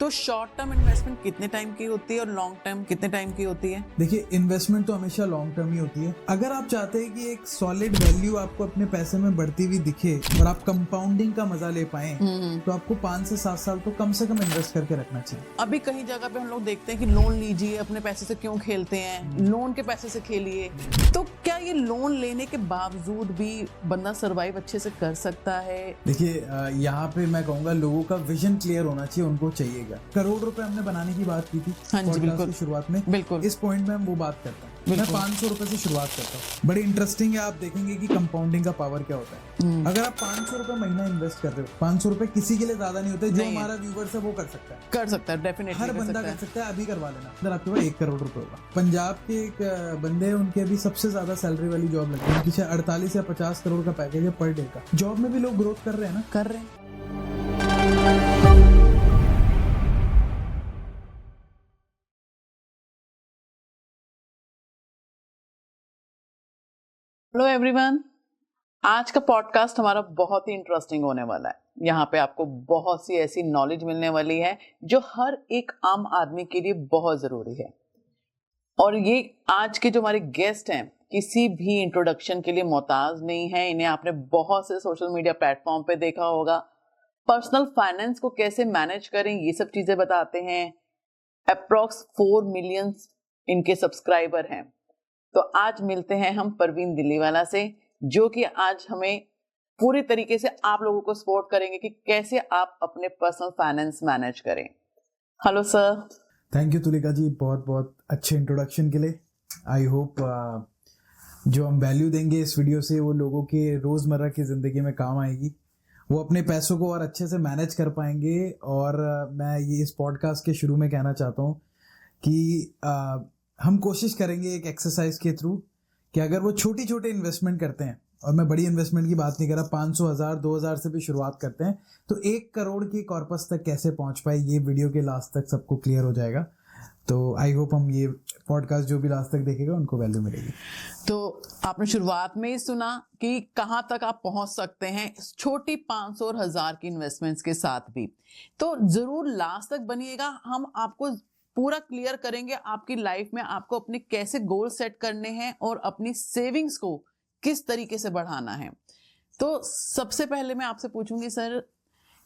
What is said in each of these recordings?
तो short term investment कितने time की होती है और लॉन्ग टर्म कितने टाइम की होती है? देखिए, इन्वेस्टमेंट तो हमेशा लॉन्ग टर्म ही होती है। अगर आप चाहते हैं कि एक सॉलिड वैल्यू आपको अपने पैसे में बढ़ती हुई दिखे और आप कंपाउंडिंग का मजा ले पाए, तो आपको 5 से 7 साल तो कम से कम इन्वेस्ट करके रखना चाहिए। अभी कहीं जगह पे हम लोग देखते हैं कि लोन लीजिए, अपने पैसे से क्यों खेलते हैं, लोन के पैसे से खेलिए। तो क्या ये लोन लेने के बावजूद भी बंदा सरवाइव अच्छे से कर सकता है? देखिए, यहाँ पे मैं कहूँगा लोगों का विजन क्लियर होना चाहिए, उनको चाहिएगा। करोड़ रुपए हमने बनाने की बात की थी पॉडकास्ट की शुरुआत में। बिल्कुल। इस पॉइंट में हम वो बात करते हैं। मैं 500 रुपए से शुरुआत करता हूँ। बड़ी इंटरेस्टिंग है, आप देखेंगे कि कंपाउंडिंग का पावर क्या होता है। अगर आप 500 रुपए महीना इन्वेस्ट कर रहे हो, 500 रुपए किसी के लिए ज्यादा नहीं होते। जो हमारा व्यूवर्स है वो कर सकता है, डेफिनेटली हर बंदा कर सकता है। अभी करवा लेना। अगर आपके पास 1 करोड़ रुपए होगा। पंजाब के एक बंदे हैं, उनके अभी सबसे ज्यादा सैलरी वाली जॉब लगी है, उनकी 48 या 50 करोड़ का पैकेज है पर डे का। जॉब में भी लोग ग्रोथ कर रहे हैं ना। कर रहे हैं। हेलो एवरीवन, आज का पॉडकास्ट हमारा बहुत ही इंटरेस्टिंग होने वाला है। यहाँ पे आपको बहुत सी ऐसी नॉलेज मिलने वाली है जो हर एक आम आदमी के लिए बहुत जरूरी है। और ये आज के जो हमारे गेस्ट हैं किसी भी इंट्रोडक्शन के लिए मोहताज नहीं है। इन्हें आपने बहुत से सोशल मीडिया प्लेटफॉर्म पे देखा होगा। पर्सनल फाइनेंस को कैसे मैनेज करें ये सब चीजें बताते हैं। अप्रॉक्स 4 मिलियन इनके सब्सक्राइबर हैं। तो आज मिलते हैं हम परवीन दिल्लीवाला से, जो कि आज हमें पूरी तरीके से आप लोगों को सपोर्ट करेंगे कि कैसे आप अपने पर्सनल फाइनेंस मैनेज करें। Hello sir. Thank you Tulika ji, बहुत बहुत अच्छे इंट्रोडक्शन के लिए। आई होप जो हम वैल्यू देंगे इस वीडियो से वो लोगों के रोजमर्रा की जिंदगी में काम आएगी। वो अपने पैसों को और अच्छे से मैनेज कर पाएंगे। और मैं ये इस पॉडकास्ट के शुरू में कहना चाहता हूँ कि हम कोशिश करेंगे एक एक्सरसाइज के थ्रू कि अगर वो छोटी छोटी इन्वेस्टमेंट करते हैं, और मैं बड़ी इन्वेस्टमेंट की बात नहीं कर रहा, 500, 1000, 2000 से भी शुरुआत करते हैं, तो 1 करोड़ की कॉर्पस तक कैसे पहुंच पाए, ये वीडियो के लास्ट तक सबको क्लियर हो जाएगा। तो आई होप हम ये पॉडकास्ट जो भी लास्ट तक देखेगा उनको वैल्यू मिलेगी। तो आपने शुरुआत में ही सुना कि कहाँ तक आप पहुंच सकते हैं छोटी 500 और 1000 की इन्वेस्टमेंट्स के साथ भी। तो जरूर लास्ट तक बनिएगा। हम आपको पूरा क्लियर करेंगे आपकी लाइफ में आपको अपने कैसे गोल सेट करने हैं और अपनी सेविंग्स को किस तरीके से बढ़ाना है। तो सबसे पहले मैं आपसे पूछूंगी सर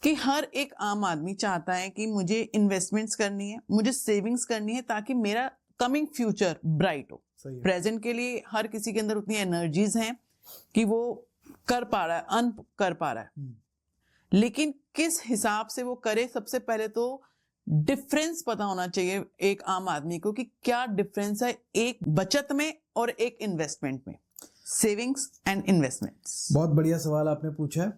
कि हर एक आम आदमी चाहता है कि मुझे इन्वेस्टमेंट्स करनी है, मुझे सेविंग्स करनी है ताकि मेरा कमिंग फ्यूचर ब्राइट हो। प्रेजेंट के लिए हर किसी के अंदर उतनी एनर्जीज हैं कि वो कर पा रहा है, अर्न कर पा रहा है, लेकिन किस हिसाब से वो करे। सबसे पहले तो डिफरेंस पता होना चाहिए एक आम आदमी को कि क्या डिफरेंस है एक बचत में और एक इन्वेस्टमेंट में, सेविंग्स एंड इन्वेस्टमेंट्स। बहुत बढ़िया सवाल आपने पूछा है।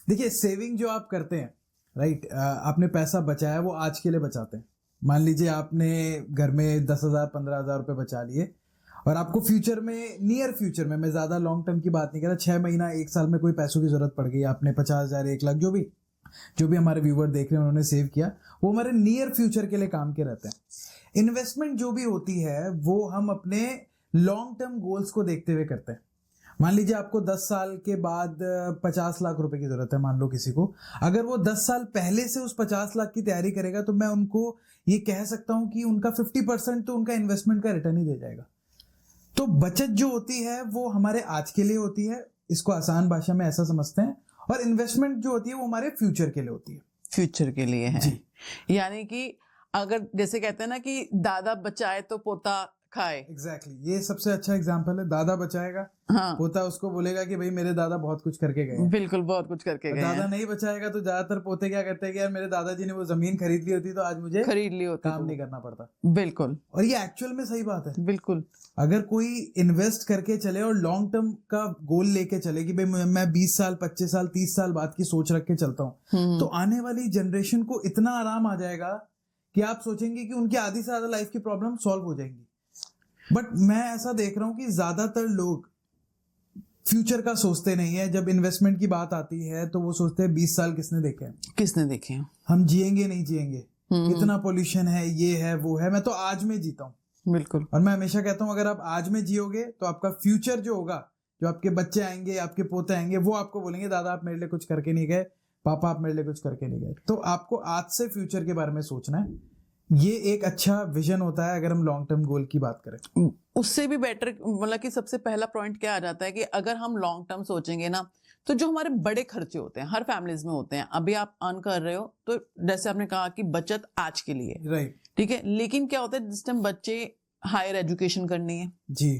देखिए, सेविंग जो आप करते हैं, राइट, आपने पैसा बचाया, वो आज के लिए बचाते हैं। मान लीजिए आपने घर में 10,000, 15,000 रुपए बचा लिए और आपको फ्यूचर में, नियर फ्यूचर में, मैं ज्यादा लॉन्ग टर्म की बात नहीं कर रहा, 6 महीना 1 साल में कोई पैसों की जरूरत पड़ गई, आपने 50,000, 1 लाख, जो भी हमारे व्यूवर देख रहे हैं उन्होंने सेव किया, वो हमारे नियर फ्यूचर के लिए काम के रहते हैं। इन्वेस्टमेंट जो भी होती है वो हम अपने लॉन्ग टर्म गोल्स को देखते हुए करते हैं। मान लीजिए आपको 10 साल के बाद 50 लाख रुपए की जरूरत है, मान लो किसी को। अगर वो 10 साल पहले से उस 50 लाख की तैयारी करेगा तो मैं उनको ये कह सकता हूं कि उनका 50% तो उनका इन्वेस्टमेंट का रिटर्न ही दे जाएगा। तो बचत जो होती है वो हमारे आज के लिए होती है, इसको आसान भाषा में ऐसा समझते हैं। और इन्वेस्टमेंट जो होती है वो हमारे फ्यूचर के लिए होती है। फ्यूचर के लिए है जी। यानी कि अगर जैसे कहते हैं ना कि दादा बचाए तो पोता खाए। एग्जैक्टली, ये सबसे अच्छा एग्जांपल है। दादा बचाएगा, हाँ, पोता उसको बोलेगा कि भाई मेरे दादा बहुत कुछ करके गए। बिल्कुल, बहुत कुछ करके गए। दादा नहीं बचाएगा तो ज्यादातर पोते क्या करते हैं कि यार मेरे दादाजी ने वो जमीन खरीद ली होती तो आज मुझे खरीद ली होती, काम नहीं करना पड़ता। बिल्कुल। और ये एक्चुअल में सही बात है। बिल्कुल। अगर कोई इन्वेस्ट करके चले और लॉन्ग टर्म का गोल लेके चले कि भाई मैं 20 साल, 25 साल, 30 साल बाद की सोच रख के चलता हूँ, तो आने वाली जनरेशन को इतना आराम आ जाएगा कि आप सोचेंगे कि उनकी आधी से ज्यादा लाइफ की प्रॉब्लम सॉल्व हो जाएंगी। बट मैं ऐसा देख रहा हूं कि ज्यादातर लोग फ्यूचर का सोचते नहीं है। जब इन्वेस्टमेंट की बात आती है तो वो सोचते हैं 20 साल किसने देखे हैं, हम जिएंगे नहीं जिएंगे, इतना पोल्यूशन है, ये है, वो है, मैं तो आज में जीता हूँ। बिल्कुल। और मैं हमेशा कहता हूँ अगर आप आज में जियोगे तो आपका फ्यूचर जो होगा, जो आपके बच्चे आएंगे, आपके पोते आएंगे, वो आपको बोलेंगे दादा आप मेरे लिए कुछ करके नहीं गए, पापा आप मेरे लिए कुछ करके नहीं गए। तो आपको आज से फ्यूचर के बारे में सोचना है, ये एक अच्छा विजन होता है अगर हम लॉन्ग टर्म गोल की बात करें। उससे भी बेटर मतलब कि सबसे पहला पॉइंट क्या आ जाता है कि अगर हम लॉन्ग टर्म सोचेंगे ना, तो जो हमारे बड़े खर्चे होते हैं हर फैमिलीज में होते हैं, अभी आप अर्न कर रहे हो तो जैसे आपने कहा कि बचत आज के लिए, राइट, ठीक है, लेकिन क्या होता है जिस टाइम बच्चे हायर एजुकेशन करनी है जी,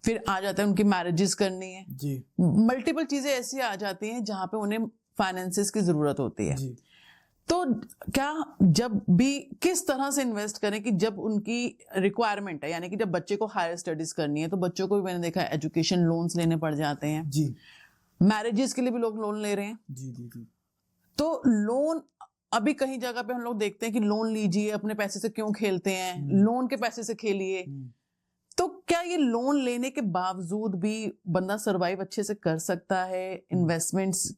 फिर आ जाता है उनकी मैरिजेस करनी है जी, मल्टीपल चीजें ऐसी आ जाती हैं जहां पे उन्हें फाइनेंसेस की जरूरत होती है। जी। तो क्या जब भी किस तरह से इन्वेस्ट करें कि जब उनकी रिक्वायरमेंट है, यानी कि जब बच्चे को हायर स्टडीज करनी है तो बच्चों को भी मैंने देखा है एजुकेशन लोन्स लेने पड़ जाते हैं, जी, मैरिजेस के लिए भी लोग लोन ले रहे हैं। जी, जी, जी। तो लोन अभी कहीं जगह पे हम लोग देखते हैं कि लोन लीजिए, अपने पैसे से क्यों खेलते हैं, लोन के पैसे से खेलिए। तो क्या ये लोन लेने के बावजूद भी बंदा सरवाइव अच्छे से कर सकता है? इन्वेस्टमेंट्स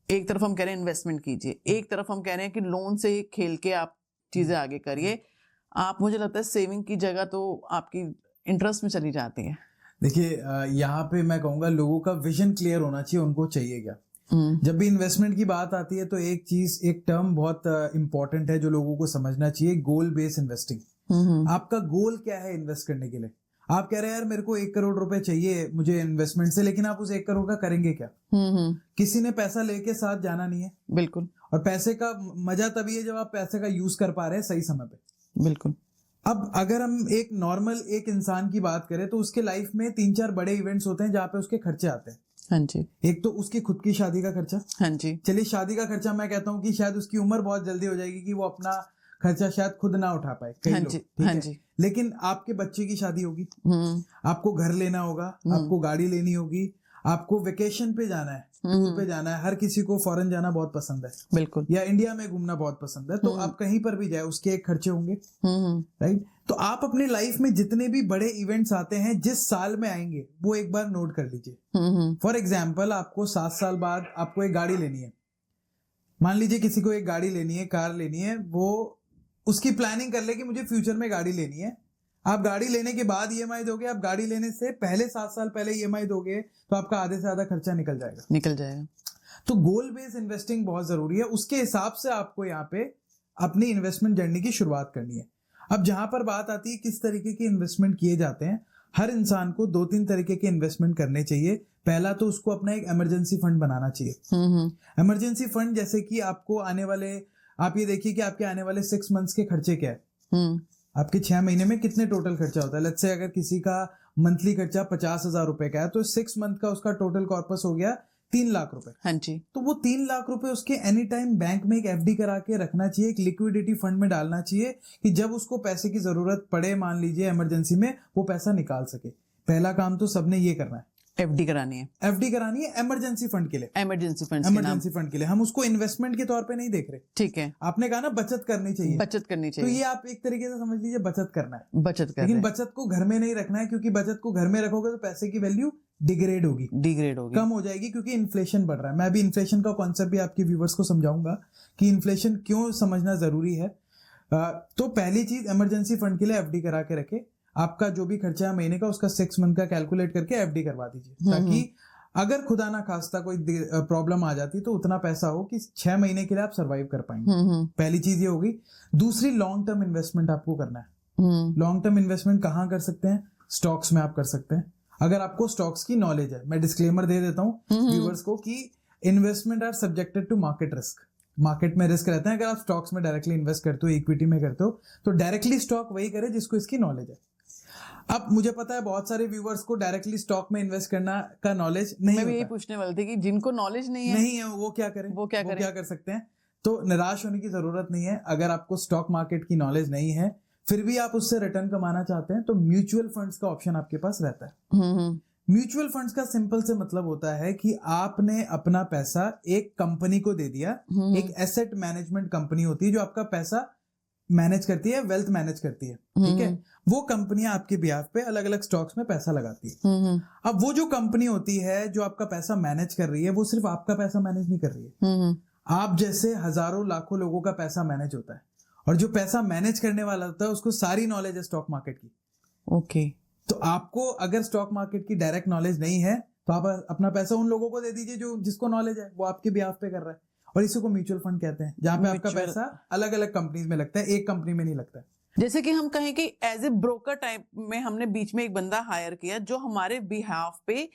एक तरफ हम कह रहे हैं इन्वेस्टमेंट कीजिए, एक तरफ हम कह रहे हैं कि लोन से खेल के आप चीजें आगे करिए। आप मुझे लगता है सेविंग की जगह तो आपकी इंटरेस्ट में चली जाती है। देखिए यहाँ पे मैं कहूँगा लोगों का विजन क्लियर होना चाहिए, उनको चाहिए क्या। जब भी इन्वेस्टमेंट की बात आती है तो एक टर्म बहुत इंपॉर्टेंट है जो लोगों को समझना चाहिए, गोल बेस्ड इन्वेस्टिंग। आपका गोल क्या है इन्वेस्ट करने के लिए? आप कह रहे हैं यार मेरे को 1 करोड़ रुपए चाहिए मुझे इन्वेस्टमेंट से, लेकिन आप उस 1 करोड़ का करेंगे क्या? किसी ने पैसा लेके साथ जाना नहीं है। बिल्कुल। और पैसे का मजा तभी है जब आप पैसे का यूज कर पा रहे हैं सही समय पे। बिल्कुल। अब अगर हम एक नॉर्मल एक इंसान की बात करें तो उसके लाइफ में 3-4 बड़े इवेंट्स होते हैं जहाँ पे उसके खर्चे आते हैं। हाँ जी। एक तो उसकी खुद की शादी का खर्चा। हाँ जी। चलिए शादी का खर्चा मैं कहता हूँ कि शायद उसकी उम्र बहुत जल्दी हो जाएगी कि वो अपना खर्चा शायद खुद ना उठा पाए कई हाँ लोग, जी, ठीक हाँ है? जी। लेकिन आपके बच्चे की शादी होगी, आपको घर लेना होगा, आपको गाड़ी लेनी होगी, आपको वेकेशन पे जाना है, टूर पे जाना है। हर किसी को फॉरेन जाना बहुत पसंद है, बिल्कुल, या इंडिया में घूमना बहुत पसंद है, तो आप कहीं पर भी जाए उसके एक खर्चे होंगे, राइट? तो आप अपनी लाइफ में जितने भी बड़े इवेंट्स आते हैं जिस साल में आएंगे वो एक बार नोट कर लीजिए। फॉर एग्जाम्पल आपको 7 साल बाद आपको एक गाड़ी लेनी है, मान लीजिए किसी को एक गाड़ी लेनी है, कार लेनी है, वो उसकी प्लानिंग कर ले कि मुझे फ्यूचर में गाड़ी लेनी है। आप गाड़ी लेने के बाद ईएमआई दोगे, आप गाड़ी लेने से पहले 7 साल पहले ईएमआई दोगे तो आपका आधे से आधा खर्चा निकल जाएगा। तो गोल बेस्ड इन्वेस्टिंग बहुत जरूरी है, उसके हिसाब से आपको यहाँ पे अपनी इन्वेस्टमेंट जर्नी की शुरुआत करनी है। अब जहां पर बात आती है किस तरीके के इन्वेस्टमेंट किए जाते हैं, हर इंसान को 2-3 तरीके के इन्वेस्टमेंट करने चाहिए। पहला तो उसको अपना एक इमरजेंसी फंड बनाना चाहिए। इमरजेंसी फंड जैसे कि आपको आने वाले, आप ये देखिए कि आपके आने वाले 6 मंथ्स के खर्चे क्या है, आपके 6 महीने में कितने टोटल खर्चा होता है। लेट्स से अगर किसी का मंथली खर्चा 50,000 रुपए का है तो 6 मंथ का उसका टोटल कॉर्पस हो गया 3 लाख रुपए। हाँ जी। तो वो 3 लाख रुपए उसके एनी टाइम बैंक में एक एफडी करा के रखना चाहिए, एक लिक्विडिटी फंड में डालना चाहिए कि जब उसको पैसे की जरूरत पड़े, मान लीजिए इमरजेंसी में, वो पैसा निकाल सके। पहला काम तो सबने ये करना है, एफडी करानी है। एफडी करानी है इमरजेंसी फंड के लिए, इमरजेंसी फंड के लिए। हम उसको इन्वेस्टमेंट के तौर पे नहीं देख रहे, ठीक है। आपने कहा ना बचत करनी चाहिए, बचत करनी चाहिए, तो ये आप एक तरीके से समझ लीजिए बचत करना है, बचत कर लेकिन बचत को घर में नहीं रखना है, क्योंकि बचत को घर में रखोगे तो पैसे की वैल्यू डिग्रेड होगी, कम हो जाएगी, क्योंकि इन्फ्लेशन बढ़ रहा है। मैं अभी इन्फ्लेशन का कॉन्सेप्ट भी आपके व्यूवर्स को समझाऊंगा कि इन्फ्लेशन क्यों समझना जरूरी है। तो पहली चीज इमरजेंसी फंड के लिए एफडी करा के रखे। आपका जो भी खर्चा है महीने का उसका 6 मंथ का कैलकुलेट करके एफडी करवा दीजिए, ताकि अगर खुदा ना खास्ता कोई प्रॉब्लम आ जाती तो उतना पैसा हो कि 6 महीने के लिए आप सरवाइव कर पाएंगे। पहली चीज ये होगी। दूसरी, लॉन्ग टर्म इन्वेस्टमेंट आपको करना है। लॉन्ग टर्म इन्वेस्टमेंट कहाँ कर सकते हैं? स्टॉक्स में आप कर सकते हैं, अगर आपको स्टॉक्स की नॉलेज है। मैं डिस्क्लेमर दे देता हूँ व्यूअर्स को कि investment are subjected to market risk. Market में रिस्क रहता है। अगर आप स्टॉक्स में डायरेक्टली इन्वेस्ट करते हो, इक्विटी में करते हो, तो डायरेक्टली स्टॉक वही करे जिसको इसकी नॉलेज है। अब मुझे पता है बहुत सारे व्यूवर्स को डायरेक्टली स्टॉक में इन्वेस्ट करना का नॉलेज नहीं होता। मैं भी यही पूछने वाली थी कि जिनको नॉलेज नहीं है वो क्या करें, वो क्या कर सकते हैं। तो निराश होने की जरूरत नहीं है। अगर आपको स्टॉक मार्केट की नॉलेज नहीं है फिर भी आप उससे रिटर्न कमाना चाहते हैं तो म्यूचुअल फंड्स का ऑप्शन आपके पास रहता है। म्यूचुअल फंड्स का सिंपल से मतलब होता है कि आपने अपना पैसा एक कंपनी को दे दिया। एक एसेट मैनेजमेंट कंपनी होती है जो आपका पैसा मैनेज करती है, वेल्थ मैनेज करती है, ठीक है। वो कंपनियां आपके बिहाफ पे अलग अलग स्टॉक्स में पैसा लगाती है। अब वो जो कंपनी होती है जो आपका पैसा मैनेज कर रही है वो सिर्फ आपका पैसा मैनेज नहीं कर रही है, आप जैसे हजारों लाखों लोगों का पैसा मैनेज होता है। और जो पैसा मैनेज करने वाला होता है उसको सारी नॉलेज है स्टॉक मार्केट की। ओके। तो आपको अगर स्टॉक मार्केट की डायरेक्ट नॉलेज नहीं है तो आप अपना पैसा उन लोगों को दे दीजिए जो जिसको नॉलेज है, वो आपके बिहाफ पे कर रहा है। और इसी को म्यूचुअल फंड कहते हैं, जहां पे आपका Mutual- पैसा अलग अलग कंपनीज में लगता है, एक कंपनी में नहीं लगता है। जैसे कि हम कहें कि एज ए ब्रोकर टाइप में हमने बीच में एक बंदा हायर किया जो हमारे बिहाफ पे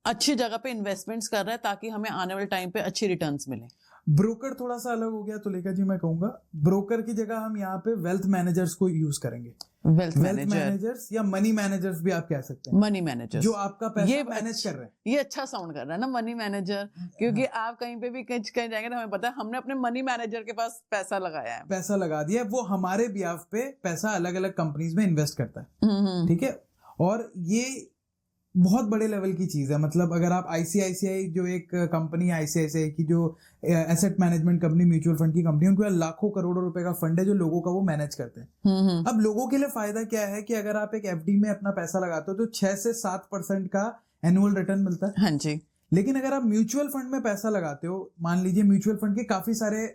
अच्छी जगह पे इन्वेस्टमेंट्स कर रहा है ताकि हमें आने वाले टाइम पे अच्छी रिटर्न्स मिले। ब्रोकर थोड़ा सा अलग हो गया, तो लेखा जी मैं कहूंगा ब्रोकर की जगह हम यहाँ पे वेल्थ मैनेजर्स को यूज करेंगे। वेल्थ वेल्थ मैनेजर, मैनेजर्स या मनी मैनेजर्स भी आप कह सकते हैं, मनी मैनेजर, जो आपका पैसा ये मैनेज कर रहे हैं। ये अच्छा साउंड कर रहा है ना, मनी मैनेजर, क्योंकि आप कहीं पे भी कहीं जाएंगे तो हमें पता है हमने अपने मनी मैनेजर के पास पैसा लगाया है। पैसा लगा दिया, वो हमारे बिहाफ पे पैसा अलग अलग कंपनीज में इन्वेस्ट करता है, ठीक है। और ये बहुत बड़े लेवल की चीज है, मतलब अगर आप आईसीआईसीआई जो एक कंपनी है, आईसीआईसीआई की जो asset management company, mutual fund की कंपनी, उनके पास लाखों करोड़ों रुपए का फंड है जो लोगों का वो मैनेज करते हैं। अब लोगों के लिए फायदा क्या है कि अगर आप एक एफडी में अपना पैसा लगाते हो तो 6 से 7% का एनुअल रिटर्न मिलता है। हाँ जी। लेकिन अगर आप म्यूचुअल फंड में पैसा लगाते हो, मान लीजिए म्यूचुअल फंड के काफी सारे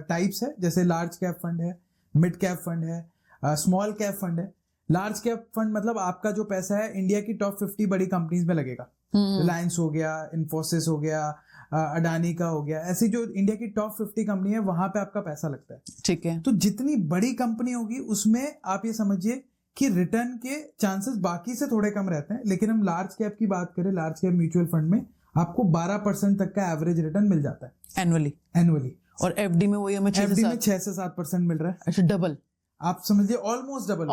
टाइप्स है, जैसे लार्ज कैप फंड है, मिड कैप फंड है, स्मॉल कैप फंड है। लार्ज कैप फंड मतलब आपका जो पैसा है इंडिया की टॉप 50 बड़ी कंपनीज में लगेगा, रिलायंस हो गया, इन्फोसिस हो गया, अडानी का हो गया, ऐसी जो इंडिया की टॉप 50 कंपनी है वहां पे आपका पैसा लगता है, ठीक है। तो जितनी बड़ी कंपनी होगी उसमें आप ये समझिए कि रिटर्न के चांसेस बाकी से थोड़े कम रहते हैं। लेकिन हम लार्ज कैप की बात करें, लार्ज कैप म्यूचुअल फंड में आपको 12% तक का एवरेज रिटर्न मिल जाता है एनुअली। और एफडी में वही हमें 6 से 7% मिल रहा है। अच्छा, डबल, आप समझिए ऑलमोस्ट डबल।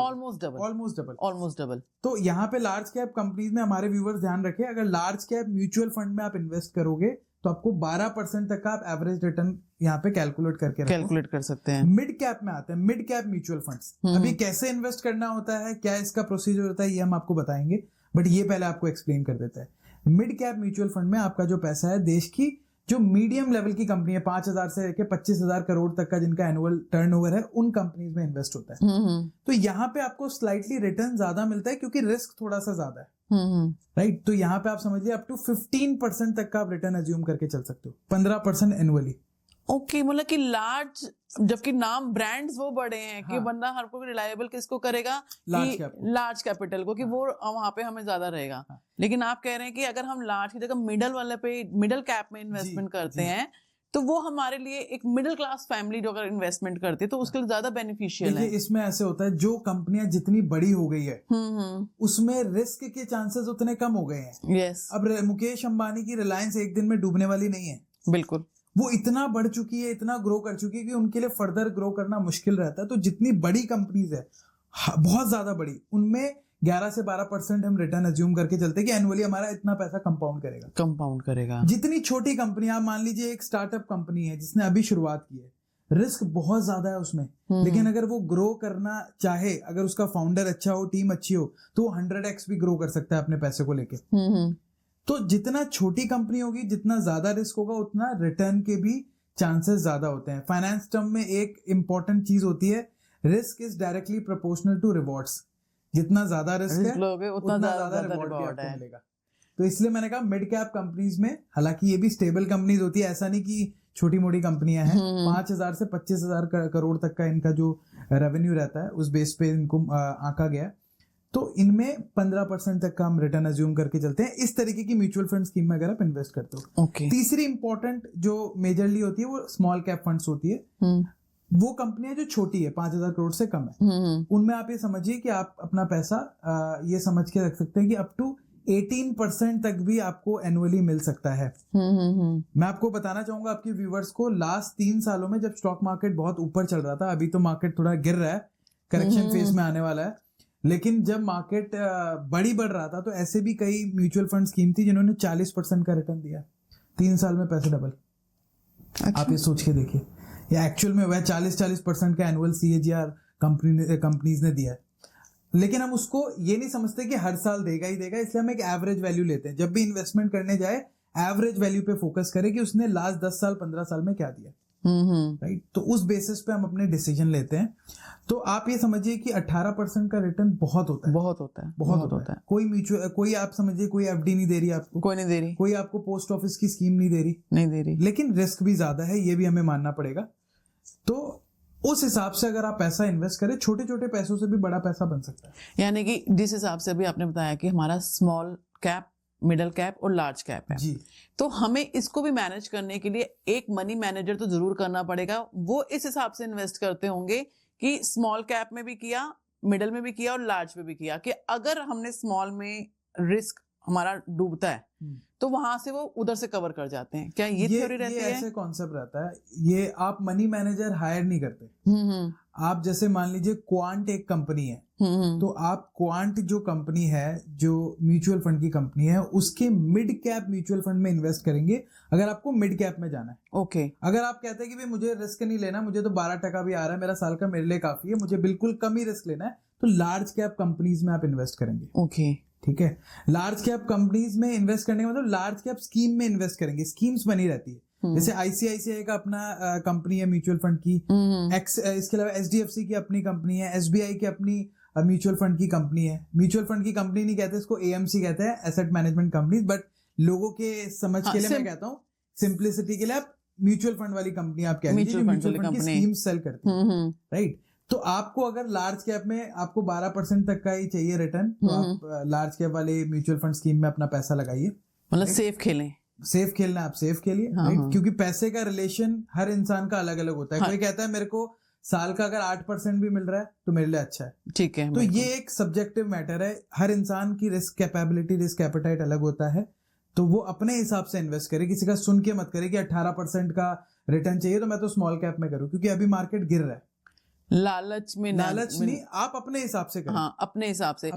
तो यहाँ पे लार्ज कैप कंपनीज में हमारे व्यूअर्स ध्यान रखें, अगर लार्ज कैप म्यूचुअल फंड में आप इन्वेस्ट करोगे तो आपको 12% तक का आप एवरेज रिटर्न यहाँ पे कैलकुलेट कर सकते हैं। मिड कैप में आते हैं, मिड कैप म्यूचुअल फंड्स। अभी कैसे इन्वेस्ट करना होता है, क्या इसका प्रोसीजर होता है, ये हम आपको बताएंगे, बट ये पहले आपको एक्सप्लेन कर देते हैं। मिड कैप म्यूचुअल फंड में आपका जो पैसा है, देश की जो मीडियम लेवल की कंपनी है, 5,000 से लेकर 25,000 करोड़ तक का जिनका एनुअल टर्नओवर है, उन कंपनीज में इन्वेस्ट होता है। तो यहाँ पे आपको स्लाइटली रिटर्न ज्यादा मिलता है क्योंकि रिस्क थोड़ा सा ज्यादा है, राइट। तो यहाँ पे आप समझिए अप टू 15% तक का आप रिटर्न अज्यूम करके चल सकते हो, 15% एनुअली। ओके, मतलब कि लार्ज, जबकि नाम ब्रांड्स वो बड़े हैं कि हाँ। बंदा हर कोई रिलायबल किसको करेगा, लार्ज कैपिटल को, कि वो वहां पे हमें ज्यादा रहेगा। हाँ। लेकिन आप कह रहे हैं कि अगर हम लार्ज की जगह मिडल वाले पे, मिडल कैप में इन्वेस्टमेंट करते हैं तो वो हमारे लिए एक मिडिल क्लास फैमिली जो अगर इन्वेस्टमेंट करती है तो उसके लिए ज्यादा बेनिफिशियल है। इसमें ऐसे होता है, जो कंपनियां जितनी बड़ी हो गई है उसमें रिस्क के चांसेस उतने कम हो गए हैं। यस। अब मुकेश अंबानी की रिलायंस एक दिन में डूबने वाली नहीं है, बिल्कुल। वो इतना बढ़ चुकी है, इतना ग्रो कर चुकी है कि उनके लिए फर्दर ग्रो करना मुश्किल रहता है। तो जितनी बड़ी कंपनीज है, बहुत ज्यादा बड़ी, उनमें 11 से 12% हम रिटर्न अज्यूम करके चलते हैं कि एनुअली हमारा इतना पैसा कंपाउंड करेगा। जितनी छोटी कंपनी, आप मान लीजिए एक स्टार्टअप कंपनी है जिसने अभी शुरुआत की है, रिस्क बहुत ज्यादा है उसमें, लेकिन अगर वो ग्रो करना चाहे, अगर उसका फाउंडर अच्छा हो, टीम अच्छी हो, तो वो 100x भी ग्रो कर सकता है अपने पैसे को लेके। तो जितना छोटी कंपनी होगी, जितना ज्यादा रिस्क होगा, उतना रिटर्न के भी चांसेस ज्यादा होते हैं। फाइनेंस टर्म में एक इंपॉर्टेंट चीज होती है, risk is directly proportional to rewards. जितना ज्यादा रिस्क है उतना ज्यादा रिवॉर्ड भी आपको मिलेगा। तो इसलिए मैंने कहा मिड कैप कंपनीज में, हालांकि ये भी स्टेबल कंपनीज होती है, ऐसा नहीं कि छोटी मोटी कंपनियां हैं। 5,000 से 25,000 करोड़ तक का इनका जो रेवेन्यू रहता है उस बेस पे इनको आंका गया। तो इनमें 15% तक का हम रिटर्न अज्यूम करके चलते हैं। इस तरीके की म्यूचुअल फंड स्कीम में अगर आप इन्वेस्ट करते हो। तीसरी इंपॉर्टेंट जो मेजरली होती है वो स्मॉल कैप फंड्स होती है। वो कंपनियां जो छोटी है, 5,000 करोड़ से कम है, उनमें आप ये समझिए कि आप अपना पैसा ये समझ के रख सकते हैं कि अप टू 18% तक भी आपको एनुअली मिल सकता है। मैं आपको बताना चाहूंगा आपके व्यूवर्स को, लास्ट 3 सालों में जब स्टॉक मार्केट बहुत ऊपर चल रहा था, अभी तो मार्केट थोड़ा गिर रहा है, करेक्शन फेज में आने वाला है, लेकिन जब मार्केट बढ़ रहा था तो ऐसे भी कई म्यूचुअल फंड स्कीम थी जिन्होंने 40% का रिटर्न दिया, 3 साल में पैसे डबल। अच्छा। आप ये सोच के देखिए, या एक्चुअल में वह 40% का एनुअल CAGR कंपनीज ने दिया है। लेकिन हम उसको ये नहीं समझते कि हर साल देगा ही देगा, इसलिए हम एक एवरेज वैल्यू लेते हैं। जब भी इन्वेस्टमेंट करने जाए, एवरेज वैल्यू पे फोकस करें कि उसने लास्ट 10 साल 15 साल में क्या दिया, राइट। तो उस बेसिस पे हम अपने डिसीजन लेते हैं। तो आप ये समझिए कि 18% का रिटर्न बहुत होता है। कोई आप समझिए कोई FD नहीं दे रही आपको, कोई आपको पोस्ट ऑफिस की स्कीम नहीं दे रही, लेकिन रिस्क भी ज्यादा है, ये भी हमें मानना पड़ेगा। तो उस हिसाब से अगर आप पैसा इन्वेस्ट करें, छोटे छोटे पैसों से भी बड़ा पैसा बन सकता है। यानी कि जिस हिसाब से अभी आपने बताया कि हमारा स्मॉल कैप मिडिल कैप और लार्ज कैप है। जी तो हमें इसको भी मैनेज करने के लिए एक मनी मैनेजर तो जरूर करना पड़ेगा। वो इस हिसाब से इन्वेस्ट करते होंगे कि स्मॉल कैप में भी किया, मिडिल में भी किया और लार्ज में भी किया, कि अगर हमने स्मॉल में रिस्क हमारा डूबता है तो वहां से वो उधर से कवर कर जाते हैं। क्या ये थ्योरी रहती ये है? ऐसे कॉन्सेप्ट रहता है। ये आप मनी मैनेजर हायर नहीं करते। आप जैसे मान लीजिए क्वांट एक कंपनी है, तो आप क्वांट जो कंपनी है, जो म्यूचुअल फंड की कंपनी है, उसके मिड कैप म्यूचुअल फंड में इन्वेस्ट करेंगे अगर आपको मिड कैप में जाना है। ओके। अगर आप कहते हैं कि भाई मुझे रिस्क नहीं लेना, मुझे तो 12% भी आ रहा है मेरा साल का, मेरे लिए काफी है, मुझे बिल्कुल कम ही रिस्क लेना है, तो लार्ज कैप कंपनीज में आप इन्वेस्ट करेंगे। ओके, ठीक है। लार्ज कैप कंपनीज में इन्वेस्ट करने का मतलब लार्ज कैप स्कीम में इन्वेस्ट करेंगे। स्कीम्स बनी रहती है, जैसे आईसीआईसीआई का अपना कंपनी है म्यूचुअल फंड की, इसके अलावा एचडीएफसी की अपनी कंपनी है, एसबीआई की अपनी म्यूचुअल फंड की कंपनी है। म्यूचुअल फंड की कंपनी नहीं कहते इसको, एएमसी कहते हैं, एसेट मैनेजमेंट कंपनी, बट लोगों के समझ के लिए मैं कहता हूँ, सिंप्लिसिटी के लिए आप म्यूचुअल फंड वाली कंपनी आप कह लीजिए, म्यूचुअल फंड की स्कीम सेल करती है, राइट। तो आपको अगर लार्ज कैप में आपको 12% तक का ही चाहिए रिटर्न, तो आप लार्ज कैप वाले म्यूचुअल फंड स्कीम में अपना पैसा लगाइए। मतलब सेफ खेलें, सेफ खेलना, आप सेफ खेलिए, राइट। क्योंकि पैसे का रिलेशन हर इंसान का अलग अलग होता है। कोई कहता है मेरे को साल का अगर 8% भी मिल रहा है तो मेरे लिए अच्छा है, ठीक है। तो ये एक सब्जेक्टिव मैटर है। हर इंसान की रिस्क कैपेबिलिटी, रिस्क एपेटाइट अलग होता है, तो वो अपने हिसाब से इन्वेस्ट करे। किसी का सुन के मत करे कि 18% का रिटर्न चाहिए तो मैं तो स्मॉल कैप में करूं, क्योंकि अभी मार्केट गिर रहा है। लालच नहीं, आप अपने हिसाब से करें। हाँ, अपने हिसाब से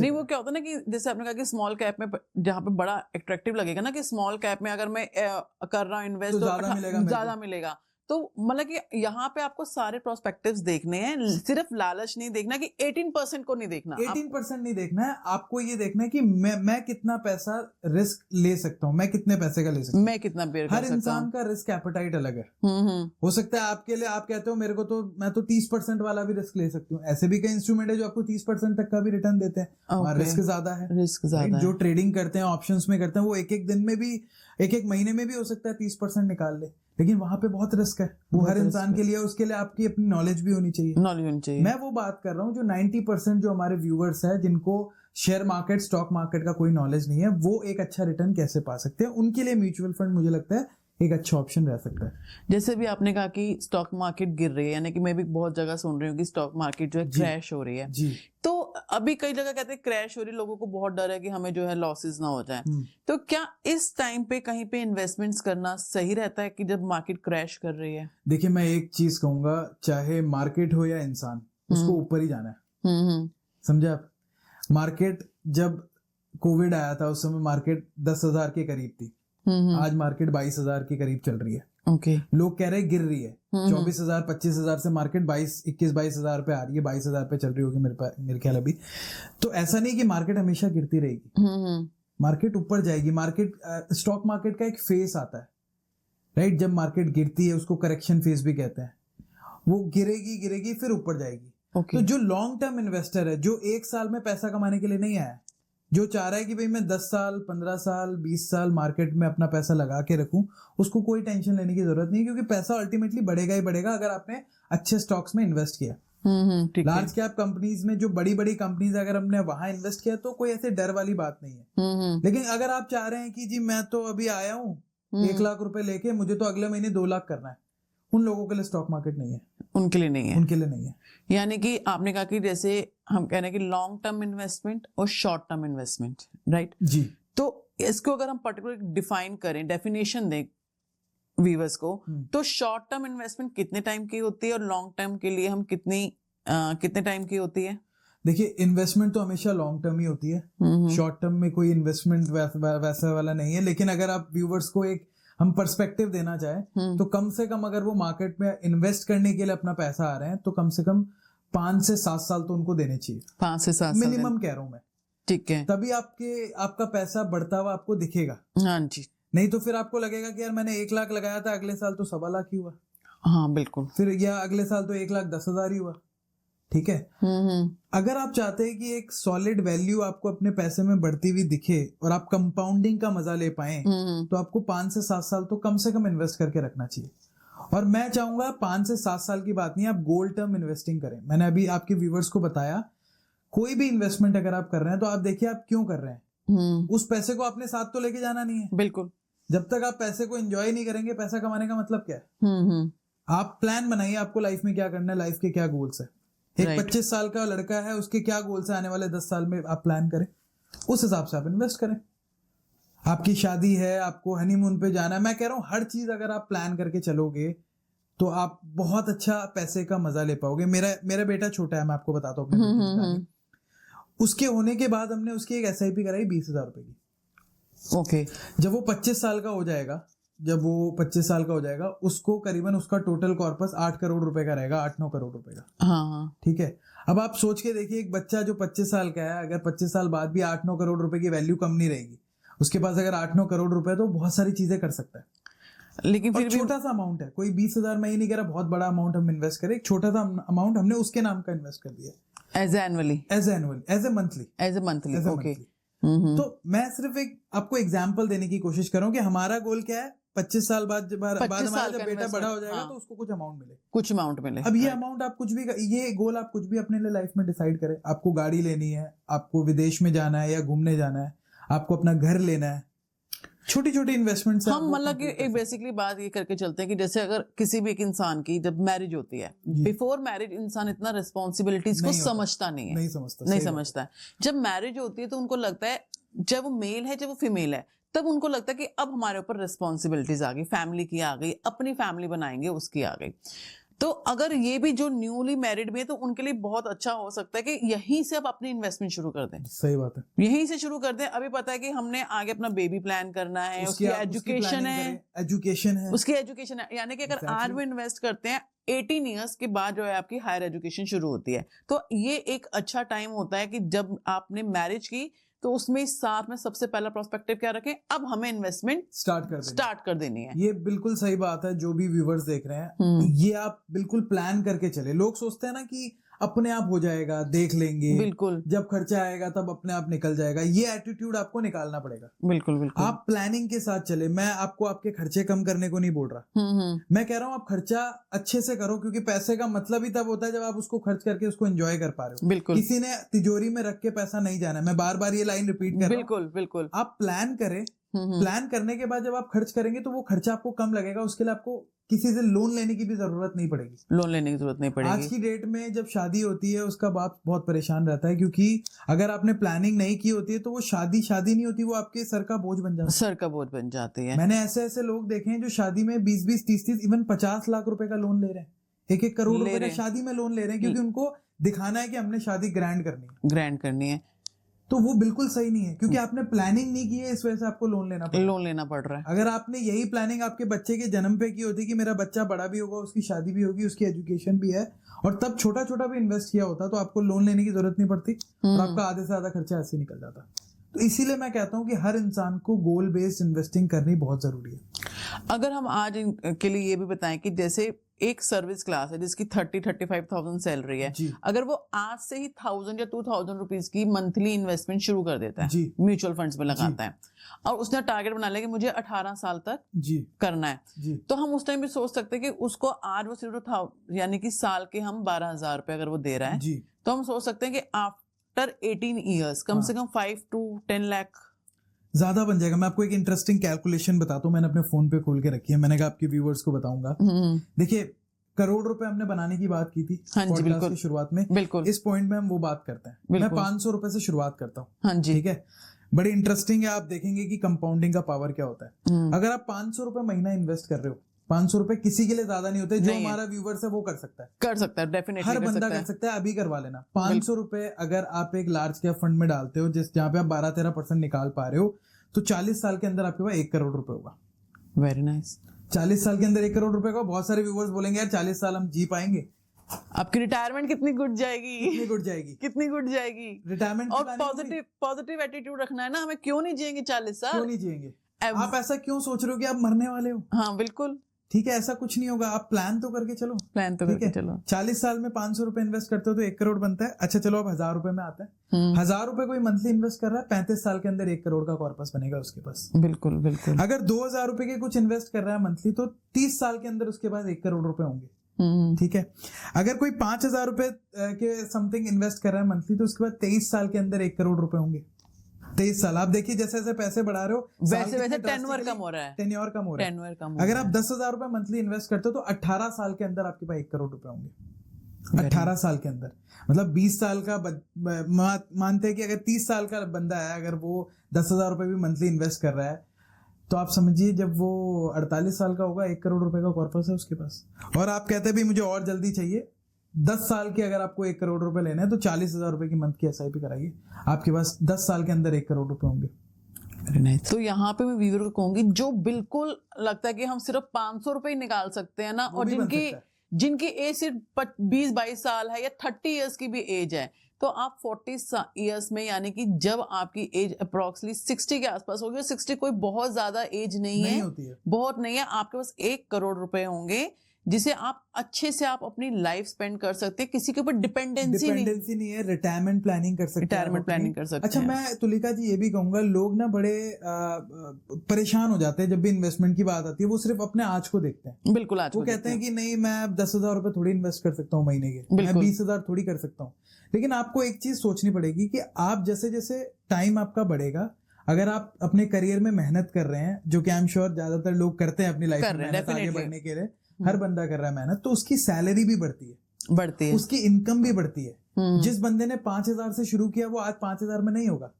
नहीं, वो क्या होता है ना कि जैसे आपने कहा कि स्मॉल कैप में जहाँ पे बड़ा अट्रैक्टिव लगेगा ना, कि स्मॉल कैप में अगर मैं कर रहा हूँ इन्वेस्ट तो ज्यादा मिलेगा, तो मतलब कि यहाँ पे आपको सारे प्रोस्पेक्टिव्स देखने हैं, सिर्फ लालच नहीं देखना कि 18% को नहीं देखना, 18% नहीं देखना है आपको, ये देखना है कि मैं कितना पैसा रिस्क ले सकता हूँ, मैं कितने पैसे का ले सकता हूँ, मैं कितना बेयर कर सकता हूँ। हर इंसान का रिस्क एपेटाइट अलग है। हो सकता है आपके लिए, आप कहते हो मेरे को तो मैं तो 30% वाला भी रिस्क ले सकती हूँ। ऐसे भी कई इंस्ट्रूमेंट है जो आपको 30% तक का भी रिटर्न देते हैं, और रिस्क ज्यादा है। रिस्क ज्यादा है। जो ट्रेडिंग करते हैं, ऑप्शंस में करते हैं, वो एक एक दिन में भी, एक एक महीने में भी हो सकता है 30% निकाल ले, लेकिन वहां पे बहुत रिस्क है। वो हर इंसान के लिए, उसके लिए आपकी अपनी नॉलेज भी होनी चाहिए। मैं वो बात कर रहा हूँ जो 90% जो हमारे व्यूअर्स है, जिनको शेयर मार्केट, स्टॉक मार्केट का कोई नॉलेज नहीं है, वो एक अच्छा रिटर्न कैसे पा सकते हैं, उनके लिए म्यूचुअल फंड मुझे लगता है एक अच्छा ऑप्शन रह सकता है। जैसे भी आपने कहा कि स्टॉक मार्केट गिर रही है, यानी कि मैं भी बहुत जगह सुन रही हूँ कि स्टॉक मार्केट जो है क्रैश हो रही है जी। तो अभी कई जगह कहते हैं क्रैश हो रही, लोगों को बहुत डर है कि हमें जो है लॉसेस ना हो जाए, तो क्या इस टाइम पे कहीं पे इन्वेस्टमेंट्स करना सही रहता है कि जब मार्केट क्रैश कर रही है? देखिए, मैं एक चीज कहूंगा, चाहे मार्केट हो या इंसान, उसको ऊपर ही जाना है। समझे आप? मार्केट जब कोविड आया था उस समय मार्केट 10,000 के करीब थी, आज मार्केट 22,000 के करीब चल रही है। ओके। लोग कह रहे हैं गिर रही है, 24,000 25,000 से मार्केट 21-22,000 पे आ रही है, 22,000 पे चल रही होगी मेरे ख्याल अभी। तो ऐसा नहीं कि मार्केट हमेशा गिरती रहेगी, मार्केट ऊपर जाएगी। मार्केट, स्टॉक मार्केट का एक फेस आता है, राइट। जब मार्केट गिरती है उसको करेक्शन फेस भी कहते हैं। वो गिरेगी फिर ऊपर जाएगी। तो जो लॉन्ग टर्म इन्वेस्टर है, जो एक साल में पैसा कमाने के लिए नहीं आया, जो चाह रहा है कि भाई मैं 10 साल 15 साल 20 साल मार्केट में अपना पैसा लगा के रखूं, उसको कोई टेंशन लेने की जरूरत नहीं, क्योंकि पैसा अल्टीमेटली बढ़ेगा ही बढ़ेगा अगर आपने अच्छे स्टॉक्स में इन्वेस्ट किया। लार्ज कैप कंपनीज में, जो बड़ी बड़ी कंपनीज, अगर हमने वहां इन्वेस्ट किया तो कोई ऐसे डर वाली बात नहीं है। लेकिन अगर आप चाह रहे हैं कि जी मैं तो अभी आया हूँ 1 लाख रुपए लेके, मुझे तो अगले महीने 2 लाख करना है, उन लोगों के लिए स्टॉक मार्केट नहीं है, उनके लिए नहीं है। यानी कि आपने कहा कि जैसे हम कह रहे हैं कि लॉन्ग टर्म इन्वेस्टमेंट और शॉर्ट टर्म इन्वेस्टमेंट, राइट जी। तो इसको अगर हम पर्टिकुलर डिफाइन करें, डेफिनेशन दें व्यूअर्स को, तो शॉर्ट टर्म इन्वेस्टमेंट कितने टाइम की होती है और लॉन्ग टर्म के लिए हम कितने टाइम की होती है? देखिए, इन्वेस्टमेंट तो हमेशा लॉन्ग टर्म ही होती है, शॉर्ट टर्म में कोई इन्वेस्टमेंट वैसा वाला नहीं है। लेकिन अगर आप व्यूअर्स को एक हम पर्सपेक्टिव देना चाहें, तो कम से कम अगर वो मार्केट में इन्वेस्ट करने के लिए अपना पैसा आ रहे हैं, तो कम से कम 5 से 7 साल तो उनको देने चाहिए। 5 से 7 मिनिमम कह रहा हूं मैं, ठीक है। तभी आपका पैसा बढ़ता हुआ आपको दिखेगा। हाँ जी। नहीं तो फिर आपको लगेगा कि यार मैंने 1 लाख लगाया था, अगले साल तो 1.25 लाख ही हुआ। हाँ बिल्कुल। फिर या अगले साल तो 1,10,000 ही हुआ। ठीक है। अगर आप चाहते हैं कि एक सॉलिड वैल्यू आपको अपने पैसे में बढ़ती हुई दिखे और आप कंपाउंडिंग का मजा ले पाए, तो आपको 5 से 7 साल तो कम से कम इन्वेस्ट करके रखना चाहिए। और मैं चाहूंगा 5 से 7 साल की बात नहीं, आप गोल्ड टर्म इन्वेस्टिंग करें। मैंने अभी आपके व्यूवर्स को बताया, कोई भी इन्वेस्टमेंट अगर आप कर रहे हैं तो आप देखिए आप क्यों कर रहे हैं। उस पैसे को आपने साथ तो लेके जाना नहीं है। बिल्कुल। जब तक आप पैसे को एंजॉय नहीं करेंगे, पैसा कमाने का मतलब क्या है? आप प्लान बनाइए, आपको लाइफ में क्या करना है, लाइफ के क्या गोल्स है। एक Right. 25 साल का लड़का है, उसके क्या गोल्स है आने वाले 10 साल में, आप प्लान करें, उस हिसाब से आप इन्वेस्ट करें। आपकी शादी है, आपको हनीमून पे जाना है, मैं कह रहा हूँ हर चीज अगर आप प्लान करके चलोगे तो आप बहुत अच्छा पैसे का मजा ले पाओगे। मेरा बेटा छोटा है, मैं आपको बताता हूँ अपने बेटे की कहानी। उसके होने के बाद हमने उसकी एक SIP कराई 20,000 रुपए की। ओके। जब वो 25 साल का हो जाएगा, उसको करीबन उसका टोटल कॉर्पस 8 करोड़ रुपए का रहेगा, 8-9 करोड़ रुपए का। हाँ। ठीक है। अब आप सोच के देखिए, एक बच्चा जो 25 साल का है, अगर 25 साल बाद भी 8-9 करोड़ रुपए की वैल्यू कम नहीं रहेगी, उसके पास अगर 8-9 करोड़ रुपए, तो बहुत सारी चीजें कर सकता है। लेकिन फिर भी छोटा सा अमाउंट है, कोई 20,000, मैं ये नहीं कह रहा बहुत बड़ा अमाउंट हम इन्वेस्ट करें, एक छोटा सा अमाउंट हमने उसके नाम का इन्वेस्ट कर दिया as annually, as a monthly. Okay. तो मैं सिर्फ एक आपको एग्जांपल देने की कोशिश कर रहा हूँ कि हमारा गोल क्या है, 25 साल बाद हमारा जब बेटा बड़ा हो जाएगा, तो उसको कुछ अमाउंट मिले। अब ये अमाउंट आप कुछ भी, ये गोल आप कुछ भी अपने लिए लाइफ में डिसाइड करें। आपको गाड़ी लेनी है, आपको विदेश में जाना है या घूमने जाना है, आपको अपना घर लेना है, छोटी छोटी इन्वेस्टमेंट हम मतलब कि एक बेसिकली बात ये करके चलते हैं कि जैसे अगर किसी भी एक इंसान की जब मैरिज होती है, बिफोर मैरिज इंसान इतना रिस्पॉन्सिबिलिटीज को समझता नहीं समझता है। जब मैरिज होती है तो उनको लगता है, जब वो मेल है जब वो फीमेल है, तब उनको लगता है कि अब हमारे ऊपर रिस्पॉन्सिबिलिटीज आ गई, फैमिली की आ गई, अपनी फैमिली बनाएंगे उसकी आ गई। तो अगर ये भी जो न्यूली मैरिड में है तो उनके लिए बहुत अच्छा हो सकता है कि यहीं से आप अपनी इन्वेस्टमेंट शुरू कर दें। सही बात है, यहीं से शुरू कर दें। अभी पता है कि हमने आगे अपना बेबी प्लान करना है, उसकी एजुकेशन है, उसकी एजुकेशन है, यानी कि अगर आज वो इन्वेस्ट करते हैं 18 ईयर्स के बाद जो है आपकी हायर एजुकेशन शुरू होती है। तो ये एक अच्छा टाइम होता है कि जब आपने मैरिज की तो उसमें साथ में सबसे पहला प्रोस्पेक्टिव क्या रखें, अब हमें इन्वेस्टमेंट स्टार्ट कर देनी है। ये बिल्कुल सही बात है। जो भी व्यूवर्स देख रहे हैं, ये आप बिल्कुल प्लान करके चले। लोग सोचते हैं ना कि अपने आप हो जाएगा, देख लेंगे, बिल्कुल, जब खर्चा आएगा तब अपने आप निकल जाएगा, ये एटीट्यूड आपको निकालना पड़ेगा। बिल्कुल आप प्लानिंग के साथ चले। मैं आपको आपके खर्चे कम करने को नहीं बोल रहा, मैं कह रहा हूँ आप खर्चा अच्छे से करो, क्योंकि पैसे का मतलब ही तब होता है जब आप उसको खर्च करके उसको एंजॉय कर पा रहे हो। बिल्कुल, किसी ने तिजोरी में रख के पैसा नहीं जाना। मैं बार बार ये लाइन रिपीट कर रहा हूँ। बिल्कुल आप प्लान करें, प्लान करने के बाद जब आप खर्च करेंगे तो वो खर्चा आपको कम लगेगा। उसके लिए आपको किसी से लोन लेने की भी जरूरत नहीं पड़ेगी। आज की डेट में जब शादी होती है, उसका बाप बहुत परेशान रहता है, क्योंकि अगर आपने प्लानिंग नहीं की होती है तो वो शादी नहीं होती, वो आपके सर का बोझ बन जाती है। मैंने ऐसे लोग देखे हैं जो शादी में 20-20, 30-30, इवन 50 लाख रुपए का लोन ले रहे हैं, 1-1 करोड़ रुपए का शादी में लोन ले रहे हैं, क्योंकि उनको दिखाना है कि हमने शादी ग्रैंड करनी है। तो वो बिल्कुल सही नहीं है, क्योंकि आपने प्लानिंग नहीं की है, इस वजह से आपको लोन लेना पड़ रहा है। अगर आपने यही प्लानिंग आपके बच्चे के जन्म पे की होती कि मेरा बच्चा बड़ा भी होगा, उसकी शादी भी होगी, उसकी एजुकेशन भी है, और तब छोटा छोटा भी इन्वेस्ट किया होता, तो आपको लोन लेने की जरूरत नहीं पड़ती और आपका आधे से ज्यादा खर्चा ऐसे निकल जाता। तो इसीलिए मैं कहता हूँ कि हर इंसान को गोल बेस्ड इन्वेस्टिंग करनी बहुत जरूरी है। अगर हम आज के लिए ये भी बताएं कि जैसे एक सर्विस क्लास है जिसकी 30-35,000 सैलरी है, अगर वो आज से ही 1,000 या 2,000 रुपीज की मंथली इन्वेस्टमेंट शुरू कर देता है, म्यूचुअल फंड्स में लगाता है, और उसने टारगेट बना लिया कि मुझे 18 साल तक करना है, तो हम उस टाइम भी सोच सकते हैं कि उसको आज वो सिर्फ यानी कि साल के हम 12,000 रुपए अगर वो दे रहा है, तो हम सोच सकते हैं कि आफ्टर 18 ईयर्स कम से कम 5 to 10 लाख ज्यादा बन जाएगा। मैं आपको एक इंटरेस्टिंग कैलकुलेशन बताता हूँ, मैंने अपने फोन पे खोल के रखी है, मैंने कहा आपके व्यूवर्स को बताऊंगा। देखिए, करोड़ रुपए हमने बनाने की बात की थी पॉडकास्ट की शुरुआत में, बिल्कुल इस पॉइंट में हम वो बात करते हैं। मैं 500 रुपए से शुरुआत करता हूँ, ठीक है। बड़ी इंटरेस्टिंग है, आप देखेंगे कि कंपाउंडिंग का पावर क्या होता है। अगर आप 500 रुपए महीना इन्वेस्ट कर रहे हो, 500 रुपए किसी के लिए ज्यादा नहीं होते, जो हमारा व्यूवर्स है वो कर सकता है, डेफिनेटली हर बंदा कर सकता है, अभी करवा लेना। 500 रुपए अगर आप एक लार्ज कैप फंड में डालते हो, जहाँ पे आप 12-13% निकाल पा रहे हो, तो 40 साल के अंदर आपके पास 1 करोड़ रुपए होगा। Very nice. 40 साल के अंदर 1 करोड़ रुपए का। बहुत सारे व्यूवर्स बोलेंगे यार 40 साल हम जी पाएंगे? आपकी रिटायरमेंट कितनी गुड जाएगी रिटायरमेंट। और पॉजिटिव एटीट्यूड रखना है ना, हमें क्यों नहीं जिएंगे 40 साल? क्यों नहीं जिएंगे? आप ऐसा क्यों सोच रहे हो कि आप मरने वाले हो? हाँ बिल्कुल, ठीक है, ऐसा कुछ नहीं होगा। आप प्लान तो करके चलो, 40 साल में 500 रुपए इन्वेस्ट करते हो तो 1 करोड़ बनता है। अच्छा चलो, अब 1,000 रुपए में आता है। 1,000 रुपए कोई मंथली इन्वेस्ट कर रहा है, 35 साल के अंदर 1 करोड़ का कॉर्पस बनेगा उसके पास। बिल्कुल। अगर 2,000 रुपए के कुछ इन्वेस्ट कर रहा है मंथली, तो 30 साल के अंदर उसके पास 1 करोड़ रुपए होंगे, ठीक है। अगर कोई 5,000 रुपए के समथिंग इन्वेस्ट कर रहा है मंथली, तो उसके बाद 23 साल के अंदर 1 करोड़ रुपए होंगे। 23 साल। आप देखिए जैसे जैसे पैसे बढ़ा रहे हो वैसे वैसे टेन्योर कम हो रहा है। टेन्योर कम हो रहा है। टेन्योर कम हो अगर रहा आप 10,000 रुपए मंथली इन्वेस्ट करते हो तो 18 साल के अंदर आपके पास 1 करोड़ रुपए होंगे। 18 साल के अंदर, मतलब 20 साल का मानते हैं कि अगर 30 साल का बंदा है, अगर वो 10,000 रुपए भी मंथली इन्वेस्ट कर रहा है, तो आप समझिए जब वो 48 साल का होगा 1 करोड़ रुपए का कॉर्पस है उसके पास। और आप कहते हैं भी मुझे और जल्दी चाहिए, 10 साल के अगर आपको 1 करोड़ रुपए लेने हैं तो 40,000 रुपए की मंथ की SIP कराइए, आपके पास 10 साल के अंदर 1 करोड़ रुपए होंगे। तो यहाँ पे मैं व्यूअर को कहूंगी जो बिल्कुल लगता है कि हम सिर्फ 500 रुपए ही निकाल सकते हैं ना, और जिनकी एज सिर्फ 20-22 साल है या 30 इयर्स की भी एज है, तो आप 40 इयर्स में, यानी कि जब आपकी एज अप्रोक्सीमेटली 60 के आसपास होगी, और 60 कोई बहुत ज्यादा एज नहीं है, बहुत नहीं है, आपके पास 1 करोड़ रुपए होंगे जिसे आप अच्छे से आप अपनी लाइफ स्पेंड कर सकते हैं, किसी के ऊपर डिपेंडेंसी नहीं है, रिटायरमेंट प्लानिंग कर सकते हैं। अच्छा, मैं तुलिका जी ये भी कहूंगा, लोग ना बड़े परेशान हो जाते हैं जब भी इन्वेस्टमेंट की बात आती है, वो सिर्फ अपने आज को देखते हैं। बिल्कुल, आज वो कहते हैं कि नहीं मैं 10,000 रुपए थोड़ी इन्वेस्ट कर सकता हूँ महीने के, मैं 20,000 थोड़ी कर सकता हूँ। लेकिन आपको एक चीज सोचनी पड़ेगी कि आप जैसे जैसे टाइम आपका बढ़ेगा, अगर आप अपने करियर में मेहनत कर रहे हैं, जो कि आई एम श्योर ज्यादातर लोग करते हैं अपनी लाइफ में मेहनत आगे बढ़ने के लिए, हर बंदा कर रहा है मेहनत, तो उसकी सैलरी भी बढ़ती है, उसकी इनकम भी बढ़ती है। जिस बंदे ने 5,000 से शुरू किया वो आज 5,000 में नहीं होगा,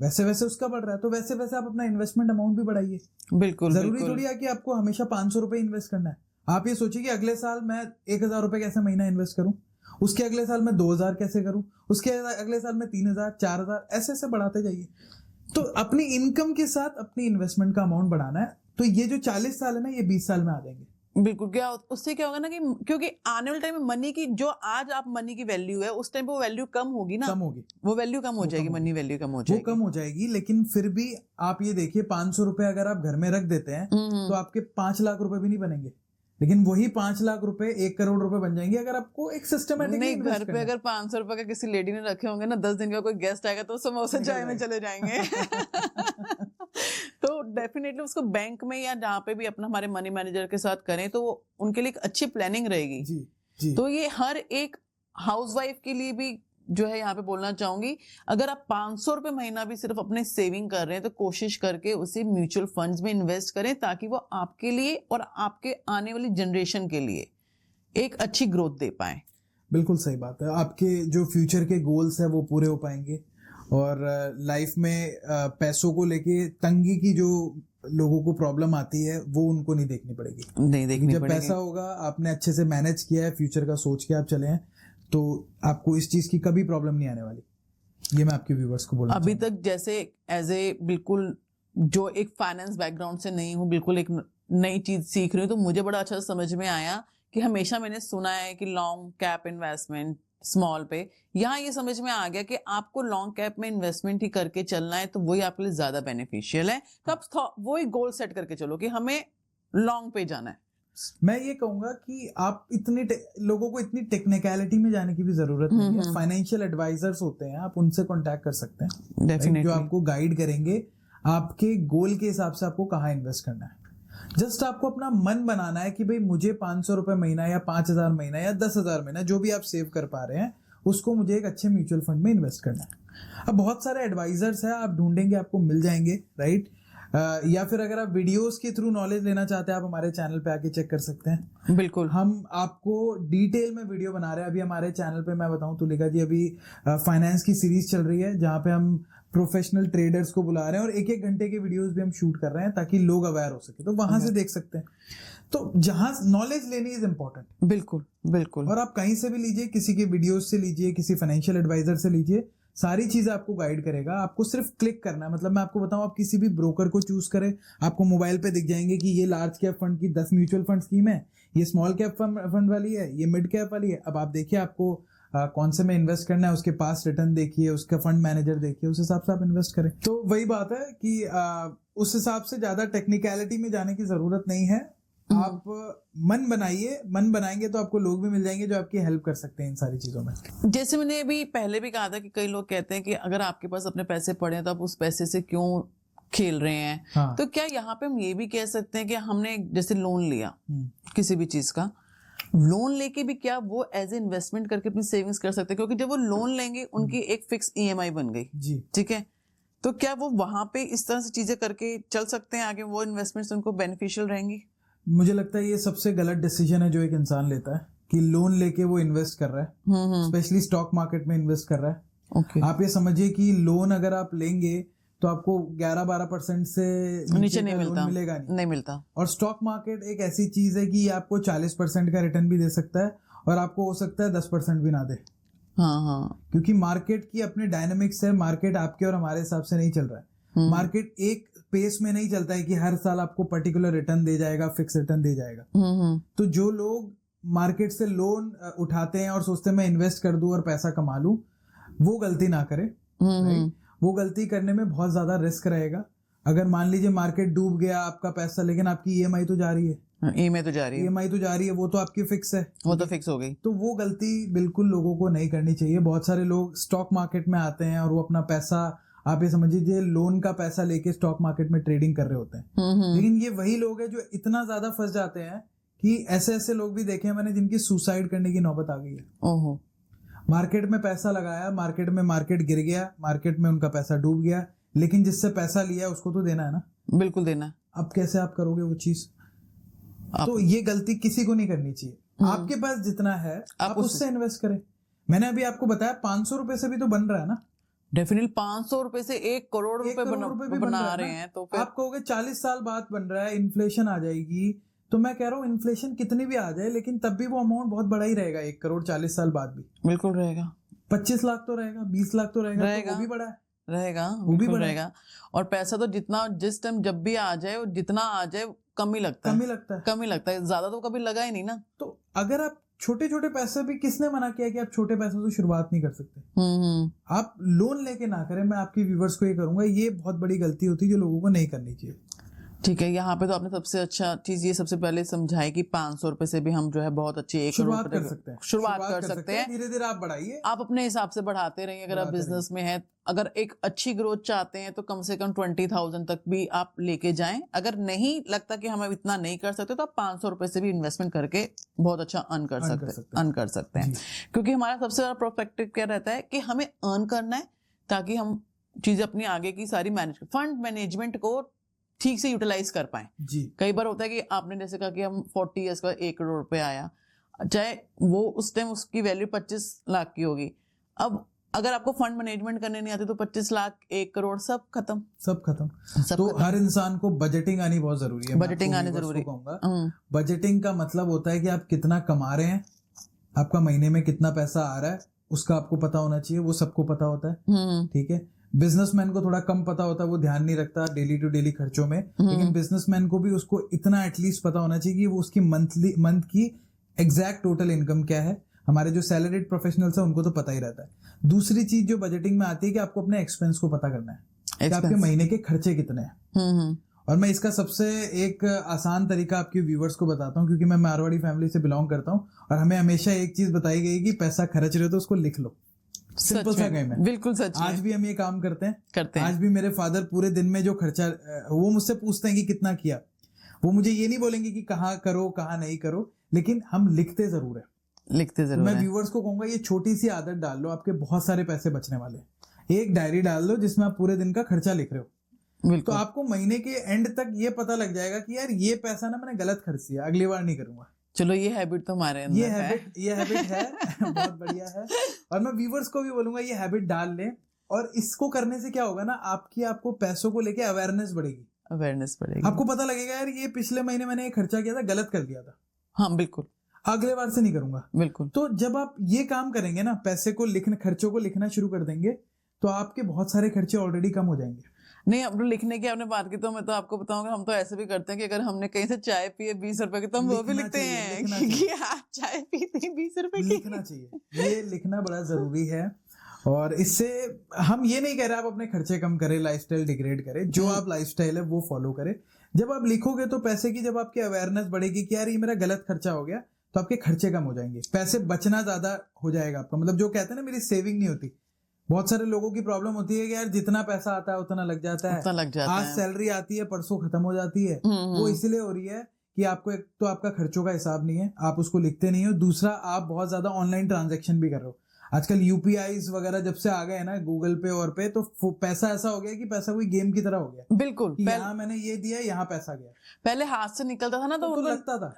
वैसे वैसे उसका बढ़ रहा है। तो वैसे वैसे आप अपना इन्वेस्टमेंट अमाउंट भी बढ़ाइए। बिल्कुल, जरूरी थोड़ी है कि आपको हमेशा 500 रुपए इन्वेस्ट करना है। आप ये सोचिए कि अगले साल मैं 1,000 रुपए कैसे महीना इन्वेस्ट करूं, उसके अगले साल मैं 2,000 कैसे करूं, उसके अगले साल में 3,000, 4,000, ऐसे ऐसे बढ़ाते जाइए। तो अपनी इनकम के साथ अपनी इन्वेस्टमेंट का अमाउंट बढ़ाना है, तो ये जो 40 साल है ना, ये 20 साल में आ जाएंगे। बिल्कुल, क्या उससे क्या होगा ना कि क्योंकि आने वाले टाइम में मनी की, जो आज आप मनी की वैल्यू है, उस टाइम पे वो वैल्यू कम होगी ना, वो वैल्यू कम हो जाएगी, मनी वैल्यू कम हो जाएगी, वो कम हो जाएगी। लेकिन फिर भी आप ये देखिए 500 रुपए अगर आप घर में रख देते हैं तो आपके 5 लाख रुपए भी नहीं बनेंगे, लेकिन वही 5 लाख रुपए 1 करोड़ रुपए बन जाएंगे अगर आपको एक सिस्टमेटिक। नहीं, घर पे अगर 500 रुपए का किसी लेडी ने रखे होंगे ना, 10 दिन का कोई गेस्ट आएगा तो समोसा चाय में चले जाएंगे। तो डेफिनेटली उसको बैंक में या जहाँ पे भी अपना हमारे मनी मैनेजर के साथ करें तो उनके लिए एक अच्छी प्लानिंग रहेगी। जी। तो ये हर एक हाउसवाइफ के लिए भी जो है यहाँ पे बोलना चाहूंगी, अगर आप 500 रुपए महीना भी सिर्फ अपने सेविंग कर रहे हैं तो कोशिश करके उसे म्यूचुअल फंड्स में इन्वेस्ट करें, ताकि वो आपके लिए और आपके आने वाली जनरेशन के लिए एक अच्छी ग्रोथ दे पाए। बिल्कुल सही बात है। आपके जो फ्यूचर के गोल्स है वो पूरे हो पाएंगे, और लाइफ में पैसों को लेके तंगी की जो लोगों को प्रॉब्लम आती है वो उनको नहीं देखनी पड़ेगी। जब पैसा होगा, आपने अच्छे से मैनेज किया है, फ्यूचर का सोच के आप चले हैं, तो आपको इस चीज की कभी प्रॉब्लम नहीं आने वाली। ये मैं आपके व्यूअर्स को बोलना अभी तक जैसे एज ए बिल्कुल जो एक फाइनेंस बैकग्राउंड से नहीं हूँ, बिल्कुल एक नई चीज सीख रही हूँ, तो मुझे बड़ा अच्छा समझ में आया कि हमेशा मैंने सुना है कि लॉन्ग कैप इन्वेस्टमेंट स्मॉल पे, यहाँ ये समझ में आ गया कि आपको लॉन्ग कैप में इन्वेस्टमेंट ही करके चलना है, तो वही आपके लिए ज्यादा बेनिफिशियल है। तो आप वही गोल सेट करके चलो कि हमें लॉन्ग पे जाना है। मैं ये कहूंगा कि आप लोगों को इतनी टेक्निकलिटी में जाने की भी जरूरत नहीं है। फाइनेंशियल एडवाइजर्स होते हैं, आप उनसे कांटेक्ट कर सकते हैं, डेफिनेटली, जो आपको गाइड करेंगे आपके गोल के हिसाब से आपको कहाँ इन्वेस्ट करना है। जस्ट आपको अपना मन बनाना है कि भाई मुझे 500 रुपए महीना या 5,000 महीना या 10,000 महीना, जो भी आप सेव कर पा रहे हैं, उसको मुझे एक अच्छे म्यूचुअल फंड में इन्वेस्ट करना है। अब बहुत सारे एडवाइजर्स हैं, आप ढूंढेंगे आपको मिल जाएंगे, राइट। या फिर अगर आप वीडियोस के थ्रू नॉलेज लेना चाहते हैं, आप हमारे चैनल पे आके चेक कर सकते हैं। बिल्कुल, हम आपको डिटेल में वीडियो बना रहे हैं। अभी हमारे चैनल पे मैं बताऊं तुलिका जी, अभी फाइनेंस की सीरीज चल रही है जहाँ पे हम प्रोफेशनल ट्रेडर्स को बुला रहे हैं और 1-1 घंटे के वीडियोस भी हम शूट कर रहे हैं ताकि लोग अवेयर हो सके, तो वहां से देख सकते हैं। तो जहां नॉलेज लेनी इज इम्पोर्टेंट। बिल्कुल। और आप कहीं से भी लीजिए, किसी के वीडियोस से लीजिए, किसी फाइनेंशियल एडवाइजर से लीजिए, सारी चीजें आपको गाइड करेगा। आपको सिर्फ क्लिक करना है। मतलब मैं आपको बताऊं, आप किसी भी ब्रोकर को चूज करें, आपको मोबाइल पे दिख जाएंगे कि ये लार्ज कैप फंड की 10 म्यूचुअल फंड स्कीम है, ये स्मॉल कैप फंड वाली है, ये मिड कैप वाली है। अब आप देखिए आपको कौन से में इन्वेस्ट करना है, उसके पास रिटर्न देखिए, उसका फंड मैनेजर देखिए, उस हिसाब से आप इन्वेस्ट करें। तो वही बात है कि उस हिसाब से ज्यादा टेक्निकलिटी में जाने की जरूरत नहीं है। आप मन बनाइए, मन बनाएंगे तो आपको लोग भी मिल जाएंगे जो आपकी हेल्प कर सकते हैं इन सारी चीजों में। जैसे मैंने अभी पहले भी कहा था कि कई लोग कहते हैं कि अगर आपके पास अपने पैसे पड़े हैं तो आप उस पैसे से क्यों खेल रहे हैं। हाँ। तो क्या यहाँ पे हम ये भी कह सकते हैं कि हमने जैसे लोन लिया किसी भी चीज का, लोन लेके भी क्या वो एज ए इन्वेस्टमेंट करके अपनी सेविंग्स कर सकते हैं, क्योंकि जब वो लोन लेंगे उनकी एक फिक्स EMI बन गई, ठीक है। तो क्या वो वहां पे इस तरह से चीजें करके चल सकते हैं आगे, वो इन्वेस्टमेंट्स उनको बेनिफिशियल रहेंगी? मुझे लगता है ये सबसे गलत डिसीजन है जो एक इंसान लेता है, कि लोन लेके वो इन्वेस्ट कर रहा है, स्पेशली स्टॉक मार्केट में इन्वेस्ट कर रहा है। ओके। आप ये समझिए कि लोन अगर आप लेंगे तो आपको 11-12% से नीचे नहीं का मिलता, लोन मिलेगा नहीं। मिलता। और स्टॉक मार्केट एक ऐसी चीज है कि ये आपको 40% का रिटर्न भी दे सकता है और आपको हो सकता है 10% भी ना दे। हाँ। क्योंकि मार्केट की अपने डायनामिक्स है, मार्केट आपके और हमारे हिसाब से नहीं चल रहा है। मार्केट एक पेस में नहीं चलता है कि हर साल आपको पर्टिकुलर रिटर्न दे जाएगा, फिक्स रिटर्न दे जाएगा। तो जो लोग मार्केट से लोन उठाते हैं और सोचते हैं मैं इन्वेस्ट कर दूं और पैसा कमा लूं, वो गलती ना करें। राइट? वो गलती करने में बहुत ज्यादा रिस्क रहेगा। अगर मान लीजिए मार्केट डूब गया आपका पैसा, लेकिन आपकी ईएमआई तो जा रही है, ईएमआई तो जा रही है, ईएमआई तो जा रही है, वो तो आपकी फिक्स है, वो तो फिक्स हो गई। तो वो गलती बिल्कुल लोगों को नहीं करनी चाहिए। बहुत सारे लोग स्टॉक मार्केट में आते हैं और वो अपना पैसा, आप ये समझिए लोन का पैसा लेके स्टॉक मार्केट में ट्रेडिंग कर रहे होते हैं। लेकिन ये वही लोग हैं जो इतना ज्यादा फंस जाते हैं कि ऐसे ऐसे लोग भी देखे हैं मैंने जिनकी सुसाइड करने की नौबत आ गई है। ओहो। मार्केट में पैसा लगाया, मार्केट गिर गया, मार्केट में उनका पैसा डूब गया, लेकिन जिससे पैसा लिया उसको तो देना है ना। बिल्कुल देना है। अब कैसे आप करोगे वो चीज? तो ये गलती किसी को नहीं करनी चाहिए। आपके पास जितना है आप उससे इन्वेस्ट करें। मैंने अभी आपको बताया 500 रुपए से भी तो बन रहा है ना। डेफिनेटली 500 रुपए से 1 करोड़ रुपए बना रहे हैं, तो फिर आप कहोगे 40 साल बाद बन रहा है, इन्फ्लेशन आ जाएगी। तो मैं कह रहा हूँ इन्फ्लेशन कितनी भी आ जाए, लेकिन तब भी वो अमाउंट बहुत बड़ा ही रहेगा। 1 करोड़ 40 साल बाद भी बिल्कुल रहेगा। 25 लाख तो रहेगा, 20 लाख तो रहेगा, तो वो भी बड़ा है। रहेगा, वो भी रहेगा। और पैसा तो जितना जिस टाइम जब भी आ जाए, जितना आ जाए कम ही लगता है, ज्यादा तो कभी लगा ही नहीं ना। तो अगर आप छोटे छोटे पैसे भी, किसने मना किया कि आप छोटे पैसों से शुरुआत नहीं कर सकते? आप लोन लेके ना करें। मैं आपकी व्यूवर्स को ये करूंगा, ये बहुत बड़ी गलती होती है जो लोगों को नहीं करनी चाहिए। ठीक है, यहाँ पे तो आपने सबसे अच्छा चीज ये सबसे पहले समझाई कि 500 रुपए से भी हम जो है बहुत अच्छी 1 करोड़ कर सकते हैं, शुरुआत कर सकते हैं। धीरे धीरे आप बढ़ाइए, आप अपने हिसाब से बढ़ाते रहिए। अगर आप बिजनेस में हैं, अगर एक अच्छी ग्रोथ चाहते हैं तो कम से कम 20,000 तक भी आप लेके जाएं। अगर नहीं लगता कि हम इतना नहीं कर सकते तो आप 500 रुपए से भी इन्वेस्टमेंट करके बहुत अच्छा अर्न कर सकते हैं। क्योंकि हमारा सबसे बड़ा पर्सपेक्टिव क्या रहता है कि हमें अर्न करना है, ताकि हम चीजें अपनी आगे की सारी फंड मैनेजमेंट को ठीक से यूटिलाइज कर पाए। कई बार होता है कि आपने जैसे कहा कि हम 40 इयर्स का 1 करोड़ रुपए आया, चाहे वो उस टाइम उसकी वैल्यू 25 लाख की होगी। अब अगर आपको फंड मैनेजमेंट करने नहीं आती तो 25 लाख 1 करोड़ सब खत्म। तो हर इंसान को बजटिंग आनी बहुत जरूरी है। बजटिंग आनी जरूरी कहूंगा। बजटिंग का मतलब होता है कि आप कितना कमा रहे हैं, आपका महीने में कितना पैसा आ रहा है, उसका आपको पता होना चाहिए। वो सबको पता होता है, ठीक है। बिजनेसमैन को थोड़ा कम पता होता है, वो ध्यान नहीं रखता डेली टू डेली खर्चों में। लेकिन बिजनेसमैन को भी उसको इतना एटलीस्ट पता होना चाहिए कि वो उसकी मंथ की एग्जैक्ट टोटल इनकम क्या है। हमारे जो सैलरीड प्रोफेशनल्स है उनको तो पता ही रहता है। दूसरी चीज जो बजटिंग में आती है कि आपको अपने एक्सपेंस को पता करना है कि आपके महीने के खर्चे कितने हैं। और मैं इसका सबसे एक आसान तरीका आपके व्यूवर्स को बताता हूँ, क्योंकि मैं मारवाड़ी फैमिली से बिलोंग करता हूँ और हमें हमेशा एक चीज बताई गई कि पैसा खर्च रहे हो तो उसको लिख लो। सिंपल सा गेम है, बिल्कुल सच। आज भी हम ये काम करते हैं। आज भी मेरे फादर पूरे दिन में जो खर्चा, वो मुझसे पूछते हैं कि कितना किया। वो मुझे ये नहीं बोलेंगे कि कहाँ करो कहाँ नहीं करो, लेकिन हम लिखते जरूर है। मैं व्यूवर्स को कहूंगा ये छोटी सी आदत डाल लो, आपके बहुत सारे पैसे बचने वाले। एक डायरी डाल लो जिसमें आप पूरे दिन का खर्चा लिख रहे हो, तो आपको महीने के एंड तक ये पता लग जाएगा कि यार ये पैसा ना मैंने गलत खर्च किया, अगली बार नहीं करूंगा। चलो ये हैबिट तो हमारे अंदर ये हैबिट है बहुत बढ़िया है। और मैं व्यूवर्स को भी बोलूंगा ये हैबिट डाल लें। और इसको करने से क्या होगा ना, आपको पैसों को लेके अवेयरनेस बढ़ेगी। आपको पता लगेगा यार ये पिछले महीने मैंने ये खर्चा किया था, गलत कर दिया था। हाँ बिल्कुल, अगले बार से नहीं करूंगा। बिल्कुल। तो जब आप ये काम करेंगे ना, पैसे को खर्चों को लिखना शुरू कर देंगे, तो आपके बहुत सारे खर्चे ऑलरेडी कम हो जाएंगे। नहीं, अब लिखने की आपने बात की तो मैं तो आपको बताऊंगा, हम तो ऐसे भी करते हैं कि अगर हमने कहीं से चाय पिए 20 रुपए की तो हम वो भी लिखते हैं कि आप चाय पीते हैं 20 रुपए की। लिखना चाहिए, ये लिखना बड़ा जरूरी है। और इससे हम ये नहीं कह रहे आप अपने खर्चे कम करें, लाइफस्टाइल डिग्रेड करें। जो आप लाइफस्टाइल है वो फॉलो करें। जब आप लिखोगे तो पैसे की जब आपकी अवेयरनेस बढ़ेगी कि यार ये मेरा गलत खर्चा हो गया, तो आपके खर्चे कम हो जाएंगे, पैसे बचना ज्यादा हो जाएगा आपका। मतलब जो कहते हैं ना मेरी सेविंग नहीं होती, बहुत सारे लोगों की प्रॉब्लम होती है कि यार जितना पैसा आता है उतना लग जाता है। आज सैलरी आती है, परसों खत्म हो जाती है। वो इसलिए हो रही है कि आपको एक तो आपका खर्चों का हिसाब नहीं है, आप उसको लिखते नहीं हो। दूसरा, आप बहुत ज्यादा ऑनलाइन ट्रांजैक्शन भी कर रहे हो। आजकल यूपीआईज वगैरह जब से आ गए ना गूगल पे और पे, तो पैसा ऐसा हो गया कि पैसा कोई गेम की तरह हो गया। बिल्कुल। यहाँ मैंने ये दिया, यहाँ पैसा गया। पहले हाथ से निकलता था ना, तो तो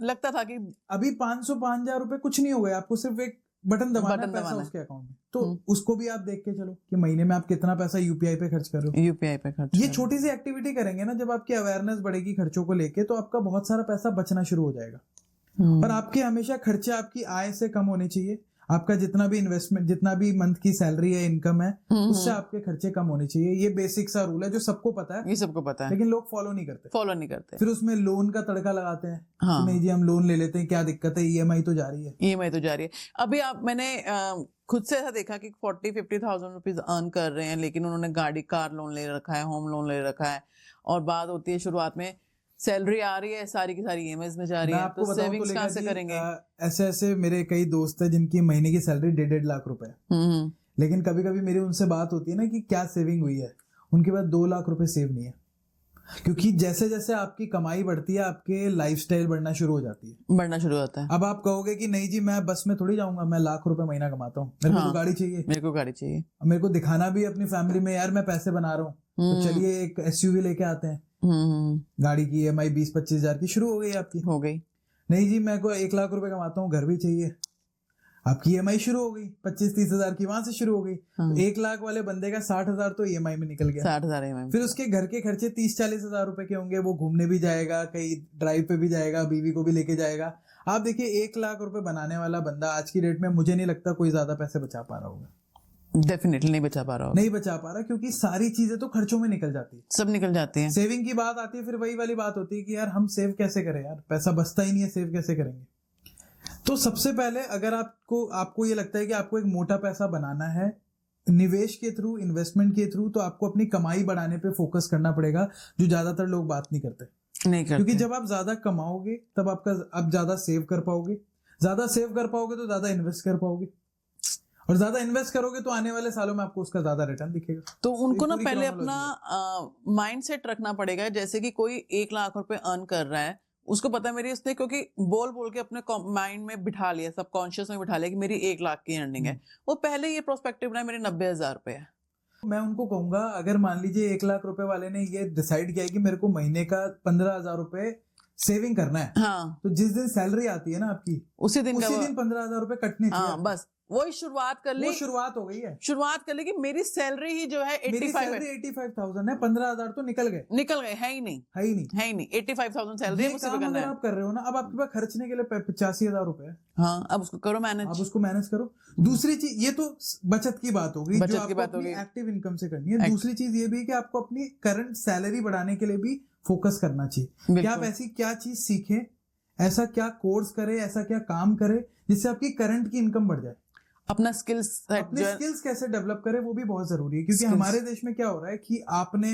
लगता था कि अभी 500-5,000 रुपए कुछ नहीं हो गए, आपको सिर्फ एक बटन दबाना है, पैसा उसके अकाउंट में। तो उसको भी आप देख के चलो कि महीने में आप कितना पैसा यूपीआई पे खर्च कर रहे हो। यूपीआई पे खर्च, ये छोटी सी एक्टिविटी करेंगे ना, जब आपकी अवेयरनेस बढ़ेगी खर्चों को लेके, तो आपका बहुत सारा पैसा बचना शुरू हो जाएगा। और आपके हमेशा खर्चे आपकी आय से कम होने चाहिए। आपका जितना भी इन्वेस्टमेंट, जितना भी मंथ की सैलरी है, इनकम है, उससे आपके खर्चे कम होने चाहिए। ये बेसिक सा रूल है जो सबको पता है, ये सबको पता है, लेकिन लोग फॉलो नहीं करते। फिर उसमें लोन का तड़का लगाते हैं। हाँ। नहीं जी हम लोन ले लेते हैं, क्या दिक्कत है, ईएमआई तो जा रही है। अभी मैंने खुद से ऐसा देखा कि 40-50,000 रुपीज अर्न कर रहे हैं, लेकिन उन्होंने कार लोन ले रखा है, होम लोन ले रखा है, और बात होती है शुरुआत में सैलरी आ रही है, सारी की सारी ईएमआईज में जा रही है, तो सेविंग्स कहाँ से करेंगे? ऐसे मेरे कई दोस्त हैं जिनकी महीने की सैलरी 1.5 लाख रुपए है, लेकिन कभी कभी मेरी उनसे बात होती है ना कि क्या सेविंग हुई है, उनके पास 2 लाख रुपए सेव नहीं है। क्योंकि जैसे जैसे आपकी कमाई बढ़ती है, आपके लाइफस्टाइल बढ़ना शुरू हो जाता है। अब आप कहोगे कि नहीं जी मैं बस में थोड़ी जाऊंगा, मैं लाख रुपए महीना कमाता हूँ, मेरे को तो गाड़ी चाहिए, मेरे को दिखाना भी अपनी फैमिली में यार मैं पैसे बना रहा हूँ, तो चलिए एक एसयूवी लेके आते हैं। गाड़ी की ईएमआई 20-25 हजार की शुरू हो गई आपकी। हो गई। नहीं जी मैं को 1 लाख रुपए कमाता हूँ, घर भी चाहिए, आपकी ईएमआई शुरू हो गई 25-30 हजार की, वहां से शुरू हो गई। तो 1 लाख वाले बंदे का 60 हजार तो ईएमआई में निकल गया। 60,000 ईएमआई। फिर उसके घर के खर्चे 30-40 हजार रुपए के होंगे, वो घूमने भी जाएगा, कहीं ड्राइव पे भी जाएगा, बीवी को भी लेके जाएगा। आप देखिए 1 लाख रुपए बनाने वाला बंदा आज की डेट में मुझे नहीं लगता कोई ज्यादा पैसे बचा पा रहा होगा। डेफिनेटली नहीं बचा पा रहा, क्योंकि सारी चीजें तो खर्चों में निकल जाती है, सब निकल जाती हैं। सेविंग की बात आती है, फिर वही वाली बात होती है कि यार हम सेव कैसे करें, यार पैसा बचता ही नहीं है, सेव कैसे करेंगे? तो सबसे पहले अगर आपको ये लगता है कि आपको एक मोटा पैसा बनाना है निवेश के थ्रू, इन्वेस्टमेंट के थ्रू, तो आपको अपनी कमाई बढ़ाने पे फोकस करना पड़ेगा, जो ज्यादातर लोग बात नहीं करते। क्योंकि जब आप ज्यादा कमाओगे तब आप ज्यादा सेव कर पाओगे, तो ज्यादा इन्वेस्ट कर पाओगे, और ज्यादा इन्वेस्ट करोगे तो आने वाले सालों में आपको उसका ज्यादा रिटर्न दिखेगा। तो उनको ना पहले अपना माइंड सेट रखना पड़ेगा। जैसे कि कोई 1 लाख रुपए अर्न कर रहा है, उसको पता है मेरी, उसने क्योंकि बोल के अपने माइंड में बिठा लिया, सबकॉन्शियस में बिठा लिया कि मेरी 1 लाख की अर्निंग है, वो पहले ये प्रोस्पेक्टिव बनाए मेरे 90,000 रुपए है। मैं उनको कहूंगा अगर मान लीजिए 1 लाख रुपए वाले ने ये डिसाइड किया है कि मेरे को महीने का 15,000 रुपए सेविंग करना है, हाँ, तो जिस दिन सैलरी आती है ना आपकी, उसी दिन 15,000 रुपए कटने चाहिए। हाँ, बस वही शुरुआत कर ली, शुरुआत हो गई है। शुरुआत कर ली कि मेरी सैलरी ही जो है 85,000 है, 15,000 तो निकल गए, है ही नहीं 85,000 सैलरी अगर आप कर रहे हो ना, अब आपके पास खर्चने के लिए 85,000 रुपए है। हाँ, अब उसको करो मैनेज, करो। दूसरी चीज, ये तो बचत की बात होगी, जो आपको अपनी एक्टिव इनकम से करनी है। दूसरी चीज ये भी है कि आपको अपनी करंट सैलरी बढ़ाने के लिए भी फोकस करना चाहिए कि आप ऐसी क्या चीज सीखें, ऐसा क्या कोर्स करे, ऐसा क्या काम करे जिससे आपकी करंट की इनकम बढ़ जाए। अपने स्किल्स कैसे डेवलप करें वो भी बहुत जरूरी है। क्योंकि हमारे देश में क्या हो रहा है कि आपने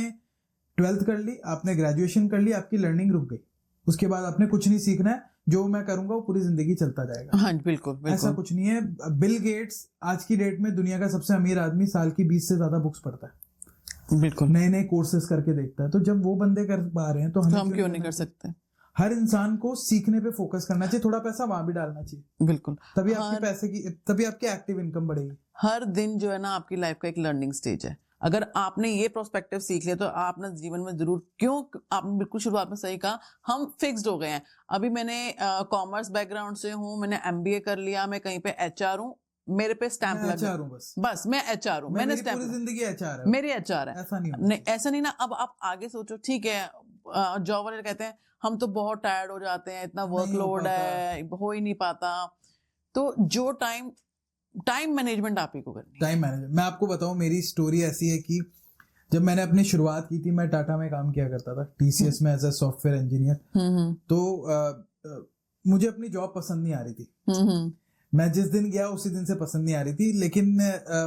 12th कर ली, आपने ग्रेजुएशन कर ली, आपकी लर्निंग रुक गई, उसके बाद आपने कुछ नहीं सीखना है, जो मैं करूंगा वो पूरी जिंदगी चलता जाएगा। हाँ, बिल्कुल। ऐसा कुछ नहीं है। बिल गेट्स आज की डेट में दुनिया का सबसे अमीर आदमी, साल की 20 से ज्यादा बुक्स पढ़ता है, बिल्कुल नए कोर्सेज करके देखता है। तो जब वो बंदे कर पा रहे हैं तो हम क्यों नहीं कर सकते? हर इंसान को सीखने पे फोकस करना चाहिए, थोड़ा पैसा वहां भी डालना चाहिए, बिल्कुल, तभी आपकी एक्टिव इनकम बढ़ेगी। हर दिन जो है ना आपकी लाइफ का एक लर्निंग स्टेज है। अगर आपने ये प्रोस्पेक्टिव सीख लिया तो आप ना जीवन में जरूर, आपने बिल्कुल शुरुआत में सही कहा, हम फिक्स्ड हो गए हैं। अभी मैंने कॉमर्स बैकग्राउंड से हूँ, मैंने एमबीए कर लिया, मैं कहीं पे एचआर हूँ, मेरे पे स्टैंप लग गया, बस मैं एचआर हूँ, मैंने स्टैंप, पूरी जिंदगी एचआर है, मेरी एचआर है। ऐसा नहीं ना। अब आप आगे सोचो, ठीक है, जॉब वाले कहते हैं हम तो बहुत टायर्ड हो जाते हैं, इतना वर्कलोड है, हो ही नहीं पाता। तो जो टाइम मैनेजमेंट आप ही को करनी है। टाइम मैनेजमेंट, मैं आपको बताऊं, मेरी स्टोरी ऐसी है कि जब मैंने अपनी शुरुआत की थी, मैं टाटा में काम किया करता था, टीसीएस में एज ए सॉफ्टवेयर इंजीनियर। तो मुझे अपनी जॉब पसंद नहीं आ रही थी। मैं जिस दिन गया उसी दिन से पसंद नहीं आ रही थी, लेकिन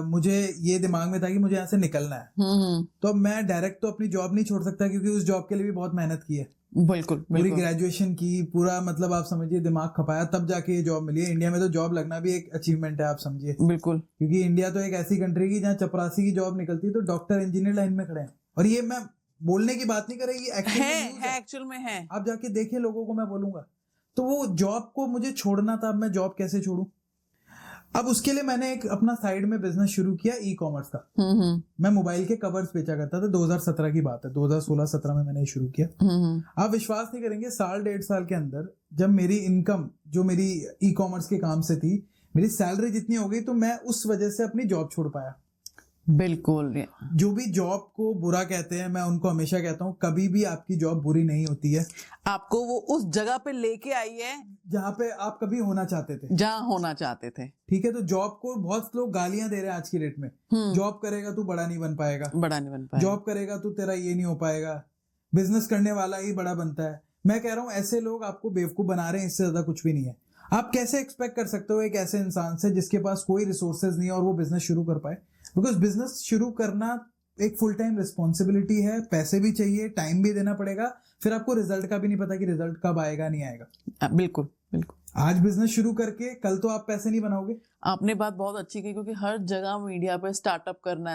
मुझे ये दिमाग में था कि मुझे यहाँ से निकलना है। तो मैं डायरेक्ट तो अपनी जॉब नहीं छोड़ सकता, क्योंकि उस जॉब के लिए भी बहुत मेहनत की है। बिल्कुल। पूरी ग्रेजुएशन की, पूरा मतलब आप समझिए दिमाग खपाया, तब जाके ये जॉब मिली है। इंडिया में तो जॉब लगना भी एक अचीवमेंट है, आप समझिए। बिल्कुल, क्योंकि इंडिया तो एक ऐसी कंट्री की जहाँ चपरासी की जॉब निकलती है तो डॉक्टर इंजीनियर लाइन में खड़े हैं। और ये मैं बोलने की बात नहीं करेगी, एक्चुअल में है। आप जाके देखिए, लोगों को मैं बोलूंगा। तो वो जॉब को मुझे छोड़ना था, अब मैं जॉब कैसे छोड़ूं? अब उसके लिए मैंने एक अपना साइड में बिजनेस शुरू किया ई कॉमर्स का। मैं मोबाइल के कवर्स बेचा करता था, 2017 की बात है, 2016-17 में मैंने ये शुरू किया। आप विश्वास नहीं करेंगे, साल 1.5 साल के अंदर जब मेरी इनकम जो मेरी ई कॉमर्स के काम से थी, मेरी सैलरी जितनी हो गई, तो मैं उस वजह से अपनी जॉब छोड़ पाया। बिल्कुल। जो भी जॉब को बुरा कहते हैं, मैं उनको हमेशा कहता हूँ कभी भी आपकी जॉब बुरी नहीं होती है। आपको वो उस जगह पे लेके आई है जहाँ पे आप कभी होना चाहते थे, जहाँ होना चाहते थे। ठीक है, तो जॉब को बहुत लोग गालियां दे रहे हैं आज की डेट में। जॉब करेगा तू बड़ा नहीं बन पाएगा, बड़ा नहीं बन पाएगा, जॉब करेगा तू तेरा ये नहीं हो पाएगा, बिजनेस करने वाला ही बड़ा बनता है। मैं कह रहा हूँ ऐसे लोग आपको बेवकूफ बना रहे हैं, इससे ज्यादा कुछ भी नहीं है। आप कैसे एक्सपेक्ट कर सकते हो एक ऐसे इंसान से जिसके पास कोई रिसोर्सेज नहीं है और वो बिजनेस शुरू कर पाए? बिकॉज बिजनेस शुरू करना एक फुल टाइम रिस्पॉन्सिबिलिटी है, पैसे भी चाहिए, टाइम भी देना पड़ेगा, फिर आपको रिजल्ट का भी नहीं पता कि रिजल्ट कब आएगा नहीं आएगा। बिल्कुल बिल्कुल। आज बिजनेस शुरू करके कल तो आप पैसे नहीं बनाओगे। आपने बात बहुत अच्छी की, क्योंकि हर जगह मीडिया पे स्टार्टअप करना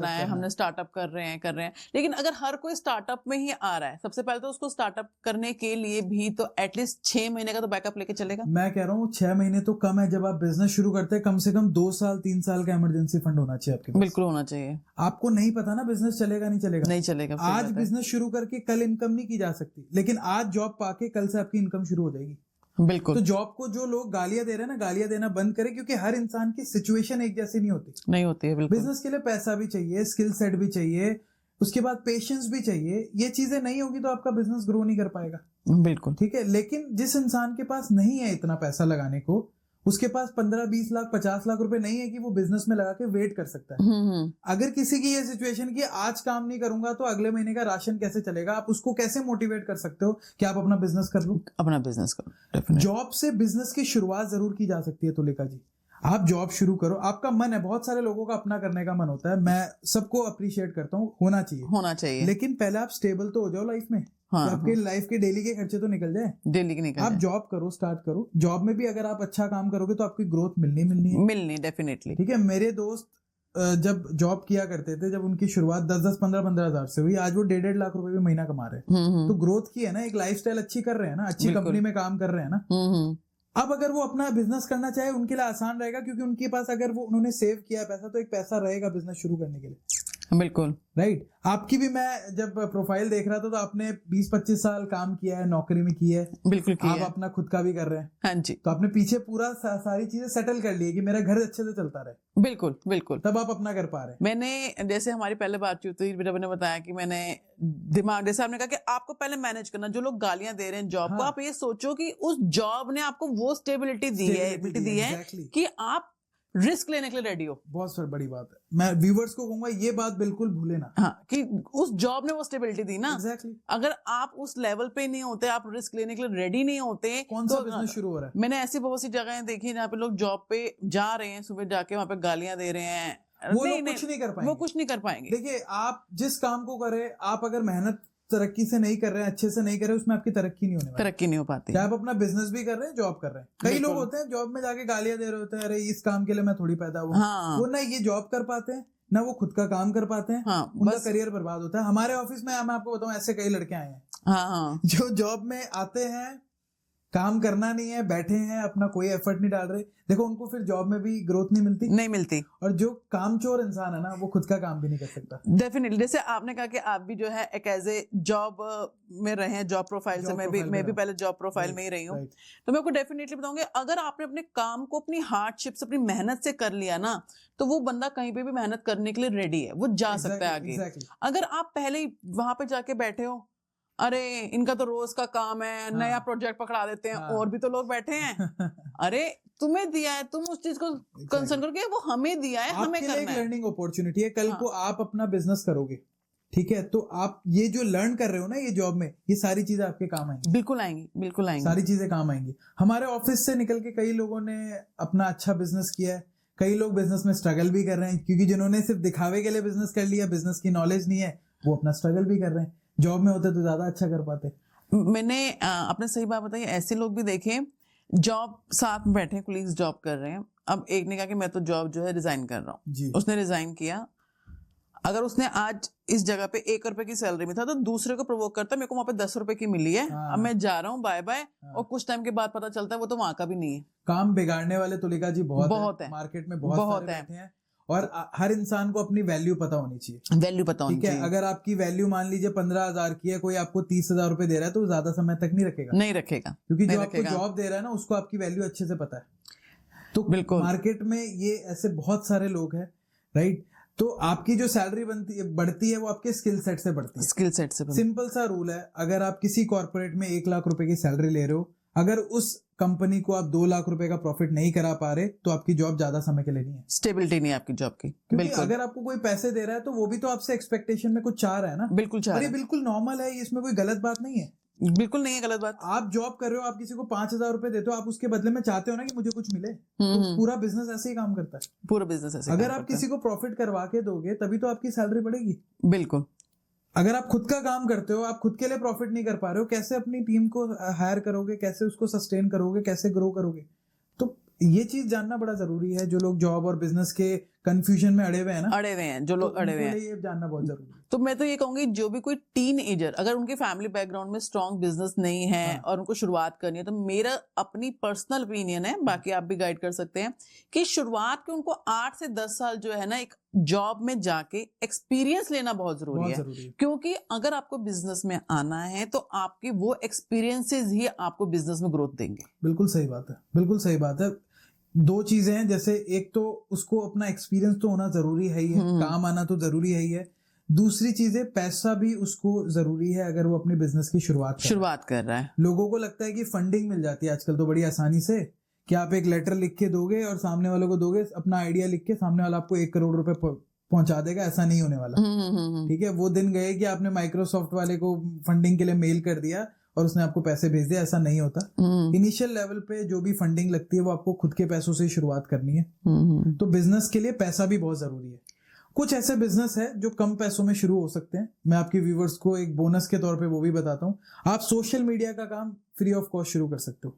है, हमने स्टार्टअप कर रहे हैं। लेकिन अगर हर कोई स्टार्टअप में ही आ रहा है, सबसे पहले तो उसको स्टार्टअप करने के लिए भी तो एटलीस्ट 6 महीने का तो बैकअप लेके चलेगा। मैं कह रहा हूँ 6 महीने तो कम है। जब आप बिजनेस शुरू करते हैं, कम से कम 2 साल 3 साल का इमरजेंसी फंड होना चाहिए आपके पास। बिल्कुल होना चाहिए। आपको नहीं पता ना बिजनेस चलेगा नहीं चलेगा, नहीं चलेगा। आज बिजनेस शुरू करके कल इनकम नहीं की जा सकती, लेकिन आज जॉब पाके कल से आपकी इनकम शुरू हो जाएगी। बिल्कुल। तो जॉब को जो लोग गालियां दे रहे हैं ना, गालियां देना बंद करें, क्योंकि हर इंसान की सिचुएशन एक जैसी नहीं होती है। बिल्कुल। बिजनेस के लिए पैसा भी चाहिए, स्किल सेट भी चाहिए, उसके बाद पेशेंस भी चाहिए। ये चीजें नहीं होगी तो आपका बिजनेस ग्रो नहीं कर पाएगा। बिल्कुल ठीक है, लेकिन जिस इंसान के पास नहीं है इतना पैसा लगाने को, उसके पास 15-20 लाख 50 लाख रुपए नहीं है कि वो बिजनेस में लगा के वेट कर सकता है। अगर किसी की ये सिचुएशन कि आज काम नहीं करूंगा तो अगले महीने का राशन कैसे चलेगा, आप उसको कैसे मोटिवेट कर सकते हो कि आप अपना बिजनेस कर लो? अपना बिजनेस करो। जॉब से बिजनेस की शुरुआत जरूर की जा सकती है तुलिका जी। आप जॉब शुरू करो, आपका मन है, बहुत सारे लोगों का अपना करने का मन होता है, मैं सबको अप्रिशिएट करता हूँ, होना चाहिए, लेकिन पहले आप स्टेबल तो हो जाओ लाइफ में। हाँ, आपके लाइफ के डेली के खर्चे तो निकल जाए, डेली के निकल आप जॉब करो, स्टार्ट करो। जॉब में भी अगर आप अच्छा काम करोगे तो आपकी ग्रोथ मिलनी डेफिनेटली। ठीक है, मेरे दोस्त जब जॉब किया करते थे, जब उनकी शुरुआत 10-10, 15-15 हजार से हुई, आज वो 1.5 लाख रुपए भी महीना कमा रहे हैं। तो ग्रोथ की है ना, एक लाइफस्टाइल अच्छी कर रहे हैं ना, अच्छी कंपनी में काम कर रहे हैं ना। अब अगर वो अपना बिजनेस करना चाहे, उनके लिए आसान रहेगा, क्योंकि उनके पास अगर वो उन्होंने सेव किया है पैसा, तो एक पैसा रहेगा बिजनेस शुरू करने के लिए। बिल्कुल राइट। आपकी भी मैं जब प्रोफाइल देख रहा था तो आपने 20-25 साल काम किया है, नौकरी में की है। बिल्कुल किया आप है। अपना खुद का भी कर रहे हैं। हाँ जी। तो आपने पीछे पूरा सारी चीजें सेटल कर ली है कि मेरा घर अच्छे से चलता रहे। बिल्कुल बिल्कुल। तब आप अपना कर पा रहे हैं। मैंने, जैसे हमारी पहले बातचीत हुई, जब मैंने बताया कि मैंने दिमाग, जैसे आपने कहा कि आपको पहले मैनेज करना, जो लोग गालियां दे रहे हैं जॉब को, आप ये सोचो कि उस जॉब ने आपको वो स्टेबिलिटी दी है कि आप रिस्क लेने के लिए रेडी हो। बहुत बड़ी बात है, मैं व्यूअर्स को कहूंगा ये बात बिल्कुल भूले ना। हाँ, कि उस जॉब ने वो स्टेबिलिटी दी ना। एग्जैक्टली। अगर आप उस लेवल पे नहीं होते, आप रिस्क लेने के लिए रेडी नहीं होते, कौन सा बिजनेस शुरू हो रहा है? मैंने ऐसी बहुत सी जगहें देखी जहाँ पे लोग जॉब पे जा रहे हैं, सुबह जाके वहां पे गालियां दे रहे हैं, वो लोग कुछ नहीं कर पाएंगे। वो कुछ नहीं कर पाएंगे। देखिए, आप जिस काम को करें, आप अगर मेहनत तरक्की से नहीं कर रहे हैं, अच्छे से नहीं कर रहे, उसमें आपकी तरक्की नहीं होने वाली। तरक्की नहीं हो पाती। चाहे आप अपना बिजनेस भी कर रहे हैं, जॉब कर रहे हैं। कई लोग होते हैं जॉब में जाके गालियां दे रहे होते हैं, अरे इस काम के लिए मैं थोड़ी पैदा हुआ। हाँ। वो ना ये जॉब कर पाते हैं, ना वो खुद का काम कर पाते हैं। हाँ, उनका करियर बर्बाद होता है। हमारे ऑफिस में मैं आपको बताऊं, ऐसे कई लड़के आए हैं। हाँ। जो जॉब में आते हैं, काम करना नहीं है, बैठे हैं, अपना कोई एफर्ट नहीं डाल रहे। देखो, उनको फिर जॉब में भी ग्रोथ नहीं मिलती। और जो कामचोर इंसान है ना, वो खुद का काम भी नहीं कर सकता। डेफिनेटली। जैसे आपने कहा कि आप भी जो है एक एज ए जॉब में रहे हैं, जॉब प्रोफाइल से मैं भी पहले जॉब प्रोफाइल में ही रही हूँ। तो मैं आपको डेफिनेटली बताऊंगी, अगर आपने अपने काम को अपनी हार्डशिप से, अपनी मेहनत से कर लिया ना, तो वो बंदा कहीं पे भी मेहनत करने के लिए रेडी है, वो जा सकता है आगे। अगर आप पहले ही वहां पे जाके बैठे हो, अरे इनका तो रोज का काम है, हाँ। नया प्रोजेक्ट पकड़ा देते हैं, और भी तो लोग बैठे हैं। अरे तुम्हें दिया है, तुम उस चीज को कंसर्न करोगे, वो हमें दिया है, हमें करना है। एक लर्निंग अपॉर्चुनिटी है, कल को आप अपना बिजनेस करोगे, ठीक है, तो आप ये जो लर्न कर रहे हो ना ये जॉब में, ये सारी चीजें आपके काम आएंगी। बिल्कुल आएंगी। सारी चीजें काम आएंगी। हमारे ऑफिस से निकल के कई लोगों ने अपना अच्छा बिजनेस किया है। कई लोग बिजनेस में स्ट्रगल भी कर रहे हैं, क्योंकि जिन्होंने सिर्फ दिखावे के लिए बिजनेस कर लिया, बिजनेस की नॉलेज नहीं है, वो अपना स्ट्रगल भी कर रहे हैं। जॉब में होते तो ज्यादा अच्छा कर पाते। मैंने आपने सही बात बताई, ऐसे लोग भी देखे, जॉब साथ में बैठे कुलीग्स जॉब कर रहे हैं। अब एक ने कहा कि मैं तो जॉब जो है रिजाइन कर रहा हूँ, उसने रिजाइन किया। अगर उसने आज इस जगह पे 1 रुपए की सैलरी में था तो दूसरे को प्रोवोक करता है, मेरे को वहां पे 10 रुपए की मिली है, हाँ। अब मैं जा रहा हूँ, बाय बाय, हाँ। और कुछ टाइम के बाद पता चलता है वो तो वहां का भी नहीं है। काम बिगाड़ने वाले तुलिका जी बहुत है। मार्केट में बहुत बहुत सारे है। बैठे हैं। और हर इंसान को अपनी वैल्यू पता होनी चाहिए। वैल्यू पता होनी ठीक है, चाहिए। अगर आपकी वैल्यू मान लीजिए 15,000 की है, कोई आपको 30,000 रुपए दे रहा है तो ज्यादा समय तक नहीं रखेगा, नहीं रखेगा, क्योंकि नहीं जो आपको रखेगा। जॉब दे रहा है ना उसको आपकी वैल्यू अच्छे से पता है। तो बिल्कुल। मार्केट में ये ऐसे बहुत सारे लोग हैं, राइट। तो आपकी जो सैलरी बढ़ती है वो आपके स्किल सेट से बढ़ती है। स्किल सेट से सिंपल सा रूल है, अगर आप किसी कॉर्पोरेट में 1 लाख रुपए की सैलरी ले रहे हो, अगर उस कंपनी को आप 2 लाख रुपए का प्रॉफिट नहीं करा पा रहे तो आपकी जॉब ज्यादा समय के लिए नहीं है। स्टेबिलिटी नहीं है आपकी जॉब की। क्योंकि बिल्कुल। अगर आपको कोई पैसे दे रहा है तो वो भी तो आपसे एक्सपेक्टेशन में कुछ चाह रहा है ना। बिल्कुल चाह और रहा ये है। बिल्कुल नॉर्मल है, इसमें कोई गलत बात नहीं है। बिल्कुल नहीं है गलत बात। आप जॉब कर रहे हो, आप किसी को 5,000 रुपए देते हो, आप उसके बदले में चाहते हो ना कि मुझे कुछ मिले। तो पूरा बिजनेस ऐसे ही काम करता है। पूरा बिजनेस ऐसे अगर काम आप करता है। किसी को प्रॉफिट करवा के दोगे तभी तो आपकी सैलरी बढ़ेगी। बिल्कुल। अगर आप खुद का काम करते हो, आप खुद के लिए प्रॉफिट नहीं कर पा रहे हो, कैसे अपनी टीम को हायर करोगे, कैसे उसको सस्टेन करोगे, कैसे ग्रो करोगे? तो ये चीज जानना बड़ा जरूरी है। जो लोग जॉब और बिजनेस के कंफ्यूजन में अड़े हुए हैं ना, अड़े हुए हैं जो लोग, तो अड़े हुए उनको हैं, ये जानना बहुत जरूरी है। तो मैं तो ये कहूंगी जो भी कोई टीन एजर अगर उनके फैमिली बैकग्राउंड में स्ट्रॉन्ग बिजनेस नहीं है हाँ। और उनको शुरुआत करनी है, तो मेरा अपनी पर्सनल ओपिनियन है, बाकी आप भी गाइड कर सकते हैं, कि शुरुआत के उनको 8 से 10 साल जो है ना एक जॉब में जाके एक्सपीरियंस लेना बहुत जरूरी बहुत है। जरूरी है। क्योंकि अगर आपको बिजनेस में आना है तो आपके वो एक्सपीरियंसेस ही आपको बिजनेस में ग्रोथ देंगे। बिल्कुल सही बात है, बिल्कुल सही बात है। 2 चीजें हैं, जैसे एक तो उसको अपना एक्सपीरियंस तो होना जरूरी है ही है, काम आना तो जरूरी है ही है। दूसरी चीज है पैसा भी उसको जरूरी है अगर वो अपनी बिजनेस की शुरुआत कर रहा है। लोगों को लगता है कि फंडिंग मिल जाती है आजकल तो बड़ी आसानी से, कि आप एक लेटर लिख के दोगे और सामने वालों को दोगे, अपना आइडिया लिख के, सामने वाला आपको 1 करोड़ रुपए पहुंचा देगा। ऐसा नहीं होने वाला। ठीक है, वो दिन गए कि आपने माइक्रोसॉफ्ट वाले को फंडिंग के लिए मेल कर दिया और उसने आपको पैसे भेज दिया। ऐसा नहीं होता। इनिशियल लेवल पे जो भी फंडिंग लगती है वो आपको खुद के पैसों से शुरुआत करनी है। तो बिजनेस के लिए पैसा भी बहुत जरूरी है। कुछ ऐसे बिजनेस है जो कम पैसों में शुरू हो सकते हैं। मैं आपके व्यूवर्स को एक बोनस के तौर पे वो भी बताता हूँ। आप सोशल मीडिया का काम फ्री ऑफ कॉस्ट शुरू कर सकते हो।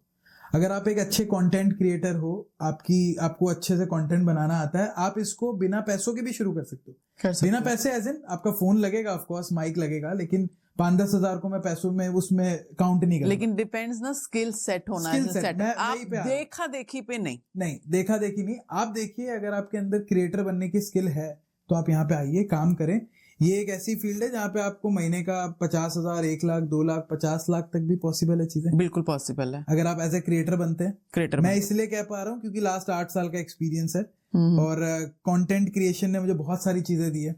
अगर आप एक अच्छे कंटेंट क्रिएटर हो, आपको अच्छे से कंटेंट बनाना आता है, आप इसको बिना पैसों के भी शुरू कर सकते हो। बिना पैसे एज इन आपका फोन लगेगा, ऑफ कोर्स माइक लगेगा, लेकिन 5-10 हजार को मैं पैसों में उसमें काउंट नहीं करूंगा। लेकिन डिपेंड्स ना, स्किल सेट होना है। सेट आप देखा देखी पे नहीं, देखा देखी नहीं। आप देखिए, अगर आपके अंदर क्रिएटर बनने की स्किल है तो आप यहाँ पे आइए, काम करें। ये एक ऐसी फील्ड है जहाँ पे आपको महीने का 50,000, 1 लाख, 2 लाख, 50 लाख तक भी पॉसिबल है चीजें। बिल्कुल पॉसिबल है अगर आप एज ए क्रिएटर बनते हैं। क्रिएटर मैं इसलिए कह पा रहा हूँ क्योंकि लास्ट 8 साल का एक्सपीरियंस है और कंटेंट क्रिएशन ने मुझे बहुत सारी चीजें दी है।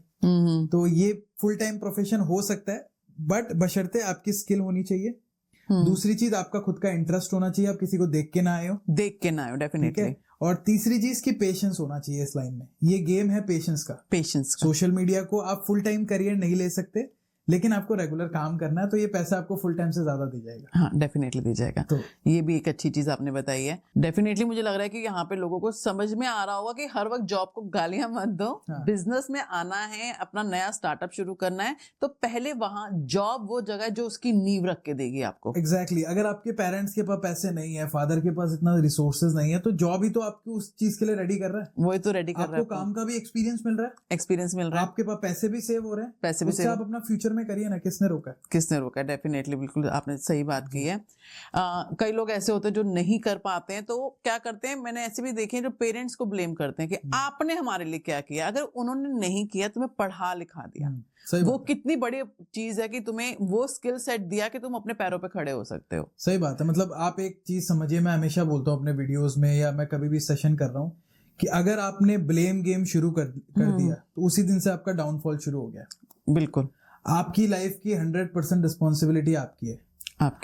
तो ये फुल टाइम प्रोफेशन हो सकता है, बट बशर्ते आपकी स्किल होनी चाहिए। दूसरी चीज, आपका खुद का इंटरेस्ट होना चाहिए, आप किसी को देख के ना आए हो। डेफिनेटली। और तीसरी चीज की पेशेंस होना चाहिए इस लाइन में। ये गेम है पेशेंस का। सोशल मीडिया को आप फुल टाइम करियर नहीं ले सकते, लेकिन आपको रेगुलर काम करना है, तो ये पैसा आपको फुल टाइम से ज्यादा दी जाएगा। हाँ, डेफिनेटली दी जाएगा। तो ये भी एक अच्छी चीज आपने बताई है। डेफिनेटली मुझे लग रहा है कि यहाँ पे लोगों को समझ में आ रहा होगा कि हर वक्त जॉब को गालियां मत दो। हाँ। बिजनेस में आना है, अपना नया स्टार्टअप शुरू करना है, तो पहले वहां जॉब वो जगह है जो उसकी नींव रख के देगी आपको। एग्जैक्टली। अगर आपके पेरेंट्स के पास पैसे नहीं है, फादर के पास इतना रिसोर्सेज नहीं है, तो जॉब ही तो आपको उस चीज के लिए रेडी कर रहा है। वही तो रेडी कर रहा है। आपको काम का भी एक्सपीरियंस मिल रहा है, आपके पास पैसे भी सेव हो रहे हैं, पैसे भी उससे सेव। आप अपना फ्यूचर में करिए ना। किसने रोका? डेफिनेटली, बिल्कुल आपने सही बात की है। कई लोग ऐसे होते हैं जो नहीं कर पाते हैं, तो वो क्या करते हैं, मैंने ऐसे भी देखे हैं जो पेरेंट्स को ब्लेम करते हैं कि आपने हमारे लिए क्या किया। अगर उन्होंने नहीं किया, तुम्हें पढ़ा लिखा दिया, वो कितनी बड़ी चीज है कि तुम्हें वो स्किल सेट दिया कि तुम अपने पैरों पे खड़े हो सकते हो। सही बात है। मतलब आप एक चीज समझिए, मैं हमेशा बोलता हूँ अपने वीडियोस में या मैं कभी भी सेशन कर रहा हूँ कि अगर आपने ब्लेम गेम शुरू कर दिया तो उसी दिन से आपका डाउनफॉल शुरू हो गया। बिल्कुल। आपकी लाइफ की 100% रिस्पॉन्सिबिलिटी आपकी है।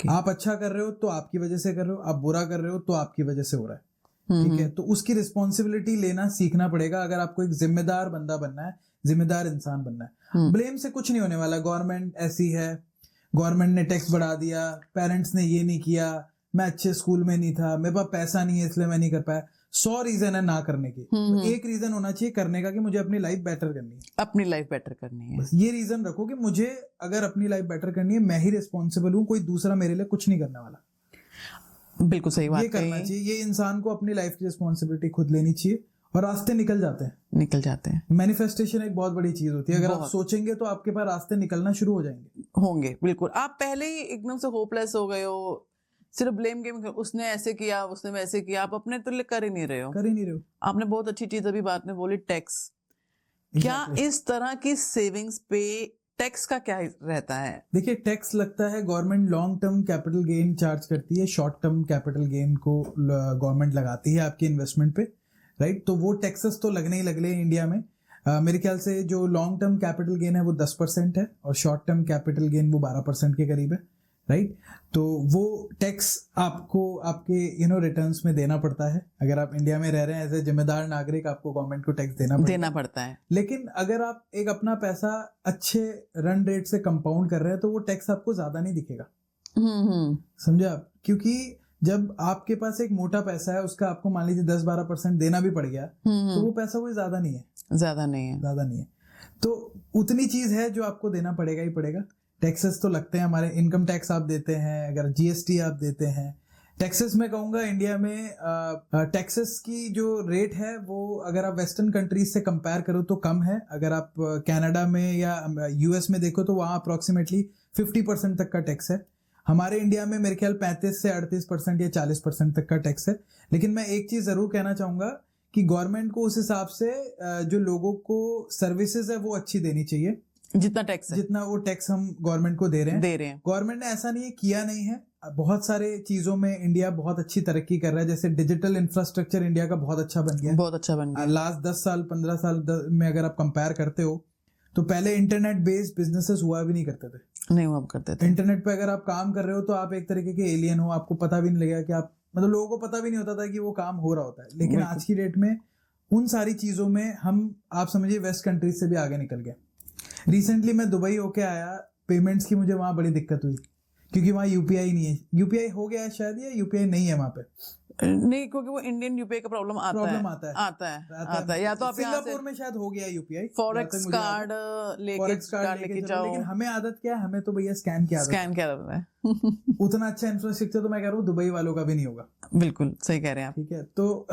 आप अच्छा कर रहे हो तो आपकी वजह से कर रहे हो, आप बुरा कर रहे हो तो आपकी वजह से हो रहा है। ठीक है, तो उसकी रिस्पॉन्सिबिलिटी लेना सीखना पड़ेगा अगर आपको एक जिम्मेदार बंदा बनना है, जिम्मेदार इंसान बनना है। ब्लेम से कुछ नहीं होने वाला। गवर्नमेंट ऐसी है, गवर्नमेंट ने टैक्स बढ़ा दिया, पेरेंट्स ने ये नहीं किया, मैं अच्छे स्कूल में नहीं था, मेरे पास पैसा नहीं है इसलिए मैं नहीं कर पाया। 100 रीजन है ना करने की, तो एक रीजन होना चाहिए करने का कि मुझे अपनी लाइफ बेटर करनी है। अपनी लाइफ बेटर करनी है, बस ये रीजन रखो कि मुझे अगर अपनी लाइफ बेटर करनी है, मैं ही रिस्पॉन्सिबल हूँ, कोई दूसरा मेरे लिए कुछ नहीं करने वाला। बिल्कुल सही बात ये करना चाहिए। ये इंसान को अपनी लाइफ की रिस्पॉन्सिबिलिटी खुद लेनी चाहिए और रास्ते निकल जाते हैं। मैनिफेस्टेशन एक बहुत बड़ी चीज होती है, अगर आप सोचेंगे तो आपके पास रास्ते निकलना शुरू हो जाएंगे, होंगे। बिल्कुल, आप पहले ही एकदम से होपलेस हो गए हो, सिर्फ ब्लेम गेम, उसने ऐसे किया उसने वैसे किया, आप अपने तो कर ही नहीं रहे हो। आपने बहुत अच्छी चीज अभी बात में बोली, टैक्स। क्या इस तरह की सेविंग्स पे टैक्स का क्या रहता है? देखिए, टैक्स लगता है, government long term capital gain charge करती है, शॉर्ट टर्म कैपिटल गेन को गवर्नमेंट लगाती है आपके इन्वेस्टमेंट पे, राइट। तो वो टैक्सेस तो लगने ही लगे इंडिया में। मेरे ख्याल से जो लॉन्ग टर्म कैपिटल गेन है वो 10% है और शॉर्ट टर्म कैपिटल गेन वो 12% के करीब है, राइट। तो वो टैक्स आपको आपके रिटर्न्स में देना पड़ता है। अगर आप इंडिया में रह रहे हैं एज ए जिम्मेदार नागरिक, आपको गवर्नमेंट को टैक्स देना पड़ता है। लेकिन अगर आप एक अपना पैसा अच्छे रन रेट से कंपाउंड कर रहे हैं तो वो टैक्स आपको ज्यादा नहीं दिखेगा। समझे आप? क्योंकि जब आपके पास एक मोटा पैसा है, उसका आपको मान लीजिए 10-12% देना भी पड़ गया, तो वो पैसा कोई ज्यादा नहीं है। तो उतनी चीज है जो आपको देना पड़ेगा ही पड़ेगा। टैक्सेस तो लगते हैं, हमारे इनकम टैक्स आप देते हैं, अगर जीएसटी आप देते हैं। टैक्सेस में कहूंगा इंडिया में टैक्सेस की जो रेट है वो अगर आप वेस्टर्न कंट्रीज से कंपेयर करो तो कम है। अगर आप कनाडा में या यूएस में देखो तो वहाँ अप्रोक्सीमेटली 50% तक का टैक्स है। हमारे इंडिया में मेरे ख्याल 35 से 38% या 40% तक का टैक्स है। लेकिन मैं एक चीज जरूर कहना चाहूंगा कि गवर्नमेंट को उस हिसाब से जो लोगों को सर्विसेज है वो अच्छी देनी चाहिए, जितना वो टैक्स हम गवर्नमेंट को दे रहे हैं। गवर्नमेंट ने ऐसा नहीं किया नहीं है, बहुत सारे चीजों में इंडिया बहुत अच्छी तरक्की कर रहा है। जैसे डिजिटल इंफ्रास्ट्रक्चर इंडिया का बहुत अच्छा बन गया। लास्ट 10 साल 15 साल में अगर आप कंपेयर करते हो तो पहले इंटरनेट बेस्ड बिजनेसेस हुआ भी नहीं करते थे। इंटरनेट पे अगर आप काम कर रहे हो तो आप एक तरीके के एलियन हो, आपको पता भी नहीं लगेगा कि आप, मतलब लोगों को पता भी नहीं होता था कि वो काम हो रहा होता है। लेकिन आज की डेट में उन सारी चीजों में हम, आप समझिए, वेस्ट कंट्रीज से भी आगे निकल गए। रिसेंटली मैं दुबई होके आया, पेमेंट्स की मुझे वहां बड़ी दिक्कत हुई क्योंकि वहाँ यूपीआई नहीं है। यूपीआई हो गया है शायद, या यूपीआई नहीं है वहाँ पे? नहीं, क्योंकि वो इंडियन यूपीआई का प्रॉब्लम आता है। या तो आप सिंगापुर में शायद हो गया यूपीआई, फॉरेक्स कार्ड लेके जाओ। लेकिन हमें आदत क्या है, हमें तो भैया स्कैन की आदत है। उतना अच्छा इंफ्रास्ट्रक्चर तो मैं कह रहा हूँ दुबई वालों का भी नहीं होगा। बिल्कुल सही कह रहे हैं आप। ठीक है, तो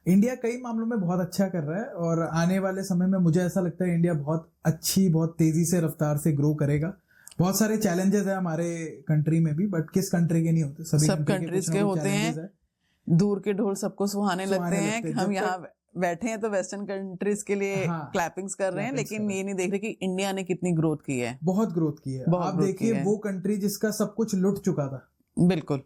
इंडिया कई मामलों में बहुत अच्छा कर रहा है और आने वाले समय में मुझे ऐसा लगता है इंडिया बहुत तेजी से रफ्तार से ग्रो करेगा। बहुत सारे चैलेंजेस है हमारे कंट्री में भी, बट किस कंट्री के नहीं होते, सब कंट्रीज के होते हैं। दूर के ढोल सबको सुहाने लगते हैं कि हम यहाँ बैठे हैं तो वेस्टर्न कंट्रीज के लिए क्लैपिंग्स कर रहे हैं, लेकिन ये नहीं देख रहे कि इंडिया ने कितनी ग्रोथ की है। बहुत ग्रोथ की है। आप देखिए वो कंट्री जिसका सब कुछ लुट चुका था। बिल्कुल,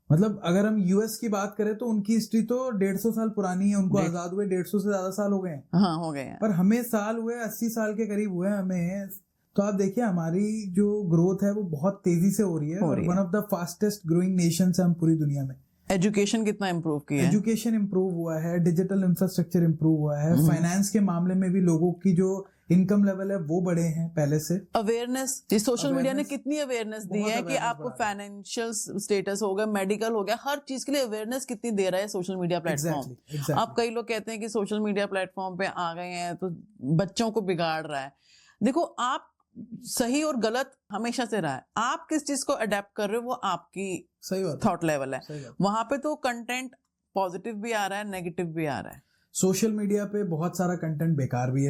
मतलब अगर हम यूएस की बात करें तो उनकी हिस्ट्री तो 150 साल पुरानी है। उनको आजाद हुए 150 से ज्यादा साल हो गए हैं। हाँ, हो गए हैं। पर हमें साल हुए 80 साल के करीब हुए हमें। तो आप देखिए हमारी जो ग्रोथ है वो बहुत तेजी से हो रही है और one of the fastest growing Nations है हम पूरी दुनिया में। एजुकेशन कितना इम्प्रूव किया है? एजुकेशन इम्प्रूव हुआ है, डिजिटल इंफ्रास्ट्रक्चर इम्प्रूव हुआ है, फाइनेंस के मामले में भी लोगों की जो इनकम लेवल है वो बढ़े हैं पहले से। अवेयरनेस, सोशल मीडिया ने कितनी अवेयरनेस दी है कि आपको फाइनेंशियल स्टेटस हो गया, मेडिकल हो गया, हर चीज के लिए अवेयरनेस कितनी दे रहा है सोशल मीडिया प्लेटफॉर्म। अब कई लोग कहते हैं कि सोशल मीडिया प्लेटफॉर्म पे आ गए हैं तो बच्चों को बिगाड़ रहा है। देखो, आप सही और गलत हमेशा से रहा है, आप किस चीज को अडेप्ट कर रहे हो वो आपकी सही बात, थॉट लेवल है। वहां पे तो कंटेंट पॉजिटिव भी आ रहा है, नेगेटिव भी आ रहा है। सोशल मीडिया पे बहुत सारा कंटेंट बेकार भी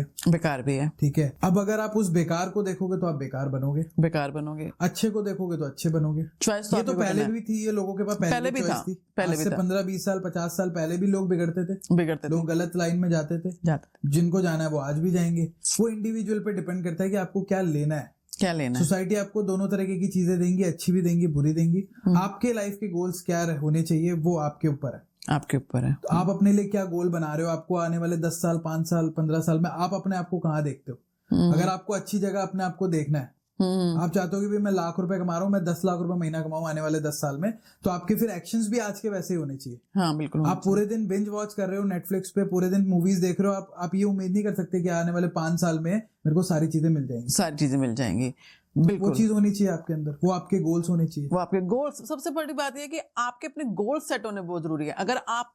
है। ठीक है, अब अगर आप उस बेकार को देखोगे तो आप बेकार बनोगे, अच्छे को देखोगे तो अच्छे बनोगे। चॉइस ये तो पहले भी थी, ये लोगों के पास पहले भी थी। पहले भी 15-20 साल 50 साल पहले भी लोग बिगड़ते थे, लोग गलत लाइन में जाते थे। जिनको जाना है वो आज भी जाएंगे। वो इंडिविजुअल पे डिपेंड करता है कि आपको क्या लेना है। सोसाइटी आपको दोनों तरीके की चीजें देंगी, अच्छी भी देंगी, बुरी देंगी। आपके लाइफ के गोल्स क्या होने चाहिए वो आपके ऊपर है। तो आप अपने लिए क्या गोल बना रहे हो? आपको आने वाले 10 साल 5 साल 15 साल में आप अपने आप को कहाँ देखते हो? अगर आपको अच्छी जगह अपने आप को देखना है, आप चाहते हो कि भाई मैं लाख रुपए कमा रहा हूँ, मैं 10 लाख रुपए महीना कमाऊं आने वाले 10 साल में, तो आपके फिर एक्शंस भी आज के वैसे ही होने चाहिए। हाँ, बिल्कुल। आप पूरे दिन बिंज वॉच कर रहे हो नेटफ्लिक्स पे, पूरे दिन मूवीज देख रहे हो, आप ये उम्मीद नहीं कर सकते कि आने वाले 5 साल में मेरे को सारी चीजें मिल जाएंगी। वो बिल्कुल। चीज होनी चाहिए आपके अंदर, वो आपके गोल्स होने चाहिए। वो आपके गोल्स, सबसे बड़ी बात यह है कि आपके अपने गोल्स सेट होने बहुत जरूरी है। अगर आप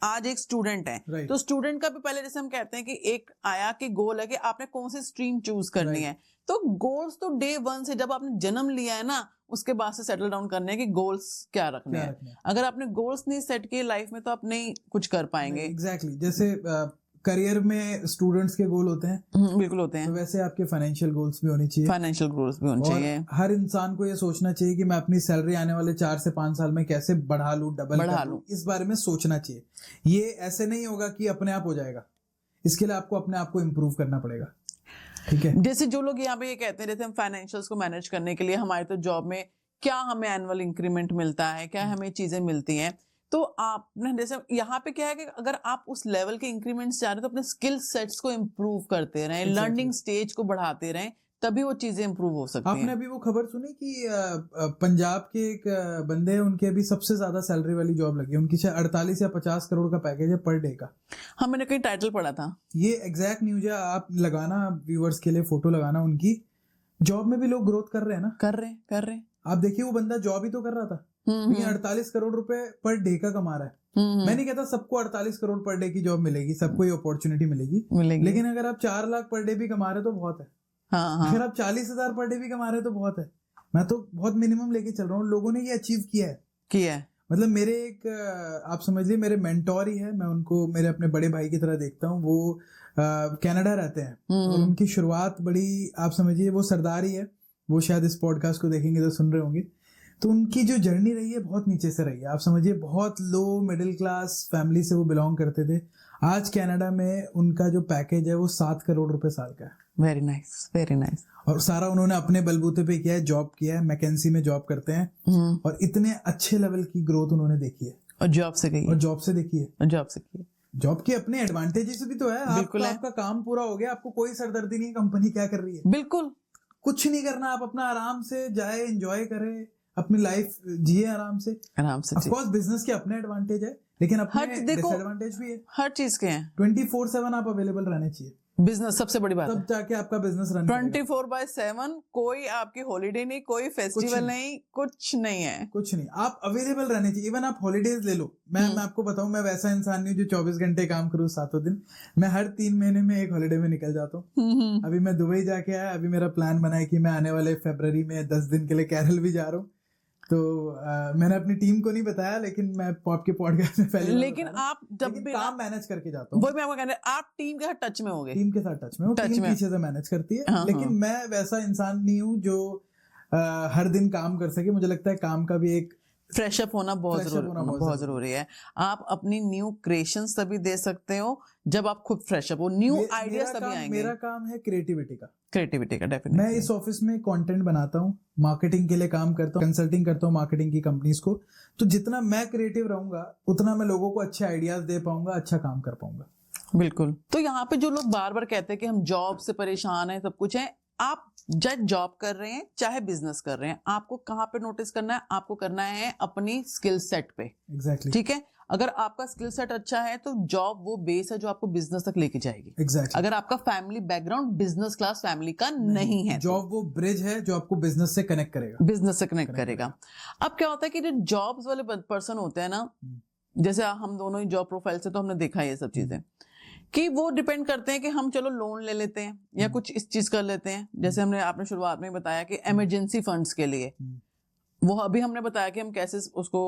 आज एक स्टूडेंट हैं, Right. तो स्टूडेंट का भी पहले, जैसे हम कहते हैं कि एक आया कि गोल है कि आपने कौन सी स्ट्रीम चूज करनी Right. है, तो गोल्स तो डे वन से, जब आपने जन्म लिया है ना, उसके बाद से सेटल डाउन करने हैं कि गोल्स क्या रखने हैं। अगर आपने गोल्स नहीं सेट किए लाइफ में, तो आप नहीं कुछ कर पाएंगे। एग्जैक्टली जैसे करियर में स्टूडेंट्स के गोल होते हैं, बिल्कुल होते तो हैं। वैसे आपके फाइनेंशियल गोल्स भी होने चाहिए। फाइनेंशियल गोल्स भी होने और चाहिए। हर इंसान को ये सोचना चाहिए कि मैं अपनी सैलरी आने वाले 4 से 5 साल में कैसे बढ़ा लूं, डबल बढ़ा कर लूं, लूं। इस बारे में सोचना चाहिए। ये ऐसे नहीं होगा कि अपने आप हो जाएगा, इसके लिए आपको अपने आप को इम्प्रूव करना पड़ेगा। ठीक है, जैसे जो लोग यहाँ पे ये कहते हैं, जैसे हम फाइनेंशियल्स को मैनेज करने के लिए, हमारे तो जॉब में क्या हमें एनुअल इंक्रीमेंट मिलता है, क्या हमें चीजें मिलती हैं, तो आपने जैसे यहाँ पे क्या है कि अगर आप उस लेवल के इंक्रीमेंट्स जा रहे हैं, तो अपने स्किल सेट्स को इम्प्रूव करते रहें, लर्निंग स्टेज को बढ़ाते रहें, तभी वो चीजें इंप्रूव हो सकती आपने हैं। अभी वो खबर सुनी कि पंजाब के एक बंदे हैं, उनके अभी सबसे ज्यादा सैलरी वाली जॉब लगी है, उनकी शायद 48 या 50 करोड़ का पैकेज है पर डे का। हाँ, मैंने कहीं टाइटल पढ़ा था। ये एग्जैक्ट न्यूज है, आप लगाना व्यूअर्स के लिए, फोटो लगाना उनकी। जॉब में भी लोग ग्रोथ कर रहे हैं ना, कर रहे हैं। आप देखिए वो बंदा जॉब ही तो कर रहा था, लेकिन 48 करोड़ रुपए पर डे का कमा रहा है। मैं नहीं कहता सबको 48 करोड़ पर डे की जॉब मिलेगी, सबको ये अपॉर्चुनिटी मिलेगी, लेकिन अगर आप 4 लाख पर डे भी कमा रहे हो तो बहुत है। हाँ। अगर आप 40,000 पर डे भी कमा रहे हो तो बहुत है। मैं तो बहुत मिनिमम लेके चल रहा हूँ, लोगों ने ये अचीव किया है। मतलब मेरे एक आप समझ लीजिए मेरे मेंटोर ही है, मैं उनको मेरे अपने बड़े भाई की तरह देखता हूँ। वो कनाडा रहते हैं और उनकी शुरुआत बड़ी, आप समझिए वो सरदार ही है, वो शायद इस पॉडकास्ट को देखेंगे तो सुन रहे होंगे। तो उनकी जो जर्नी रही है बहुत नीचे से रही है, आप समझिए बहुत लो मिडिल क्लास फैमिली से वो बिलोंग करते थे। आज कनाडा में उनका जो पैकेज है वो 7 करोड़ रुपए साल का है। Very nice. और सारा उन्होंने अपने बलबूते पे किया है, जॉब किया है, मैकेंसी में जॉब करते हैं, और इतने अच्छे लेवल की ग्रोथ उन्होंने देखी है। और जॉब से गई है। और जॉब से देखी है। जॉब के अपने एडवांटेजेस भी तो है। आपका काम पूरा हो गया, आपको कोई सरदर्दी नहीं कंपनी क्या कर रही है, बिल्कुल कुछ नहीं करना, आप अपना आराम से जाए, एंजॉय करें, अपनी लाइफ जिए आराम से। ऑफ कोर्स बिजनेस के अपने एडवांटेज है, लेकिन अपने डिसएडवांटेज भी है। हर चीज के हैं। 24/7 आप अवेलेबल रहने चाहिए। बिजनेस सबसे बड़ी बात है, तब जाके आपका बिजनेस रन 24/7, कोई आपकी हॉलीडे नहीं, कोई फेस्टिवल नहीं, कुछ नहीं है, कुछ नहीं, आप अवेलेबल रहने चाहिए। इवन आप हॉलीडेज ले लो। मैं आपको बताऊं, मैं वैसा इंसान नहीं हूं जो 24 घंटे काम करूं 7 दिन। मैं हर 3 महीने में एक हॉलीडे में निकल जाता हूँ। अभी मैं दुबई जाके आया, अभी मेरा प्लान बना है कि मैं आने वाले फरवरी में 10 दिन के लिए केरल भी जा रहा हूँ। तो मैंने अपनी टीम को नहीं बताया, लेकिन मैं आपके पॉडकास्ट में पहले, लेकिन आप जब भी काम मैनेज करके जाता हूँ, वही मैं आपको कहने, आप टीम के साथ टच में होगे। टीम के साथ टच में, टीम पीछे से मैनेज करती है। लेकिन मैं वैसा इंसान नहीं हूँ जो हर दिन काम कर सके। मुझे लगता है काम का भी एक फ्रेश अप होना बहुत जरूरी है। आप अपनी न्यू क्रिएशंस तभी दे सकते हो जब आप खुद फ्रेश अप हो, न्यू आइडियाज तभी आएंगे। मेरा काम है क्रिएटिविटी का डेफिनेटली। मैं इस ऑफिस में कंटेंट बनाता हूँ, मार्केटिंग के लिए काम करता हूँ, कंसल्टिंग करता हूँ मार्केटिंग की कंपनीज को। तो जितना मैं क्रिएटिव रहूंगा, उतना मैं लोगों को अच्छे आइडियाज दे पाऊंगा, अच्छा काम कर पाऊंगा। बिल्कुल। तो यहाँ पे जो लोग बार बार कहते हैं कि हम जॉब से परेशान हैं, सब कुछ है, आप जब जॉब कर रहे हैं चाहे बिजनेस कर रहे हैं, आपको कहाँ पे नोटिस करना है? आपको करना है अपनी स्किल सेट पे। एग्जैक्टली। ठीक है, अगर आपका स्किल सेट अच्छा है तो जॉब वो बेस है जो आपको बिजनेस तक लेके जाएगी। एग्जैक्टली। अगर आपका family background business class family का नहीं है, जॉब वो ब्रिज है जो आपको बिजनेस से कनेक्ट करेगा। अब क्या होता है कि जो जॉब्स वाले पर्सन होते हैं ना, जैसे हम दोनों ही जॉब प्रोफाइल से, तो हमने देखा है ये सब चीजें कि वो डिपेंड करते हैं कि हम चलो लोन ले लेते हैं या कुछ इस चीज कर लेते हैं। जैसे आपने शुरुआत में बताया कि इमरजेंसी फंड्स के लिए, वो अभी हमने बताया कि हम कैसे उसको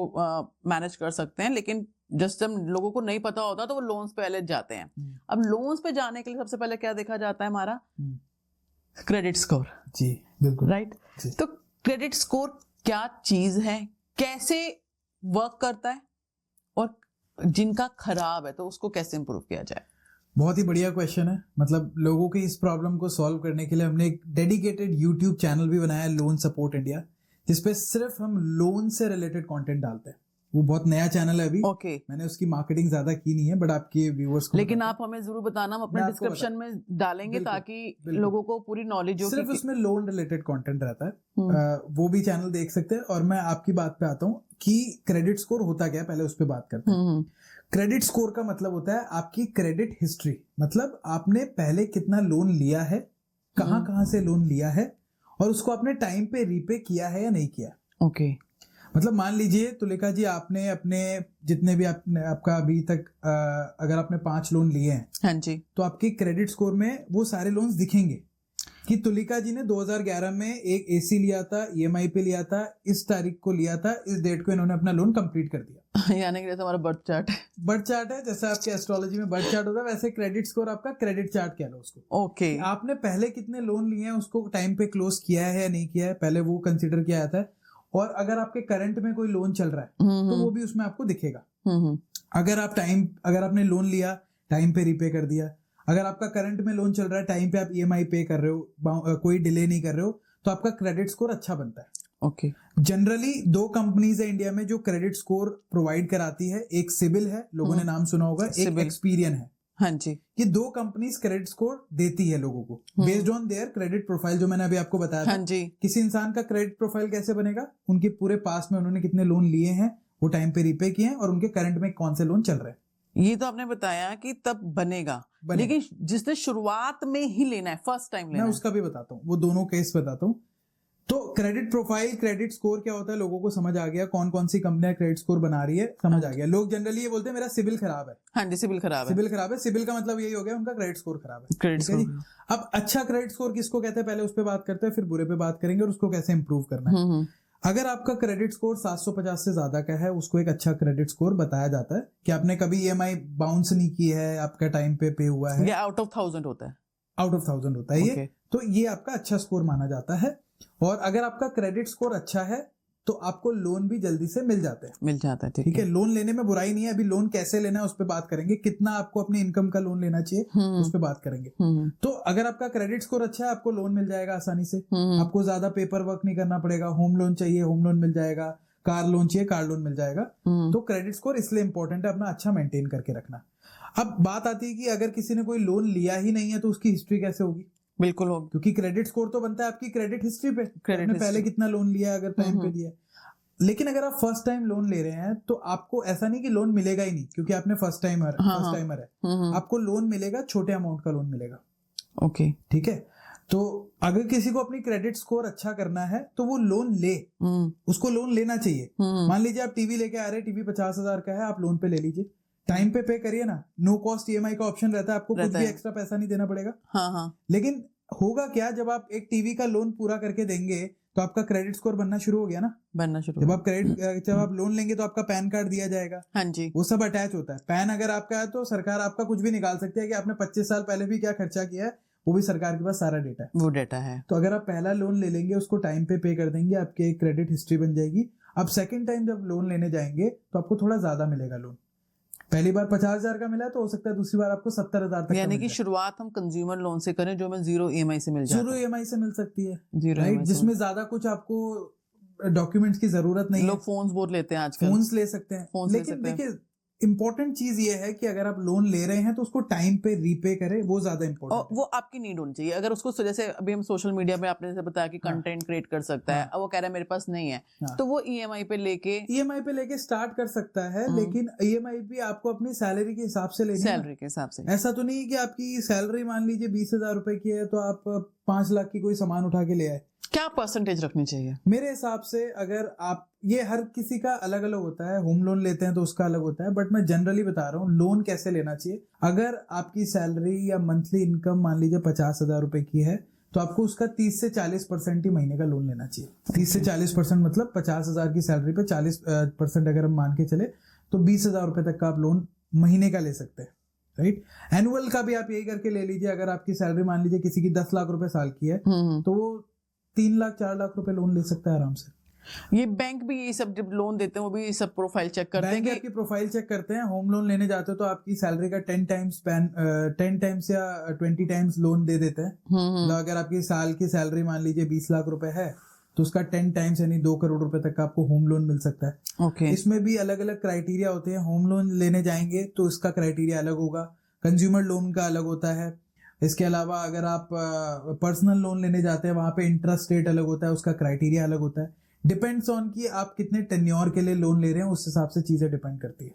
मैनेज कर सकते हैं, लेकिन जस्ट जब लोगों को नहीं पता होता तो वो लोन्स पे पहले जाते हैं। अब लोन्स पे जाने के लिए सबसे पहले क्या देखा जाता है? हमारा क्रेडिट स्कोर। जी बिल्कुल, राइट। तो क्रेडिट स्कोर क्या चीज है, कैसे वर्क करता है, और जिनका खराब है तो उसको कैसे इंप्रूव किया जाए? बहुत ही बढ़िया क्वेश्चन है। मतलब लोगों की इस प्रॉब्लम को सॉल्व करने के लिए हमने एक डेडिकेटेड यूट्यूब चैनल भी बनाया है, लोन सपोर्ट इंडिया, जिसपे सिर्फ हम लोन से रिलेटेड कंटेंट डालते हैं। वो बहुत नया चैनल है अभी। मैंने उसकी मार्केटिंग ज्यादा की नहीं है, बट आपके व्यूअर्स को, लेकिन आप हमें जरूर बताना, हम अपने डिस्क्रिप्शन में डालेंगे ताकि लोगों को पूरी नॉलेज हो। सिर्फ उसमें लोन रिलेटेड कंटेंट रहता है, वो भी चैनल देख सकते हैं। और मैं आपकी बात पे आता हूँ कि क्रेडिट स्कोर होता क्या है, पहले उस पर बात करते हैं। क्रेडिट स्कोर का मतलब होता है आपकी क्रेडिट हिस्ट्री, मतलब आपने पहले कितना लोन लिया है, कहाँ से लोन लिया है, और उसको आपने टाइम पे रीपे किया है या नहीं किया। ओके। मतलब मान लीजिए तुलिका जी, आपने अपने जितने भी आपका अभी तक अगर आपने 5 लोन लिए हैं, हाँ जी, तो आपके क्रेडिट स्कोर में वो सारे लोन्स दिखेंगे कि तुलिका जी ने 2011 में एक एसी लिया था, ईएमआई पे लिया था, इस तारीख को लिया था, इस डेट को इन्होंने अपना लोन कंप्लीट कर दिया। यानी कि जैसे हमारा बर्थ चार्ट है। बर्थ चार्ट है, जैसे आपके एस्ट्रोलॉजी में बर्थ चार्ट होता है, वैसे क्रेडिट स्कोर आपका क्रेडिट चार्ट कह लो उसको। ओके। आपने पहले कितने लोन लिए हैं उसको टाइम पे क्लोज किया है या नहीं किया है, पहले वो कंसिडर किया जाता है। और अगर आपके करंट में कोई लोन चल रहा है तो वो भी उसमें आपको दिखेगा। अगर आपने लोन लिया, टाइम पे रीपे कर दिया, अगर आपका करंट में लोन चल रहा है, टाइम पे आप ईएमआई पे कर रहे हो, कोई डिले नहीं कर रहे हो, तो आपका क्रेडिट स्कोर अच्छा बनता है। ओके। जनरली 2 कंपनीज है इंडिया में जो क्रेडिट स्कोर प्रोवाइड कराती है, एक सिबिल है, लोगों ने नाम सुना होगा, एक एक्सपीरियन है। हाँ जी। ये 2 कंपनीज क्रेडिट स्कोर देती है लोगों को based on their credit profile, जो मैंने अभी आपको बताया था। हाँ जी। किसी इंसान का क्रेडिट प्रोफाइल कैसे बनेगा, उनके पूरे पास में उन्होंने कितने लोन लिए हैं, वो टाइम पे रीपे किए हैं, और उनके करंट में कौन से लोन चल रहे हैं। ये तो आपने बताया कि तब बनेगा। लेकिन जिसने शुरुआत में ही लेना है, फर्स्ट टाइम लेना मैं है, उसका भी बताता हूँ, वो दोनों केस बताता हूँ। तो क्रेडिट प्रोफाइल, क्रेडिट स्कोर क्या होता है, लोगों को समझ आ गया कौन कौन सी कंपनियां क्रेडिट स्कोर बना रही है, समझ आ गया। लोग जनरली ये बोलते हैं मेरा सिबिल खराब है। हाँ जी, सिबिल खराब है। सिबिल खराब है, सिबिल का मतलब यही हो गया उनका क्रेडिट स्कोर खराब है। क्रेडिट ठीक है जी। स्कोर। अब अच्छा क्रेडिट स्कोर किसको कहते हैं, पहले उस पर बात करते हैं, फिर बुरे पे बात करेंगे और उसको कैसे इंप्रूव करना है। अगर आपका क्रेडिट स्कोर 750 से ज्यादा का है, उसको एक अच्छा क्रेडिट स्कोर बताया जाता है कि आपने कभी ईएमआई बाउंस नहीं की है, आपका टाइम पे हुआ है। ये आउट ऑफ 1000 होता है। आउट ऑफ 1000 होता है ये। तो ये आपका अच्छा स्कोर माना जाता है। और अगर आपका क्रेडिट स्कोर अच्छा है तो आपको लोन भी जल्दी से मिल जाते हैं। मिल जाता है। ठीक है, लोन लेने में बुराई नहीं है। अभी लोन कैसे लेना है उस पर बात करेंगे, कितना आपको अपनी इनकम का लोन लेना चाहिए उस पर बात करेंगे। तो अगर आपका क्रेडिट स्कोर अच्छा है, आपको लोन मिल जाएगा आसानी से, आपको ज्यादा पेपर वर्क नहीं करना पड़ेगा। होम लोन चाहिए, होम लोन मिल जाएगा, कार लोन चाहिए, कार लोन मिल जाएगा। तो क्रेडिट स्कोर इसलिए इंपॉर्टेंट है, अपना अच्छा मेंटेन करके रखना। अब बात आती है कि अगर किसी ने कोई लोन लिया ही नहीं है तो उसकी हिस्ट्री कैसे होगी। बिल्कुल होगी, क्योंकि क्रेडिट स्कोर तो बनता है आपकी क्रेडिट हिस्ट्री पे, आपने पहले कितना लोन लिया, अगर टाइम पे दिया। लेकिन अगर आप फर्स्ट टाइम लोन ले रहे हैं तो आपको ऐसा नहीं कि लोन मिलेगा ही नहीं, क्योंकि आपने फर्स्ट टाइमर है। आपको लोन मिलेगा, छोटे अमाउंट का लोन मिलेगा। ओके, ठीक है। तो अगर किसी को अपनी क्रेडिट स्कोर अच्छा करना है तो वो लोन ले, उसको लोन लेना चाहिए। मान लीजिए आप टीवी लेके आ रहे हैं, टीवी 50,000 का है, आप लोन पे ले लीजिए, टाइम पे करिए ना। नो कॉस्ट ईएमआई का ऑप्शन रहता है, आपको कुछ भी एक्स्ट्रा पैसा नहीं देना पड़ेगा। लेकिन होगा क्या, जब आप एक टीवी का लोन पूरा करके देंगे तो आपका क्रेडिट स्कोर बनना शुरू हो गया ना, बनना शुरू। जब आप लोन लेंगे तो आपका पैन कार्ड दिया जाएगा। हाँ जी, वो सब अटैच होता है। पैन अगर आपका है तो सरकार आपका कुछ भी निकाल सकती है कि आपने 25 साल पहले भी क्या खर्चा किया है, वो भी सरकार के पास सारा डेटा है, वो डेटा है। तो अगर आप पहला लोन ले लेंगे, उसको टाइम पे कर देंगे, आपके क्रेडिट हिस्ट्री बन जाएगी। अब सेकंड टाइम जब लोन लेने जाएंगे तो आपको थोड़ा ज्यादा मिलेगा लोन। पहली बार 50,000 का मिला तो हो सकता है दूसरी बार आपको 70,000 तक। यानी कि शुरुआत हम कंज्यूमर लोन से करें जो हमें 0 EMI से मिल जाए। 0 EMI से मिल सकती है, राइट, जिसमें ज्यादा कुछ आपको डॉक्यूमेंट्स की जरूरत नहीं है। लोग फोन्स बहुत लेते हैं आजकल, फोन्स ले सकते हैं। लेकिन देखिए इंपॉर्टेंट चीज ये है कि अगर आप लोन ले रहे हैं तो उसको टाइम पे रीपे करें, वो ज्यादा इंपॉर्टेंट है। वो आपकी नीड होनी चाहिए। अगर उसको जैसे अभी हम सोशल मीडिया पे आपने जैसे बताया कि कंटेंट क्रिएट कर सकता है, अब वो कह रहा है मेरे पास नहीं है, तो वो ईएमआई पे लेके स्टार्ट कर सकता है। लेकिन ईएमआई भी आपको अपनी सैलरी के हिसाब से लेनी है, सैलरी के हिसाब से। ऐसा तो नहीं कि आपकी सैलरी मान लीजिए 20,000 रुपए की है तो आप 5 लाख की कोई सामान उठा के ले आए। क्या परसेंटेज रखनी चाहिए? मेरे हिसाब से अगर आप, ये हर किसी का अलग अलग होता है, होम लोन लेते हैं तो उसका अलग होता है, बट मैं जनरली बता रहा हूँ लोन कैसे लेना चाहिए। अगर आपकी सैलरी या मंथली इनकम मान लीजिए 50,000 रुपए की है तो आपको उसका 30 से 40% ही महीने का लोन लेना चाहिए। 30 से 40% मतलब 50,000 की सैलरी पे 40% अगर हम मान के चले तो 20,000 रुपए तक का आप लोन महीने का ले सकते हैं, राइट। एनुअल का भी आप यही करके ले लीजिए। अगर आपकी सैलरी मान लीजिए किसी की 10 लाख रुपए साल की है तो वो 3 लाख 4 लाख रुपए लोन ले सकता है आराम से। ये बैंक भी ये सब जब लोन देते हैं वो भी सब प्रोफाइल चेक करते हैं, आपकी प्रोफाइल चेक करते हैं। होम लोन लेने जाते हो तो आपकी सैलरी का 10 टाइम्स या 20 टाइम्स लोन दे देते हैं। मतलब अगर आपकी साल की सैलरी मान लीजिए 20 लाख रुपए है तो उसका 10 टाइम्स यानी 2 करोड़ रुपए तक का आपको होम लोन मिल सकता है। इसमें भी अलग अलग क्राइटेरिया होते हैं। होम लोन लेने जाएंगे तो इसका क्राइटेरिया अलग होगा, कंज्यूमर लोन का अलग होता है। इसके अलावा अगर आप पर्सनल लोन लेने जाते हैं वहां पे इंटरेस्ट रेट अलग होता है, उसका क्राइटेरिया अलग होता है। डिपेंड्स ऑन कि आप कितने टेन्योर के लिए लोन ले रहे हैं, उस हिसाब से चीजें डिपेंड करती है।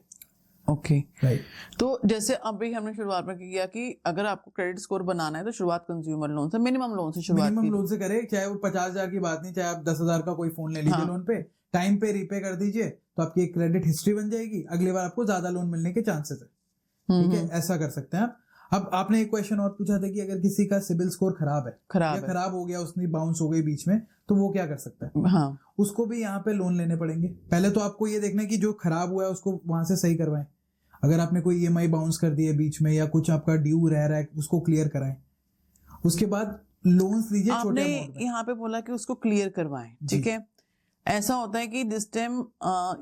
Okay right. तो जैसे अभी हमने शुरुआत में किया कि अगर आपको क्रेडिट स्कोर बनाना है तो शुरुआत कंज्यूमर लोन से, मिनिमम लोन से शुरुआत मिनिमम की। लोन से करे, चाहे वो 50,000 की बात नहीं, चाहे आप 10,000 का कोई फोन ले लीजिए हाँ। लोन पे, टाइम पे रीपे कर दीजिए, तो आपकी एक क्रेडिट हिस्ट्री बन जाएगी, अगली बार आपको ज्यादा लोन मिलने के चांसेस है। ठीक है, ऐसा कर सकते हैं आप। अब आपने एक क्वेश्चन और पूछा था कि अगर किसी का सिबिल स्कोर खराब है या खराब हो गया, उसने बाउंस हो गई बीच में, तो वो क्या कर सकता है? हाँ। उसको भी यहाँ पे लोन लेने पड़ेंगे। पहले तो आपको ये देखना है कि जो खराब हुआ है उसको वहां से सही करवाएं। अगर आपने कोई ईएमआई बाउंस कर दी है बीच में या कुछ आपका ड्यू रह रहा है, उसको क्लियर कराएं। उसके बाद लोन्स लीजिए छोटे आपने अमाउंट में। यहाँ पे बोला कि उसको क्लियर करवाएं, ठीक है। ऐसा होता है कि दिस टाइम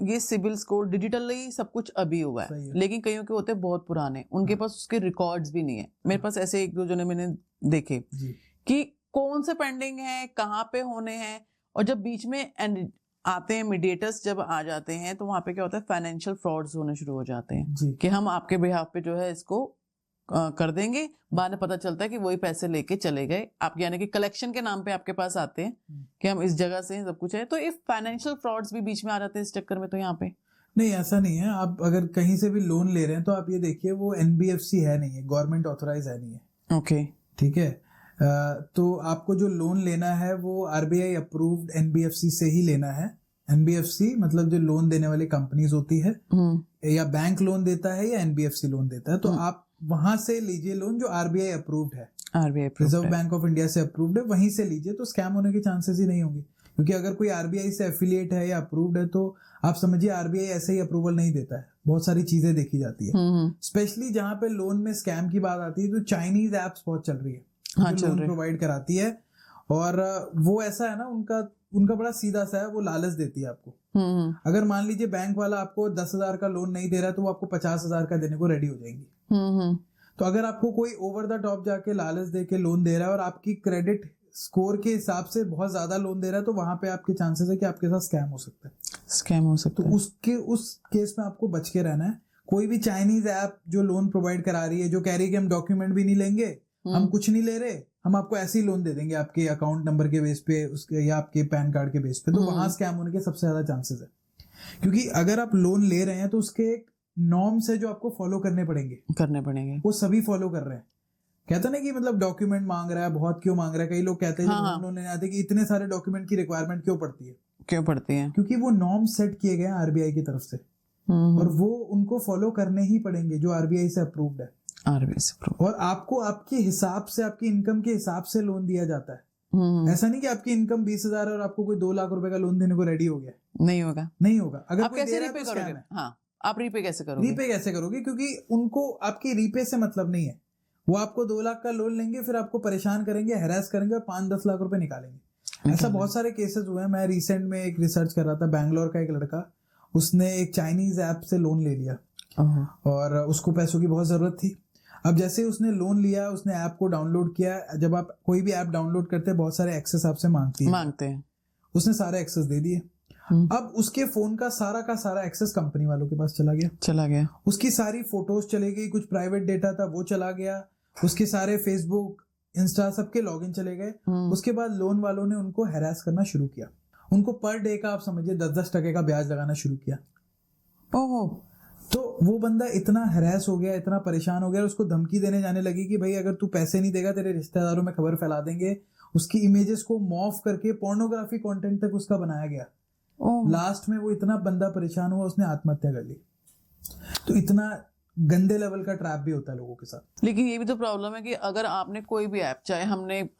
ये सिबिल स्कोर डिजिटली सब कुछ अभी हुआ है, लेकिन कईयों के होते हैं बहुत पुराने, उनके पास उसके रिकॉर्ड्स भी नहीं है। मेरे पास ऐसे एक दो जने मैंने देखे कि कौन से पेंडिंग है, कहाँ पे होने हैं, और जब बीच में आते हैं मीडिएटर्स, जब आ जाते हैं तो वहां पे क्या होता है, फाइनेंशियल फ्रॉड्स होने शुरू हो जाते हैं कि हम आपके बिहाफ पे जो है इसको कर देंगे। बाद में पता चलता है कि वही पैसे लेके चले गए, आप यानी कि कलेक्शन के नाम पे आपके पास आते हैं कि हम इस जगह से सब कुछ है। तो इफ फाइनेंशियल फ्रॉड्स भी बीच में आ जाते हैं इस चक्कर में, तो यहाँ पे नहीं, ऐसा नहीं है। आप अगर कहीं से भी लोन ले रहे हैं तो आप ये देखिए वो एनबीएफसी है नहीं है, गवर्नमेंट ऑथराइज है नहीं है। ओके, ठीक है। तो आपको जो लोन लेना है वो आरबीआई अप्रूव्ड एनबीएफसी से ही लेना है। एनबीएफसी मतलब जो लोन देने वाली कंपनीज होती है, या बैंक लोन देता है या एनबीएफसी लोन देता है, तो आप वहां से लीजिए लोन जो आरबीआई अप्रूव्ड है, RBI reserve bank of India से अप्रूव्ड है, वहीं से लीजिए, तो स्कैम होने के चांसेस ही नहीं होंगे। क्योंकि अगर कोई आरबीआई से एफिलिएट है या अप्रूव्ड है तो आप समझिए आरबीआई ऐसे ही अप्रूवल नहीं देता है, बहुत सारी चीजें देखी जाती है। स्पेशली जहां पे लोन में स्कैम की बात आती है तो चाइनीज एप्स बहुत चल रही है, जो लोन प्रोवाइड कराती है, और वो ऐसा है ना, उनका बड़ा सीधा सा है, वो लालच देती है आपको। अगर मान लीजिए बैंक वाला आपको 10,000 का लोन नहीं दे रहा है तो वो आपको 50,000 का देने को रेडी हो जाएंगी। तो अगर आपको कोई ओवर द टॉप जाके लालच दे के लोन दे रहा है और आपकी क्रेडिट स्कोर के हिसाब से बहुत ज्यादा लोन दे रहा है, तो वहां पे आपके चांसेस है कि आपके साथ स्कैम हो सकता है। तो उस केस में आपको बच के रहना है। कोई भी चाइनीज ऐप जो लोन प्रोवाइड करा रही है, जो कह रही है कि हम डॉक्यूमेंट भी नहीं लेंगे, हम कुछ नहीं ले रहे, हम आपको ऐसे ही लोन दे देंगे आपके अकाउंट नंबर के बेस पे, उसके या आपके पैन कार्ड के बेस पे, तो वहां स्कैम होने के सबसे ज्यादा चांसेस है। क्योंकि अगर आप लोन ले रहे हैं तो उसके एक नॉर्म्स है जो आपको फॉलो करने पड़ेंगे, वो सभी फॉलो कर रहे हैं। कहता ना कि मतलब डॉक्यूमेंट मांग रहा है, बहुत क्यों मांग रहा है? कई लोग कहते हैं जब लोन लेने आते हैं कि इतने सारे डॉक्यूमेंट की रिक्वायरमेंट क्यों पड़ती है? क्योंकि वो नॉर्म सेट किए गए हैं आरबीआई की तरफ से, और वो उनको फॉलो करने ही पड़ेंगे जो आरबीआई से अप्रूव्ड है। और आपको आपके हिसाब से, आपकी इनकम के हिसाब से लोन दिया जाता है। ऐसा नहीं कि आपकी इनकम 20,000 और आपको कोई 2 लाख रुपए का लोन देने को रेडी हो गया, नहीं होगा। अगर आप कैसे रीपे करोगे? आप रीपे कैसे करोगे? क्योंकि उनको आपकी रीपे से मतलब नहीं है। वो आपको 2 लाख का लोन लेंगे, फिर आपको परेशान करेंगे, हैरेस करेंगे और 5-10 लाख रुपए निकालेंगे। ऐसा बहुत सारे केसेस हुए हैं। मैं रिसेंट में एक रिसर्च कर रहा था, बैंगलोर का एक लड़का, उसने एक चाइनीज ऐप से लोन ले लिया और उसको पैसों की बहुत जरूरत थी। अब जैसे उसने लोन लिया, उसने ऐप को डाउनलोड किया। जब आप कोई भी ऐप डाउनलोड करते हैं, बहुत सारे एक्सेस आपसे मांगते हैं। उसने सारे एक्सेस दे दिए। अब उसके फोन का सारा एक्सेस कंपनी वालों के पास चला गया। उसकी सारी फोटोज चली गई, कुछ प्राइवेट डेटा था वो चला गया, उसके सारे फेसबुक, इंस्टा सबके लॉगिन चले गए। उसके बाद लोन वालों ने उनको हैरेस करना शुरू किया। उनको पर डे का आप समझिए 10-10% का ब्याज लगाना शुरू किया। तो वो बंदा इतना हैरेस हो गया, इतना परेशान हो गया, उसको धमकी देने जाने लगी कि भाई अगर तू पैसे नहीं देगा तेरे रिश्तेदारों में खबर फैला देंगे। उसकी इमेजेस को मॉर्फ करके पोर्नोग्राफी कंटेंट तक उसका बनाया गया। लास्ट में वो इतना बंदा परेशान हुआ, उसने आत्महत्या कर ली। तो इतना गंदे लेवल का ट्रैप भी होता है लोगों के साथ। लेकिन ये भी तो प्रॉब्लम है कि अगर आपने कोई भी ऐप, चाहे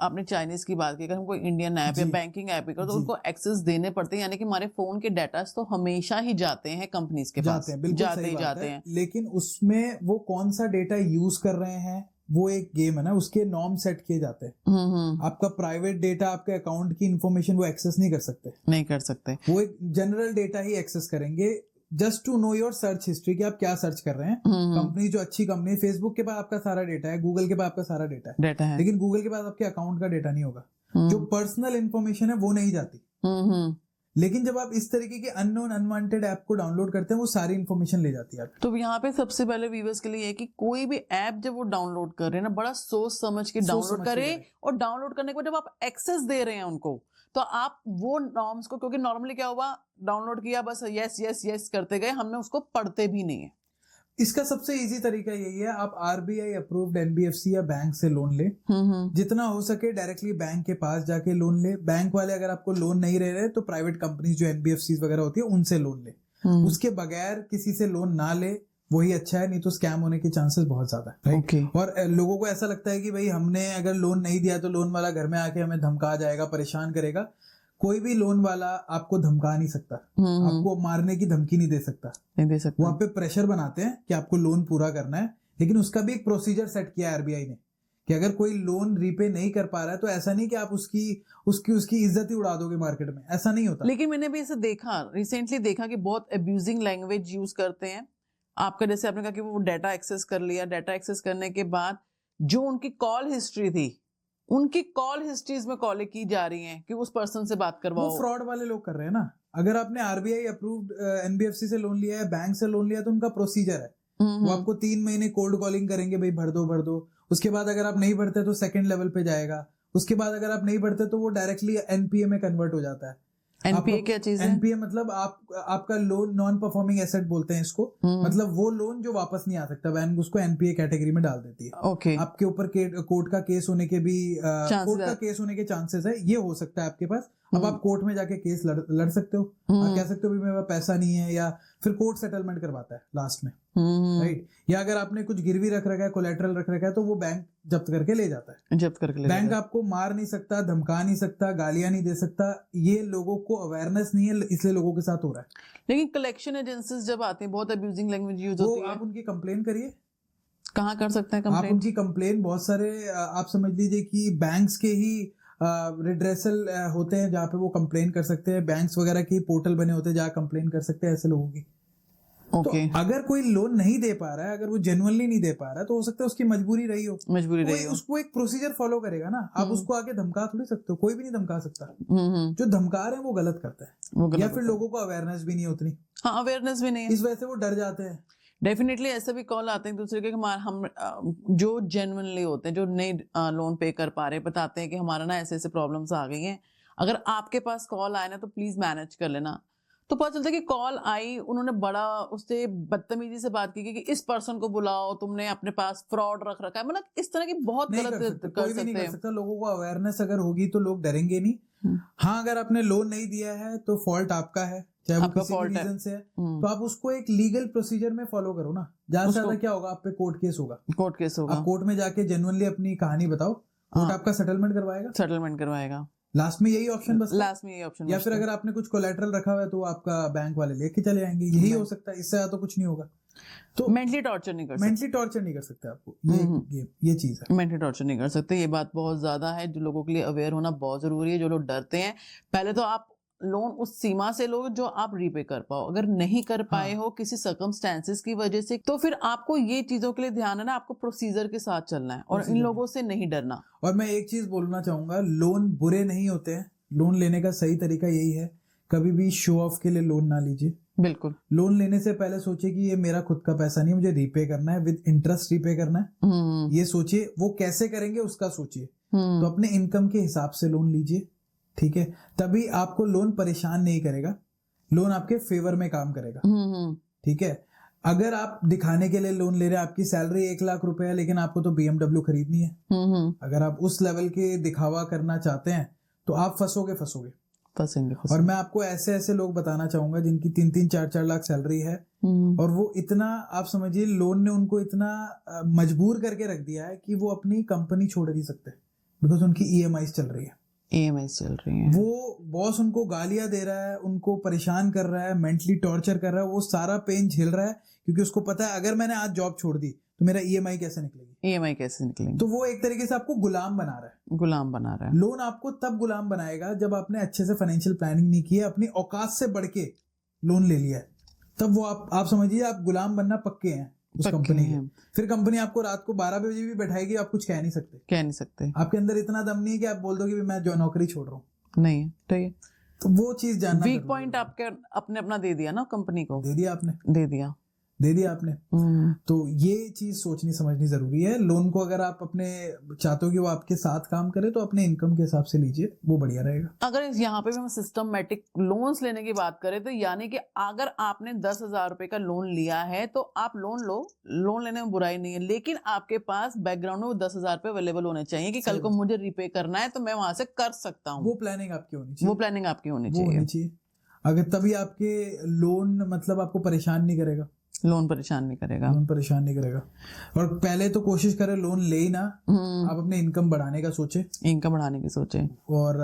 आपने चाइनीज की बात की, अगर हम कोई इंडियन ऐप या बैंकिंग ऐप भी करो तो उनको एक्सेस देने पड़ते हैं, यानी कि हमारे फोन के डाटा तो हमेशा ही जाते हैं कंपनीज के पास, जाते हैं। लेकिन उसमें वो कौन सा डेटा यूज कर रहे हैं, वो एक गेम है ना, उसके नॉर्म सेट किए जाते हैं। आपका प्राइवेट डेटा, आपके अकाउंट की इंफॉर्मेशन वो एक्सेस नहीं कर सकते। वो एक जनरल डेटा ही एक्सेस करेंगे, just to know your search history कि आप क्या सर्च कर रहे हैं। कंपनी जो अच्छी कंपनी, फेसबुक के पास आपका सारा डेटा है, गूगल के पास आपका सारा डेटा है, लेकिन गूगल के पास आपके अकाउंट का डेटा नहीं होगा। जो पर्सनल इंफॉर्मेशन है वो नहीं जाती। लेकिन जब आप इस तरीके के अननोन अनवांटेड ऐप को डाउनलोड करते हैं, वो सारी इंफॉर्मेशन ले जाती है। तो यहाँ पे सबसे पहले व्यूअर्स के लिए है कि कोई भी ऐप जब वो डाउनलोड कर रहे हैं ना, बड़ा सोच समझ के डाउनलोड करें, और डाउनलोड करने के बाद जब आप एक्सेस दे रहे हैं उनको, तो आप वो नॉर्म्स को, क्योंकि नॉर्मली क्या हुआ, डाउनलोड किया, बस यस यस यस करते गए, हमने उसको पढ़ते भी नहीं है। इसका सबसे इजी तरीका यही है, आप आरबीआई अप्रूव्ड एनबीएफसी या बैंक से लोन ले। जितना हो सके डायरेक्टली बैंक के पास जाके लोन ले। बैंक वाले अगर आपको लोन नहीं दे रहे तो प्राइवेट कंपनीज जो एनबीएफसी वगैरह होती है उनसे लोन ले। उसके बगैर किसी से लोन ना ले, वही अच्छा है, नहीं तो स्कैम होने के चांसेस बहुत ज्यादा है, राइट? Okay. और लोगों को ऐसा लगता है कि भाई हमने अगर लोन नहीं दिया तो लोन वाला घर में आके हमें धमका जाएगा, परेशान करेगा। कोई भी लोन वाला आपको धमका नहीं सकता, आपको मारने की धमकी नहीं दे सकता, नहीं दे सकता। वो आप पे प्रेशर बनाते हैं कि आपको लोन पूरा करना है, लेकिन उसका भी एक प्रोसीजर सेट किया है आरबीआई ने कि अगर कोई लोन रीपे नहीं कर पा रहा है तो ऐसा नहीं कि आप उसकी इज्जत ही उड़ा दोगे मार्केट में, ऐसा नहीं होता। लेकिन मैंने भी इसे देखा, रिसेंटली देखा कि बहुत अब्यूजिंग लैंग्वेज यूज करते हैं। आपका जैसे आपने कहा कि वो डाटा एक्सेस कर लिया, डाटा एक्सेस करने के बाद जो उनकी कॉल हिस्ट्री थी, उनकी कॉल हिस्ट्रीज में कॉलें की जा रही हैं कि उस पर्सन से बात करवाओ। वो फ्रॉड वाले लोग कर रहे हैं ना। अगर आपने आरबीआई अप्रूव्ड एनबीएफसी से लोन लिया है, बैंक से लोन लिया, तो उनका प्रोसीजर है, वो आपको 3 महीने कोल्ड कॉलिंग करेंगे, भाई भर दो। उसके बाद अगर आप नहीं भरते तो सेकंड लेवल पे जाएगा। उसके बाद अगर आप नहीं भरते तो वो डायरेक्टली एनपीए में कन्वर्ट हो जाता है। एनपीए क्या चीज है? एनपीए मतलब आपका लोन नॉन परफॉर्मिंग एसेट बोलते हैं इसको। मतलब वो लोन जो वापस नहीं आ सकता, बैंक उसको एनपीए कैटेगरी में डाल देती है। ओके। आपके ऊपर कोर्ट का केस होने के भी चांसेस है, ये हो सकता है आपके पास। अब आप कोर्ट में जाके केस लड़ सकते हो, आप कह सकते हो मेरे पास पैसा नहीं है, या फिर कोर्ट सेटलमेंट करवाता है लास्ट में, राइट? या अगर आपने कुछ गिरवी रख रखा है, कोलेटरल रख रखा है, तो वो बैंक जब्त करके ले जाता है। बैंक आपको मार नहीं सकता, धमका नहीं सकता, गालियां नहीं दे सकता। ये लोगों को अवेयरनेस नहीं है, इसलिए लोगों के साथ हो रहा है। लेकिन कलेक्शन एजेंसीज जब आती हैं, बहुत अब्यूजिंग लैंग्वेज यूज होती है। आप उनकी कंप्लेन करिए। कहाँ कर सकते हैं कंप्लेन? आप उनकी कंप्लेन बहुत सारे आप समझ लीजिए कि बैंक्स के ही रिड्रेसल होते हैं जहाँ पे वो कंप्लेन कर सकते हैं। बैंक्स वगैरह के पोर्टल बने होते हैं जहाँ कंप्लेन कर सकते हैं ऐसे लोगों की। Okay. तो अगर कोई लोन नहीं दे पा रहा है, अगर वो जेन्युइनली नहीं दे पा रहा है, तो हो सकता है उसकी मजबूरी रही हो। उसको एक प्रोसीजर फॉलो करेगा ना। आप उसको आगे धमका थोड़ी सकते हो, कोई भी नहीं धमका सकता। जो धमका रहे हैं वो गलत करता है, या फिर लोगों को अवेयरनेस भी नहीं उतनी। हाँ, अवेयरनेस भी नहीं है, इस वजह से वो डर जाते हैं। डेफिनेटली ऐसे भी कॉल आते हैं दूसरे के, हम जो जेन्युइनली होते हैं, जो नहीं लोन पे कर पा रहे, बताते हैं कि हमारा ना ऐसे ऐसे प्रॉब्लम्स आ गई हैं। अगर आपके पास कॉल आए ना तो प्लीज मैनेज कर लेना। तो पता चलता है कि कॉल आई, उन्होंने बड़ा उससे बदतमीजी से बात की कि इस पर्सन को बुलाओ, तुमने अपने पास फ्रॉड रख रखा है। मतलब इस तरह की बहुत गलत कोई भी नहीं कर सकता। लोगों को अवेयरनेस अगर होगी तो लोग डरेंगे नहीं। हाँ, अगर आपने लोन नहीं दिया है तो फॉल्ट आपका है, चाहे वो किसी भी रीजन से है, तो आप उसको एक लीगल प्रोसीजर में फॉलो करो ना। ज्यादा से ज्यादा क्या होगा, आप पे कोर्ट केस होगा। आप कोर्ट में जाके जेन्युइनली अपनी कहानी बताओ, कोर्ट आपका सेटलमेंट करवाएगा। लास्ट में यही ऑप्शन बस। या फिर अगर आपने कुछ कोलैटरल रखा हुआ है तो आपका बैंक वाले लेके चले जाएंगे। यही हो सकता है, इससे ज्यादा तो कुछ नहीं होगा। तो मेंटली टॉर्चर नहीं कर सकते आपको। ये चीज है, मेंटली टॉर्चर नहीं कर सकते। ये बात बहुत ज्यादा है, जो लोगों के लिए अवेयर होना बहुत जरूरी है। जो लोग डरते हैं, पहले तो आप लोन उस सीमा से लो जो आप रीपे कर पाओ। अगर नहीं कर पाए हो किसी सर्कमस्टेंसेस की वजह से, तो फिर आपको ये चीजों के लिए ध्यान है ना, आपको प्रोसीजर के साथ चलना है और इन लोगों से नहीं डरना। और मैं एक चीज बोलना चाहूंगा, लोन बुरे नहीं होते हैं। लोन लेने का सही तरीका यही है, कभी भी शो ऑफ के लिए लोन ना लीजिए। बिल्कुल। लोन लेने से पहले सोचिए कि ये मेरा खुद का पैसा नहीं, मुझे रीपे करना है, विद इंटरेस्ट रीपे करना है। ये सोचिए। वो कैसे करेंगे उसका सोचिए। तो अपने इनकम के हिसाब से लोन लीजिए, ठीक है? तभी आपको लोन परेशान नहीं करेगा, लोन आपके फेवर में काम करेगा, ठीक है? अगर आप दिखाने के लिए लोन ले रहे हैं, आपकी सैलरी 1 लाख रुपए है लेकिन आपको तो BMW खरीदनी है, अगर आप उस लेवल के दिखावा करना चाहते हैं तो आप फंसोगे। और मैं आपको ऐसे लोग बताना चाहूंगा जिनकी 3-3, 4-4 लाख सैलरी है, और वो इतना, आप समझिए, लोन ने उनको इतना मजबूर करके रख दिया है कि वो अपनी कंपनी छोड़ नहीं सकते, बिकॉज उनकी EMI चल रही है। वो बॉस उनको गालियां दे रहा है, उनको परेशान कर रहा है, मेंटली टॉर्चर कर रहा है, वो सारा पेन झेल रहा है, क्योंकि उसको पता है अगर मैंने आज जॉब छोड़ दी तो मेरा EMI कैसे निकलेगी। तो वो एक तरीके से आपको गुलाम बना रहा है। लोन आपको तब गुलाम बनाएगा जब आपने अच्छे से फाइनेंशियल प्लानिंग नहीं की है, अपनी औकात से बढ़ के लोन ले लिया है, तब वो आप समझिए आप गुलाम बनना पक्के हैं उस कंपनी के। फिर कंपनी आपको रात को 12 बजे भी बैठाएगी, आप कुछ कह नहीं सकते। आपके अंदर इतना दम नहीं है कि आप बोल दो कि मैं जो नौकरी छोड़ रहा हूँ। नहीं, तो वो चीज जानना। वीक पॉइंट आपके अपने अपना दे दिया ना कंपनी को, दे दिया। दे दिया आपने। तो ये चीज सोचनी समझनी जरूरी है। लोन को अगर आप अपने चाहते हो कि वो आपके साथ काम करे तो अपने इनकम के हिसाब से लीजिए, वो बढ़िया रहेगा। अगर यहाँ पे भी हम सिस्टमेटिक लोन्स लेने की बात करें तो यानी कि अगर आपने 10,000 रुपए का लोन लिया है तो आप लोन लो, लोन लेने में बुराई नहीं है, लेकिन आपके पास बैकग्राउंड में वो 10,000 रुपए अवेलेबल होने चाहिए कि कल को मुझे रिपे करना है तो मैं वहां से कर सकता हूँ। वो प्लानिंग आपकी होनी चाहिए, वो प्लानिंग आपकी होनी वो होनी चाहिए। अगर तभी आपके लोन मतलब आपको परेशान नहीं करेगा, लोन परेशान नहीं करेगा, लोन परेशान नहीं करेगा। और पहले तो कोशिश करें लोन ले ही ना, आप अपने इनकम बढ़ाने का सोचे, इनकम बढ़ाने की सोचे। और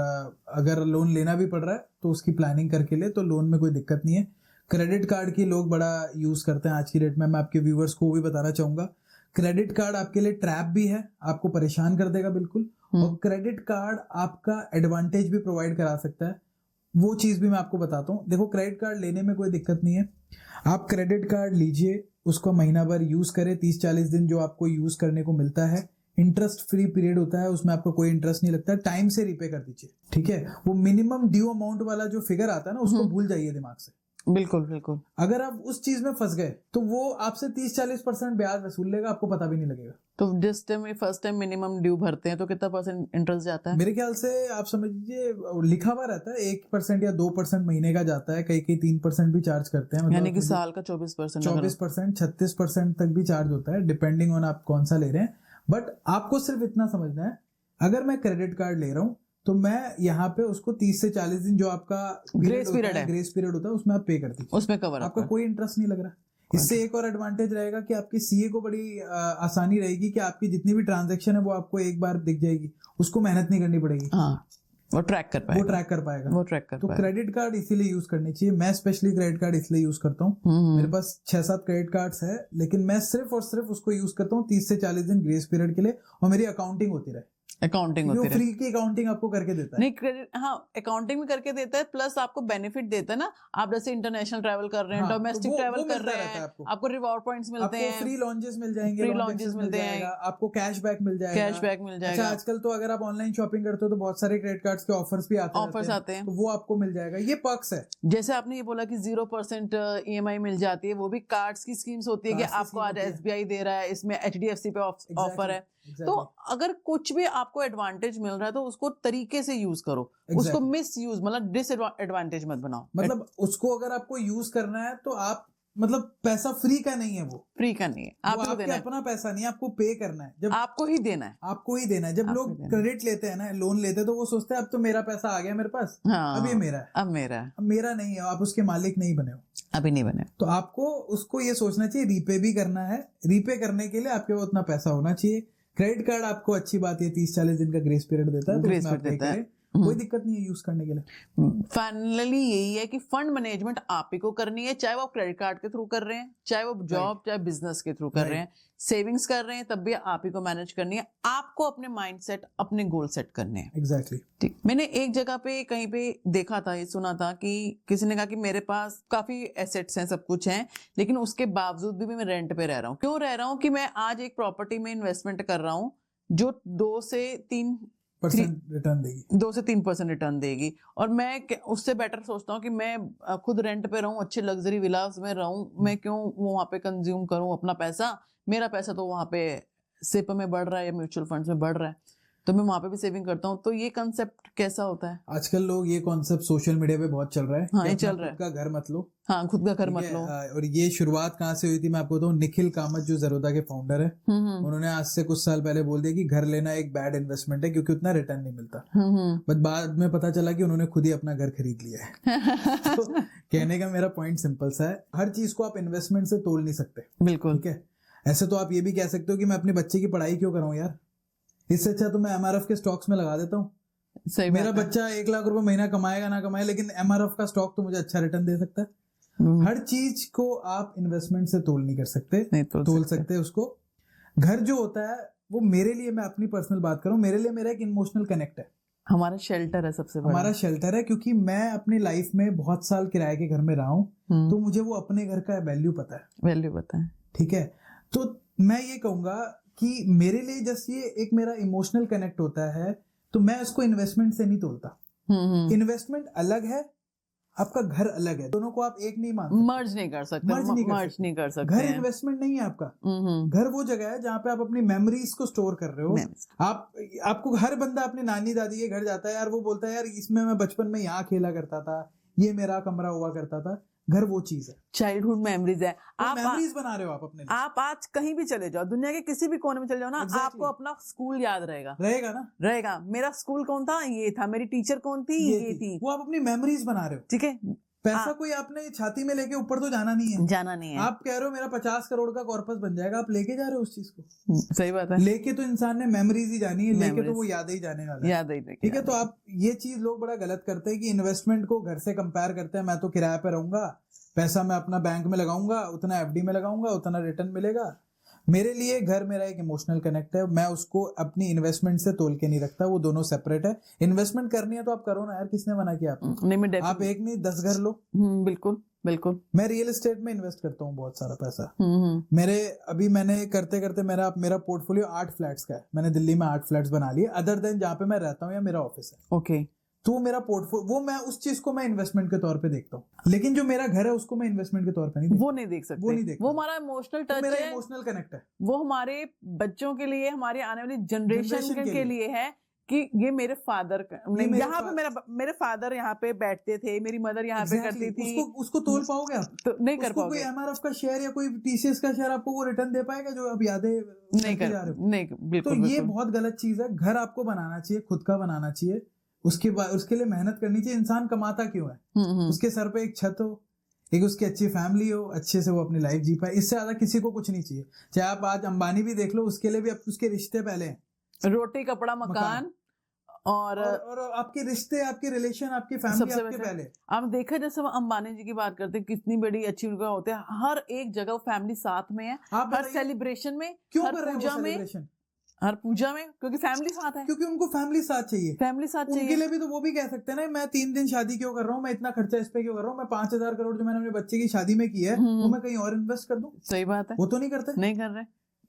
अगर लोन लेना भी पड़ रहा है तो उसकी प्लानिंग करके ले, तो लोन में कोई दिक्कत नहीं है। क्रेडिट कार्ड की लोग बड़ा यूज करते हैं आज की डेट में, मैं आपके व्यूवर्स को भी बताना चाहूंगा। क्रेडिट कार्ड आपके लिए ट्रैप भी है, आपको परेशान कर देगा बिल्कुल, और क्रेडिट कार्ड आपका एडवांटेज भी प्रोवाइड करा सकता है। वो चीज भी मैं आपको बताता हूँ। देखो, क्रेडिट कार्ड लेने में कोई दिक्कत नहीं है, आप क्रेडिट कार्ड लीजिए, उसको महीना भर यूज करें, 30-40 दिन जो आपको यूज करने को मिलता है, इंटरेस्ट फ्री पीरियड होता है, उसमें आपको कोई इंटरेस्ट नहीं लगता, टाइम से रिपे कर दीजिए, ठीक है। वो मिनिमम ड्यू अमाउंट वाला जो फिगर आता है ना, उसको भूल जाइए दिमाग से। बिल्कुल बिल्कुल। अगर आप उस चीज में फंस गए तो वो आपसे 30-40% ब्याज वसूल लेगा, आपको पता भी नहीं लगेगा। तो जिस time first time minimum due भरते हैं तो कितना परसेंट इंटरेस्ट जाता है? मेरे ख्याल से आप समझ लीजिए लिखा हुआ रहता है 1% या 2% महीने का जाता है, कई 3% भी चार्ज करते हैं, यानी कि साल का 24%, 36% तक भी चार्ज होता है, डिपेंडिंग ऑन आप कौन सा ले रहे हैं। बट आपको सिर्फ इतना समझना है, अगर मैं क्रेडिट कार्ड ले रहा हूँ तो मैं यहाँ पे उसको 30 से 40 दिन जो आपका ग्रेस पीरियड होता है उसमें आप पे कर दीजिए, उसमें कवर, आपका कोई इंटरेस्ट नहीं लग रहा। इससे एक और एडवांटेज रहेगा कि आपकी सीए को बड़ी आसानी रहेगी कि आपकी जितनी भी ट्रांजैक्शन है वो आपको एक बार दिख जाएगी, उसको मेहनत नहीं करनी पड़ेगी। वो ट्रैक कर पाएगा। तो क्रेडिट कार्ड इसीलिए यूज करनी चाहिए। मैं स्पेशली क्रेडिट कार्ड इसलिए यूज करता हूँ, मेरे पास 6-7 क्रेडिट कार्ड्स है, लेकिन मैं सिर्फ और सिर्फ उसको यूज करता हूँ 30 से 40 दिन ग्रेस पीरियड के लिए, और मेरी अकाउंटिंग होती रहे। अकाउंटिंग होती है, फ्री की अकाउंटिंग आपको करके देता है। नहीं, क्रेडिट, हाँ, अकाउंटिंग भी करके देता है, प्लस आपको बेनिफिट देता है ना। आप जैसे इंटरनेशनल ट्रैवल कर रहे हैं, डोमेस्टिक ट्रैवल कर रहे हैं, आपको रिवॉर्ड पॉइंट्स मिलते हैं, फ्री लॉन्चेस मिल जाएंगे, आपको कैशबैक मिल जाएगा। अच्छा, आजकल तो अगर आप ऑनलाइन शॉपिंग करते हो तो बहुत सारे क्रेडिट कार्ड्स के ऑफर्स भी आते हैं, तो वो आपको मिल जाएगा। ये पर्क्स है। जैसे आपने ये बोला कि 0% EMI मिल जाती है, वो भी कार्ड्स की स्कीम्स होती है कि आपको आज SBI दे रहा है, इसमें HDFC पे ऑफर है। तो अगर कुछ भी आपको एडवांटेज मिल रहा है तो उसको तरीके से यूज करो, उसको मिस यूज मतलब डिसएडवांटेज मत बनाओ। मतलब उसको अगर आपको यूज करना है तो आप, मतलब पैसा फ्री का नहीं है, वो फ्री का नहीं है, आपको देना है, अपना पैसा नहीं है, आपको पे करना है, जब आपको ही देना है। जब लोग क्रेडिट लेते हैं ना, लोन लेते हैं, तो वो सोचते हैं अब तो मेरा पैसा आ गया मेरे पास, अब ये मेरा है, अब मेरा नहीं है, आप उसके मालिक नहीं बने हो, अभी नहीं बने। तो आपको उसको ये सोचना चाहिए रीपे भी करना है। रीपे करने के लिए आपके पास उतना पैसा होना चाहिए। क्रेडिट कार्ड आपको अच्छी बात है 30-40 दिन का ग्रेस पीरियड देता है, ग्रेस पीरियड देता है, कोई दिक्कत नहीं है यूज करने के लिए। फाइनली यही है कि फंड मैनेजमेंट आप ही को करनी है, चाहे वो आप क्रेडिट कार्ड के थ्रू कर रहे हैं, चाहे वो जॉब चाहे बिजनेस के थ्रू कर रहे हैं, सेविंग्स कर रहे हैं, तब भी आप ही को मैनेज करनी है। आपको अपने माइंडसेट, अपने गोल सेट करने हैं। एग्जैक्टली। ठीक, मैंने एक जगह पे कहीं पे देखा था, ये सुना था कि किसी ने कहा कि मेरे पास काफी एसेट्स हैं, सब कुछ है, लेकिन उसके बावजूद भी मैं रेंट पे रह रहा हूँ। क्यों रह रहा हूँ? कि मैं आज एक प्रॉपर्टी में इन्वेस्टमेंट कर रहा हूँ जो 2 से 3% रिटर्न देगी, और मैं उससे बेटर सोचता हूँ कि मैं खुद रेंट पे रहूं, अच्छे लग्जरी विलास में रहूं। मैं क्यों वहां पे कंज्यूम करूं अपना पैसा? मेरा पैसा तो वहां पे सिप में बढ़ रहा है या म्यूचुअल फंड्स में बढ़ रहा है, तो मैं वहां पे भी सेविंग करता हूँ। तो ये कंसेप्ट कैसा होता है? आजकल लोग ये कॉन्सेप्ट सोशल मीडिया पे बहुत चल रहा है। हाँ, ये चल रहा है, खुद का घर मत लो। हाँ, खुद का घर मत लो। और ये शुरुआत कहाँ से हुई थी मैं आपको बताऊं। निखिल कामत जो ज़रोदा के फाउंडर है, उन्होंने आज से कुछ साल पहले बोल दिया कि घर लेना एक बैड इन्वेस्टमेंट है क्योंकि उतना रिटर्न नहीं मिलता। बट बाद में पता चला कि उन्होंने खुद ही अपना घर खरीद लिया है। तो कहने का मेरा पॉइंट सिंपल सा है, हर चीज को आप इन्वेस्टमेंट से तोल नहीं सकते। बिल्कुल, ठीक है। ऐसे तो आप ये भी कह सकते हो कि मैं अपने बच्चे की पढ़ाई क्यों कराऊं यार, इससे अच्छा तो मैं MRF के स्टॉक्स में लगा देता हूँ। सही, मेरा बच्चा 1 लाख रुपए महीना कमाएगा ना कमाए, लेकिन MRF का स्टॉक तो मुझे अच्छा रिटर्न दे सकता है। हर चीज को आप इन्वेस्टमेंट से तोल नहीं कर सकते, नहीं तोल सकते उसको। घर जो होता है वो मेरे लिए, मैं अपनी पर्सनल बात करूं, मेरे लिए मेरा एक इमोशनल कनेक्ट है, हमारा शेल्टर है, सबसे बड़ा हमारा शेल्टर है, क्योंकि मैं अपनी लाइफ में बहुत साल किराए के घर में रहा हूँ, तो मुझे वो अपने घर का वैल्यू पता है। ठीक है, तो मैं ये कहूंगा कि मेरे लिए जस्ट ये एक मेरा इमोशनल कनेक्ट होता है, तो मैं उसको इन्वेस्टमेंट से नहीं तोलता। इन्वेस्टमेंट अलग है, आपका घर अलग है, दोनों को आप एक नहीं मानते, मर्ज नहीं कर सकते, Merge नहीं कर मर्ज सकते। नहीं कर सकते घर हैं। इन्वेस्टमेंट नहीं है आपका, घर वो जगह है जहाँ पे आप अपनी मेमोरीज को स्टोर कर रहे हो। आपको हर बंदा अपने नानी दादी के घर जाता है यार, वो बोलता है यार इसमें मैं बचपन में यहाँ खेला करता था, ये मेरा कमरा हुआ करता था। घर वो चीज है, चाइल्डहुड मेमोरीज है। आप मेमोरीज बना रहे हो आप अपने लिए। आप आज कहीं भी चले जाओ, दुनिया के किसी भी कोने में चले जाओ ना, Exactly. आपको अपना स्कूल याद रहेगा ना, रहेगा। मेरा स्कूल कौन था, ये था। मेरी टीचर कौन थी, ये थी। वो आप अपनी मेमोरीज बना रहे हो। ठीक है, पैसा कोई आपने छाती में लेके ऊपर तो जाना नहीं है, जाना नहीं है। आप कह रहे हो मेरा 50 करोड़ का कॉर्पस बन जाएगा, आप लेके जा रहे हो उस चीज को। सही बात है। लेके तो इंसान ने मेमोरीज ही जानी है, लेके तो वो याद ही जाने वाला है। याद ही ठीक है, तो आप ये चीज लोग बड़ा गलत करते हैं कि इन्वेस्टमेंट को घर से कंपेयर करते हैं। मैं तो किराए पे रहूंगा, पैसा मैं अपना बैंक में लगाऊंगा, उतना एफडी में लगाऊंगा, उतना रिटर्न मिलेगा। मेरे लिए घर मेरा एक इमोशनल कनेक्ट है, मैं उसको अपनी इन्वेस्टमेंट से तोल के नहीं रखता, वो दोनों सेपरेट है। इन्वेस्टमेंट करनी है तो आप करो ना यार, किसने मना किया आपको? नहीं, मैं आप एक नहीं 10 घर लो। बिल्कुल बिल्कुल। मैं रियल एस्टेट में इन्वेस्ट करता हूँ बहुत सारा पैसा। मैंने करते करते मेरा पोर्टफोलियो 8 फ्लैट्स का है। मैंने दिल्ली में 8 फ्लैट्स बना लिए, अदर देन जहाँ पे मैं रहता हूँ या मेरा ऑफिस है। ओके, तो मेरा पोर्टफोलियो, वो मैं उस चीज को मैं इन्वेस्टमेंट के तौर पे देखता हूँ, लेकिन जो मेरा घर है उसको मैं इन्वेस्टमेंट के तौर पे नहीं देखता। वो नहीं देख सकते, वो नहीं देखता। वो हमारा इमोशनल टच मेरा है, इमोशनल कनेक्ट है, वो हमारे बच्चों के लिए, हमारी आने वाली जनरेशन के लिए है कि ये मेरे फादर यहाँ पे मेरे फादर यहाँ पे बैठते थे, मेरी मदर यहाँ पे करती थी। उसको तोल पाओगे आप? तो नहीं कर पाओगे। कोई एमआरएफ का शेयर या कोई टीसीएस का शेयर आपको वो रिटर्न दे पाएगा जो आप यादें नहीं कर जा रहे हो? नहीं, बिल्कुल। तो ये बहुत गलत चीज है। घर आपको बनाना चाहिए, खुद का बनाना चाहिए, उसके बाद उसके लिए मेहनत करनी चाहिए। इंसान कमाता क्यों है? उसके सर पे एक छत हो, एक उसकी अच्छी फैमिली हो, अच्छे से वो अपनी लाइफ जी पाए, इससे ज्यादा किसी को कुछ नहीं चाहिए। चाहे आप आज अंबानी भी देख लो, उसके लिए भी अब उसके रिश्ते पहले हैं, रोटी कपड़ा मकान और आपके रिश्ते, आपके रिलेशन, आपकी फैमिली आपके पहले। आप देखा जैसे हम अंबानी जी की बात करते हैं, कितनी बड़ी अच्छी उनका होते हैं, हर एक जगह फैमिली साथ में है, हर सेलिब्रेशन में, हर पूजा में, हर पूजा में, क्योंकि फैमिली साथ है, क्योंकि उनको फैमिली साथ चाहिए, फैमिली साथ चाहिए। उनके लिए भी तो वो भी कह सकते हैं ना, मैं 3 दिन शादी क्यों कर रहा हूँ, मैं इतना खर्चा इस पे क्यों कर रहा हूँ, मैं 5,000 करोड़ जो मैंने अपने बच्चे की शादी में की है वो मैं कहीं और इन्वेस्ट कर दूं। सही बात है, वो तो नहीं करते, नहीं कर रहे,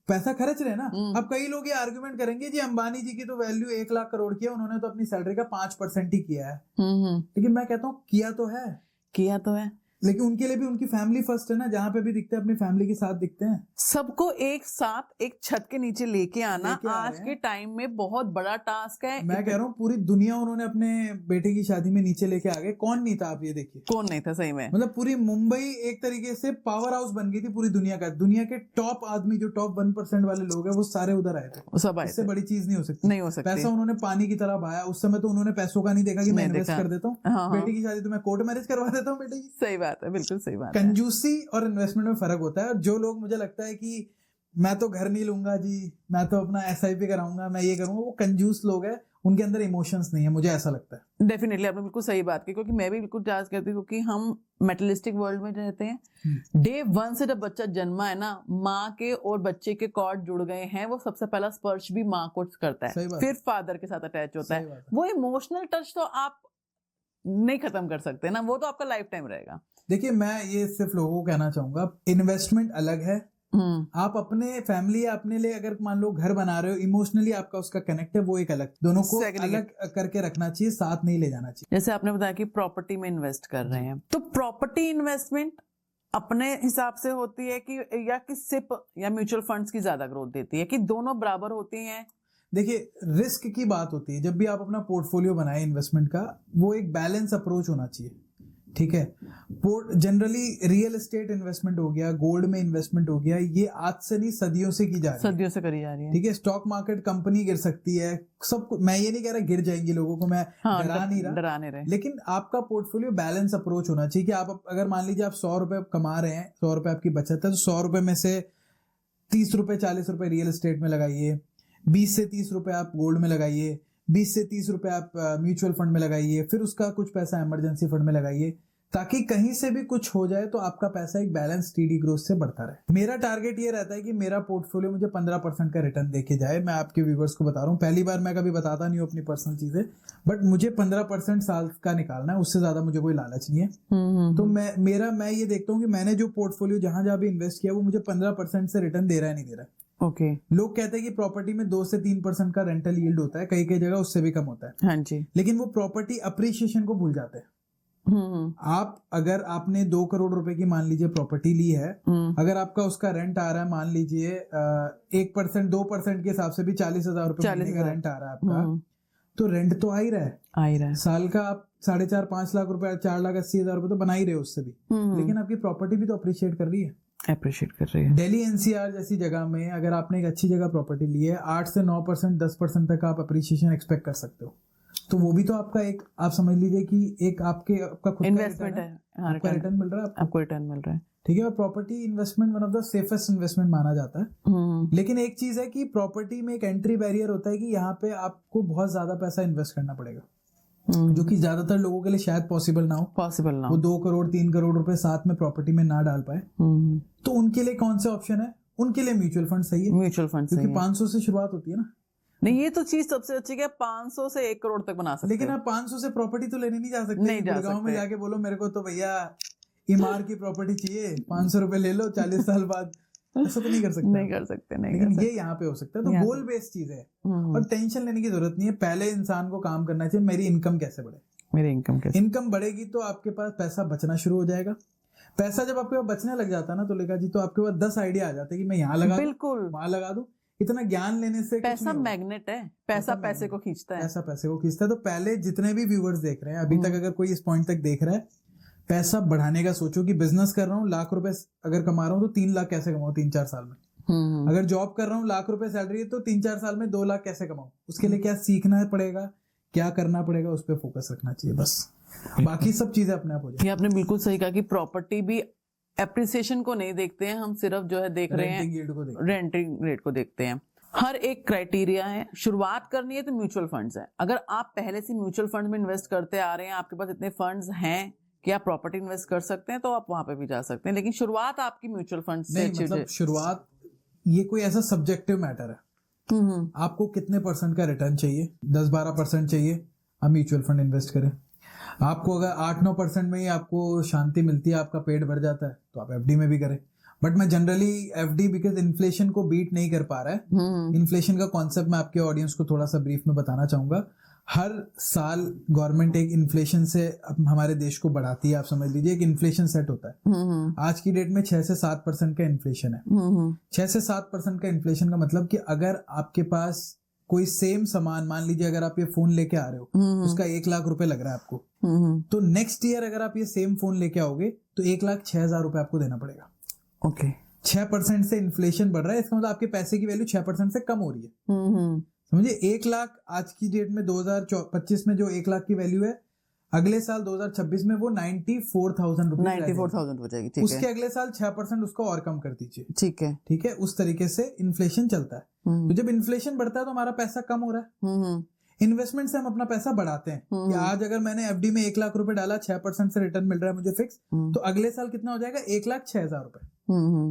पैसा खर्च रहे ना। अब कई लोग ये आर्गुमेंट करेंगे जी अंबानी जी की तो वैल्यू 1 लाख करोड़ की है, उन्होंने तो अपनी सैलरी का 5% ही किया है। लेकिन मैं कहता हूँ किया तो है, लेकिन उनके लिए भी उनकी फैमिली फर्स्ट है ना। जहाँ पे भी दिखते हैं अपनी फैमिली के साथ दिखते हैं। सबको एक साथ एक छत के नीचे लेके आना आज के टाइम में बहुत बड़ा टास्क है। मैं कह रहा हूँ पूरी दुनिया उन्होंने अपने बेटे की शादी में नीचे लेके आ गए। कौन नहीं था, आप ये देखिए, कौन नहीं था सही में। मतलब पूरी मुंबई एक तरीके से पावर हाउस बन गई थी पूरी दुनिया का। दुनिया के टॉप आदमी जो टॉप 1% वाले लोग हैं वो सारे उधर आए थे, सब आए। इससे बड़ी चीज नहीं हो सकती, नहीं हो सकती। पैसा उन्होंने पानी की तरह बहाया। उस समय तो उन्होंने पैसों का नहीं देखा कि मैं इन्वेस्ट कर देता हूँ, बेटी की शादी तो मैं कोर्ट मैरिज करवा देता हूँ बेटे की। सही बात है, बिल्कुल सही बात। कंजूसी और इन्वेस्टमेंट में फर्क होता है। और जो लोग, मुझे लगता है कि मैं तो घर नहीं लूंगा जी, मैं तो अपना SIP कराऊंगा, मैं ये करूंगा, वो कंजूस लोग हैं, उनके अंदर इमोशंस नहीं है, मुझे ऐसा लगता है। डेफिनेटली आपने बिल्कुल सही बात की, क्योंकि मैं भी बिल्कुल जांच करती हूँ, क्योंकि हम मेटलिस्टिक वर्ल्ड में रहते हैं। डे 1 से जब बच्चा जन्मा है ना, माँ के और बच्चे के कॉर्ड जुड़ गए हैं, वो सबसे पहला स्पर्श भी माँ को करता है, फिर फादर के साथ अटैच होता है। वो इमोशनल टच तो आप नहीं खत्म कर सकते ना, वो तो आपका लाइफ टाइम रहेगा। देखिए, मैं ये सिर्फ लोगों को कहना चाहूंगा, इन्वेस्टमेंट अलग है। आप अपने फैमिली या अपने लिए अगर मान लो घर बना रहे हो, इमोशनली आपका उसका कनेक्ट है, वो एक अलग, दोनों को अलग करके रखना चाहिए, साथ नहीं ले जाना चाहिए। जैसे आपने बताया कि प्रॉपर्टी में इन्वेस्ट कर रहे हैं, तो प्रॉपर्टी इन्वेस्टमेंट अपने हिसाब से होती है कि या कि सिप या म्यूचुअल फंड्स की ज्यादा ग्रोथ देती है, कि दोनों बराबर होती हैं? देखिए, रिस्क की बात होती है। जब भी आप अपना पोर्टफोलियो बनाए इन्वेस्टमेंट का, वो एक बैलेंस अप्रोच होना चाहिए, ठीक है। जनरली रियल एस्टेट इन्वेस्टमेंट हो गया, गोल्ड में इन्वेस्टमेंट हो गया, ये आज से नहीं सदियों से की जा रही है, सदियों से करी जा रही है, ठीक है। स्टॉक मार्केट, कंपनी गिर सकती है, सब कुछ। मैं ये नहीं कह रहा गिर जाएंगी लोगों को, मैं डरा नहीं रहा, लेकिन आपका पोर्टफोलियो बैलेंस अप्रोच होना चाहिए कि आप अगर मान लीजिए आप 100 रुपए कमा रहे हैं, 100 रुपए आपकी बचत है, तो 100 रुपए में से 30 रुपए 40 रुपए रियल एस्टेट में लगाइए, 20 से 30 रुपए आप गोल्ड में लगाइए, 20 से 30 रुपए आप म्यूचुअल फंड में लगाइए, फिर उसका कुछ पैसा इमरजेंसी फंड में लगाइए, ताकि कहीं से भी कुछ हो जाए तो आपका पैसा एक बैलेंस स्टीडी ग्रोथ से बढ़ता रहे। मेरा टारगेट ये रहता है कि मेरा पोर्टफोलियो मुझे 15% का रिटर्न देके जाए। मैं आपके व्यूवर्स को बता रहा हूँ, पहली बार मैं कभी बताता नहीं हूँ अपनी पर्सनल चीजें, बट मुझे 15% साल का निकालना है, उससे ज्यादा मुझे कोई लालच नहीं है। तो मैं ये देखता हूँ कि मैंने जो पोर्टफोलियो जहां जहां भी इन्वेस्ट किया, वो मुझे 15% से रिटर्न दे रहा है, नहीं दे रहा है। ओके। लोग कहते हैं कि प्रॉपर्टी में 2 से 3% का रेंटल यील्ड होता है, कई कई जगह उससे भी कम होता है। हाँ जी। लेकिन वो प्रॉपर्टी अप्रिशिएशन को भूल जाते हैं। आप अगर आपने 2 करोड़ रुपए की मान लीजिए प्रॉपर्टी ली है, अगर आपका उसका रेंट आ रहा है मान लीजिए 1% 2% के हिसाब से भी 40,000 रुपए महीने का रेंट आ रहा है आपका, तो रेंट तो आ ही रहा है। साल का आप 4.5-5 लाख रुपए 4,80,000 रुपए तो बना ही रहे हो उससे भी, लेकिन आपकी प्रॉपर्टी भी तो अप्रिशिएट कर रही है। दिल्ली एनसीआर जैसी जगह में अगर आपने एक अच्छी जगह प्रॉपर्टी ली है, 8 से 9% 10% तक आप अप्रिशिएशन एक्सपेक्ट कर सकते हो। तो वो भी तो आपका एक, आप समझ लीजिए कि एक आपका खुद इन्वेस्टमेंट है, आपका रिटर्न मिल रहा है, आपको रिटर्न मिल रहा है। ठीक है। और property investment one of the safest investment माना जाता है। लेकिन एक चीज है कि प्रॉपर्टी में एक एंट्री बैरियर होता है कि यहाँ पे आपको बहुत ज्यादा पैसा इन्वेस्ट करना पड़ेगा, जो कि ज्यादातर लोगों के लिए शायद पॉसिबल ना हो। वो 2 करोड़ 3 करोड़ रुपए साथ में प्रॉपर्टी में ना डाल पाए, तो उनके लिए कौन से ऑप्शन है? उनके लिए म्यूचुअल फंड सही है। म्यूचुअल फंड क्योंकि 500 से शुरुआत होती है ना। नहीं, ये तो चीज सबसे अच्छी है, 500 से 1 करोड़ तक बना सकते हैं। लेकिन आप 500 से प्रॉपर्टी तो लेने नहीं जा सकते। गुड़गांव में जाके बोलो मेरे को तो भैया इमार की प्रॉपर्टी चाहिए, 500 रुपए ले लो 40 साल बाद, ऐसा तो नहीं कर सकते। लेकिन ये यहाँ पे हो सकता है। तो गोल बेस्ड चीज है और टेंशन लेने की जरूरत नहीं है। पहले इंसान को काम करना चाहिए, मेरी इनकम कैसे बढ़े। इनकम बढ़ेगी तो आपके पास पैसा बचना शुरू हो जाएगा। पैसा जब आपके पास बचने लग जाता है ना तो लेखा जी, तो आपके पास 10 आइडिया आ जाते हैं कि मैं यहाँ लगा दूं, वहां लगा दूं। इतना ज्ञान लेने से पैसा मैग्नेट है, पैसा पैसे को खींचता है। पैसा पैसे को खींचता है। तो पहले जितने भी व्यूअर्स देख रहे हैं अभी तक, अगर कोई इस पॉइंट तक देख रहा है, पैसा बढ़ाने का सोचो कि बिजनेस कर रहा हूँ, लाख रुपए अगर कमा रहा हूँ तो 3 लाख कैसे कमाऊं 3-4 साल में। अगर जॉब कर रहा हूँ, लाख रुपए सैलरी है, तो 3-4 साल में 2 लाख कैसे कमाऊं। उसके लिए क्या सीखना पड़ेगा, क्या करना पड़ेगा, उस पर फोकस रखना चाहिए बस। बाकी सब चीजें अपने आप हो जाएगी। आपने बिल्कुल सही कहा कि प्रॉपर्टी भी एप्रिसिएशन को नहीं देखते हैं हम, सिर्फ जो है देख रहे हैं रेंटिंग रेट को देखते हैं। हर एक क्राइटेरिया है। शुरुआत करनी है तो म्यूचुअल फंड्स है। अगर आप पहले से म्यूचुअल फंड में इन्वेस्ट करते आ रहे हैं, आपके पास इतने फंड्स हैं कि आप प्रॉपर्टी इन्वेस्ट कर सकते हैं, तो आप वहां पे भी जा सकते हैं। लेकिन शुरुआत आपकी म्यूचुअल फंड से नहीं, मतलब शुरुआत ये कोई ऐसा सब्जेक्टिव मैटर है। आपको कितने % का रिटर्न चाहिए? 10-12% चाहिए, आप म्यूचुअल फंड इन्वेस्ट करें। आपको अगर 8-9% में ही आपको शांति मिलती है, आपका पेट भर जाता है, तो आप एफडी में भी करें। बट मैं जनरली एफडी, बिकॉज इन्फ्लेशन को बीट नहीं कर पा रहा है। इन्फ्लेशन का कॉन्सेप्ट मैं आपके ऑडियंस को थोड़ा सा ब्रीफ में बताना चाहूंगा। हर साल गवर्नमेंट एक इन्फ्लेशन से हमारे देश को बढ़ाती है। आप समझ लीजिए एक इन्फ्लेशन सेट होता है। आज की डेट में 6 से 7% का इन्फ्लेशन है। 6 से 7% का इन्फ्लेशन का मतलब कि अगर आपके पास कोई सेम सामान, मान लीजिए अगर आप ये फोन लेके आ रहे हो, उसका 1 लाख रुपए लग रहा है आपको, तो नेक्स्ट ईयर अगर आप ये सेम फोन लेके आओगे तो 1,06,000 रुपए आपको देना पड़ेगा। ओके 6% से इन्फ्लेशन बढ़ रहा है, इसका मतलब आपके पैसे की वैल्यू 6% से कम हो रही है। समझिए 1 लाख आज की डेट में 2025 में जो 1 लाख की वैल्यू है, अगले साल 2026 में वो 94,000 रुपए 94,000 हो जाएगी। ठीक उसके अगले साल 6% उसको और कम कर दीजिए। ठीक है। उस तरीके से इन्फ्लेशन चलता है। तो जब इन्फ्लेशन बढ़ता है तो हमारा पैसा कम हो रहा है। इन्वेस्टमेंट से हम अपना पैसा बढ़ाते हैं कि आज अगर मैंने एफडी में 1 लाख रुपए डाला, 6% से रिटर्न मिल रहा है मुझे फिक्स, तो अगले साल कितना हो जाएगा? 1,06,000 रुपए।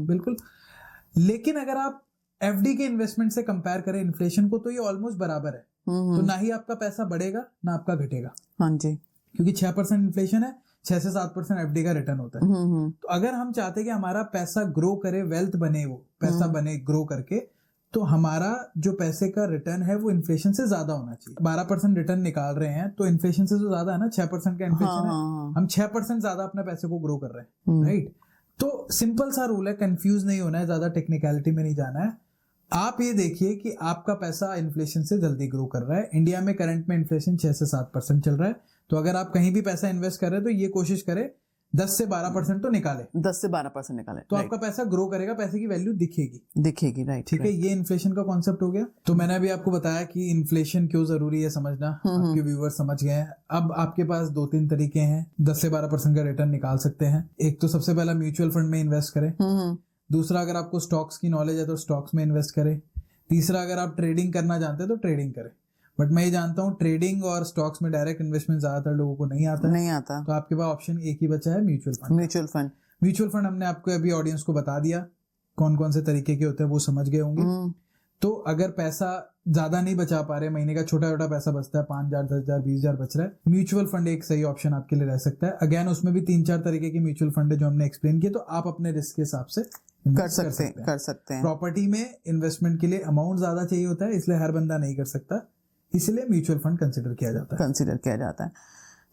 बिल्कुल। लेकिन अगर आप एफडी के इन्वेस्टमेंट से कंपेयर करें इन्फ्लेशन को, तो ये ऑलमोस्ट बराबर है। तो ना ही आपका पैसा बढ़ेगा ना आपका घटेगा। हाँ जी, क्योंकि 6% इन्फ्लेशन है, 6 से 7% एफडी का रिटर्न होता है। तो अगर हम चाहते हैं कि हमारा पैसा ग्रो करे, वेल्थ बने, वो पैसा बने ग्रो करके, तो हमारा जो पैसे का रिटर्न है वो इन्फ्लेशन से ज्यादा होना चाहिए। 12% रिटर्न निकाल रहे हैं तो इन्फ्लेशन से तो ज्यादा है ना, 6% का इन्फ्लेशन है, हम 6% ज्यादा अपने पैसे को ग्रो कर रहे हैं, राइट। तो सिंपल सा रूल है, कंफ्यूज नहीं होना है, ज्यादा टेक्निकलिटी में नहीं जाना है। आप ये देखिए कि आपका पैसा इन्फ्लेशन से जल्दी ग्रो कर रहा है। इंडिया में करंट में इन्फ्लेशन 6 से 7% चल रहा है। तो अगर आप कहीं भी पैसा इन्वेस्ट कर रहे हैं तो ये कोशिश करें 10 से 12% तो निकाले, 10 से 12% निकाले, तो आपका पैसा ग्रो करेगा, पैसे की वैल्यू दिखेगी, राइट। ठीक है। ये इन्फ्लेशन का कॉन्सेप्ट हो गया। तो मैंने अभी आपको बताया कि इन्फ्लेशन क्यों जरूरी है समझना, आपके व्यूअर्स समझ गए हैं। अब आपके पास 2-3 तरीके हैं 10 से 12% का रिटर्न निकाल सकते हैं। एक तो सबसे पहला म्यूचुअल फंड में इन्वेस्ट करें। दूसरा, अगर आपको स्टॉक्स की नॉलेज है तो स्टॉक्स में इन्वेस्ट करें। तीसरा, अगर आप ट्रेडिंग करना जानते हैं तो ट्रेडिंग करें। बट मैं ये जानता हूँ ट्रेडिंग और स्टॉक्स में डायरेक्ट इन्वेस्टमेंट ज्यादातर लोगों को नहीं आता। तो आपके पास ऑप्शन एक ही बचा है, म्यूचुअल फंड हमने आपको अभी ऑडियंस को बता दिया कौन कौन से तरीके के होते हैं, वो समझ गए होंगे। तो अगर पैसा ज्यादा नहीं बचा पा रहे, महीने का छोटा छोटा पैसा बचता है, 5,000, 10,000, 20,000 बच रहा है, म्यूचुअल फंड एक सही ऑप्शन आपके लिए रह सकता है। अगेन उसमें भी 3-4 तरीके के म्यूचुअल फंड है जो हमने एक्सप्लेन किए, तो आप अपने रिस्क के हिसाब से कर सकते हैं। प्रॉपर्टी में इन्वेस्टमेंट के लिए अमाउंट ज्यादा चाहिए होता है, इसलिए हर बंदा नहीं कर सकता, इसलिए म्यूचुअल फंड कंसिडर किया जाता है।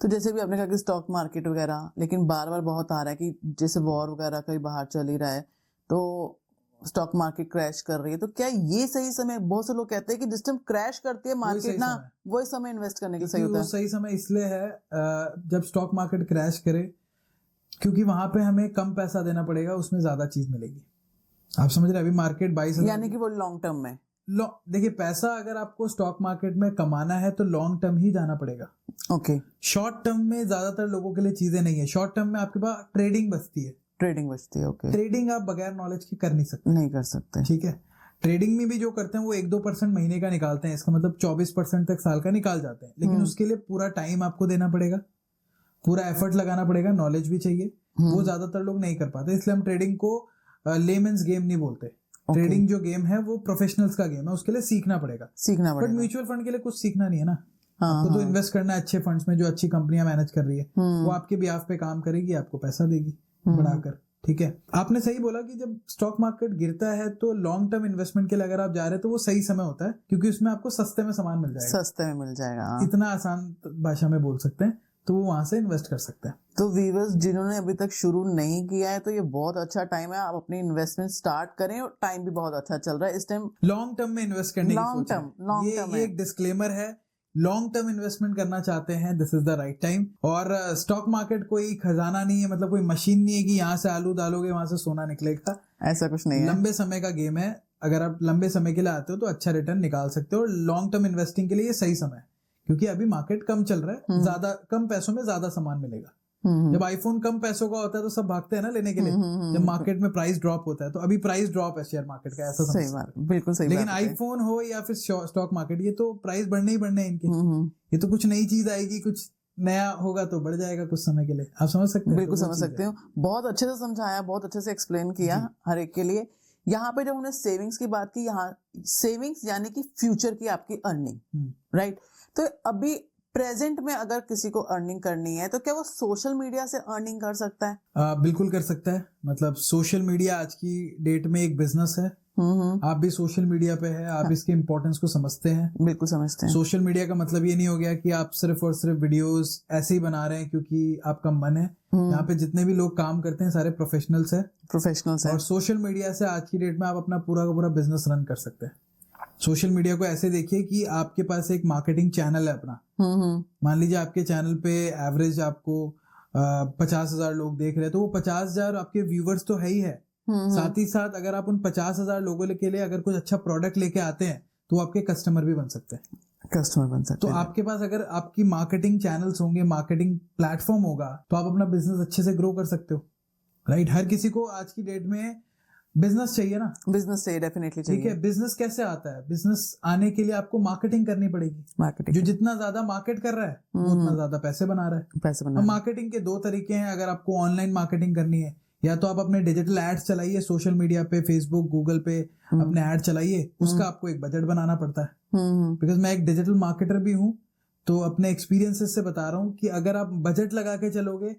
तो जैसे भी आपने कहा कि स्टॉक मार्केट वगैरह, लेकिन बार बार बहुत आ रहा है कि जैसे वॉर वगैरह कहीं बाहर चल ही रहा है तो स्टॉक मार्केट क्रैश कर रही है, तो क्या ये सही समय? बहुत से लोग कहते हैं कि जिस टाइम क्रैश करती है मार्केट ना, वही समय इन्वेस्ट करने के सही होता है। वो सही समय इसलिए है जब स्टॉक मार्केट क्रैश करे, क्योंकि वहां पे हमें कम पैसा देना पड़ेगा, उसमें ज्यादा चीज मिलेगी। आप समझ रहे हैं? अभी मार्केट 22,000, यानी कि वो लॉन्ग टर्म में। देखिए, पैसा अगर आपको स्टॉक मार्केट में कमाना है तो लॉन्ग टर्म ही जाना पड़ेगा। ओके। शॉर्ट टर्म में ज्यादातर लोगों के लिए चीजें नहीं है। शॉर्ट टर्म में आपके पास ट्रेडिंग बचती है। ट्रेडिंग बचती है, ओके। ट्रेडिंग आप बगैर नॉलेज के कर नहीं सकते। नहीं कर सकते, ठीक है। ट्रेडिंग में भी जो करते हैं वो 1-2% महीने का निकालते हैं, इसका मतलब 24% तक साल का निकाल जाते हैं, लेकिन उसके लिए पूरा टाइम आपको देना पड़ेगा, पूरा एफर्ट लगाना पड़ेगा, नॉलेज भी चाहिए। वो ज्यादातर लोग नहीं कर पाते, इसलिए हम ट्रेडिंग को लेमेंस गेम नहीं बोलते। ट्रेडिंग जो गेम है वो प्रोफेशनल्स का गेम है, उसके लिए सीखना पड़ेगा। बट म्यूचुअल फंड के लिए कुछ सीखना नहीं है ना। आपको तो इन्वेस्ट करना है अच्छे फंड्स में जो अच्छी कंपनियां मैनेज कर रही है, वो आपके बिहाफ पे काम करेगी, आपको पैसा देगी बढ़ाकर। ठीक है, आपने सही बोला कि जब स्टॉक मार्केट गिरता है तो लॉन्ग टर्म इन्वेस्टमेंट के लिए अगर आप जा रहे हैं तो वो सही समय होता है, क्योंकि उसमें आपको सस्ते में सामान मिल जाएगा। सस्ते में मिल जाएगा, इतना आसान भाषा में बोल सकते हैं, तो वो वहां से इन्वेस्ट कर सकते हैं। तो व्यूअर्स जिन्होंने अभी तक शुरू नहीं किया है तो ये बहुत अच्छा टाइम है, आप अपनी इन्वेस्टमेंट स्टार्ट करें, और टाइम भी बहुत अच्छा चल रहा है इस टाइम। लॉन्ग टर्म में इन्वेस्ट करने की सोच है। ये एक डिस्क्लेमर है, लॉन्ग टर्म इन्वेस्टमेंट करना चाहते हैं, this is the right time. और स्टॉक मार्केट कोई खजाना नहीं है, मतलब कोई मशीन नहीं है कि यहाँ से आलू डालोगे वहां से सोना निकलेगा, ऐसा कुछ नहीं है। लंबे समय का गेम है, अगर आप लंबे समय के लिए आते हो तो अच्छा रिटर्न निकाल सकते हो। लॉन्ग टर्म इन्वेस्टिंग के लिए ये सही समय है, क्योंकि अभी मार्केट कम चल रहा है, ज्यादा कम पैसों में ज्यादा सामान मिलेगा। जब आईफोन कम पैसों का होता है तो सब भागते हैं ना लेने के लिए। जब मार्केट में प्राइस ड्रॉप होता है, तो अभी प्राइस ड्रॉप है शेयर मार्केट का, ऐसा सही बात, बिल्कुल सही। लेकिन आईफोन हो या फिर स्टॉक मार्केट, ये तो प्राइस बढ़ने ही बढ़ने हैं इनके। ये तो कुछ नई चीज आएगी, कुछ नया होगा तो बढ़ जाएगा कुछ समय के लिए। आप समझ सकते हैं? बिल्कुल समझ सकते हो, बहुत अच्छे से समझाया, बहुत अच्छे से एक्सप्लेन किया हर एक के लिए। यहाँ पे जब हमने सेविंग्स की बात की, यहाँ सेविंग्स यानी कि फ्यूचर की आपकी अर्निंग, राइट? तो अभी प्रेजेंट में अगर किसी को अर्निंग करनी है तो क्या वो सोशल मीडिया से अर्निंग कर सकता है? बिल्कुल कर सकता है। मतलब सोशल मीडिया आज की डेट में एक बिजनेस है। आप भी सोशल मीडिया पे है, आप इसके इम्पोर्टेंस को समझते हैं? बिल्कुल समझते हैं। सोशल मीडिया का मतलब ये नहीं हो गया कि आप सिर्फ और सिर्फ वीडियोस ऐसे ही बना रहे हैं क्योंकि आपका मन है। यहाँ पे जितने भी लोग काम करते हैं सारे प्रोफेशनल्स है। और सोशल मीडिया से आज की डेट में आप अपना पूरा का पूरा बिजनेस रन कर सकते हैं। सोशल मीडिया को ऐसे देखिए कि आपके पास एक मार्केटिंग चैनल है अपना। मान लीजिए आपके चैनल पे एवरेज आपको 50,000 लोग देख रहे हैं, तो वो 50,000 आपके व्यूवर्स तो है ही है। साथ ही साथ अगर आप उन 50,000 लोगों के लिए अगर कुछ अच्छा प्रोडक्ट लेके आते हैं तो आपके कस्टमर भी बन सकते हैं। तो आपके पास अगर आपकी मार्केटिंग चैनल्स होंगे, मार्केटिंग प्लेटफॉर्म होगा, तो आप अपना बिजनेस अच्छे से ग्रो कर सकते हो, राइट? हर किसी को आज की डेट में बिजनेस चाहिए ना। बिजनेस चाहिए, डेफिनेटली चाहिए। ठीक है, बिजनेस कैसे आता है? बिजनेस आने के लिए आपको मार्केटिंग करनी पड़ेगी। मार्केटिंग, जो जितना ज्यादा मार्केट कर रहा है वो उतना ज्यादा पैसे बना रहा है। मार्केटिंग के दो तरीके हैं। अगर आपको ऑनलाइन मार्केटिंग करनी है, या तो आप अपने डिजिटल एड्स चलाइए सोशल मीडिया पे, फेसबुक, गूगल पे अपने एड चलाइए, उसका आपको एक बजट बनाना पड़ता है। बिकॉज मैं एक डिजिटल मार्केटर भी हूँ, तो अपने एक्सपीरियंसेस से बता रहा हूँ कि अगर आप बजट लगा के चलोगे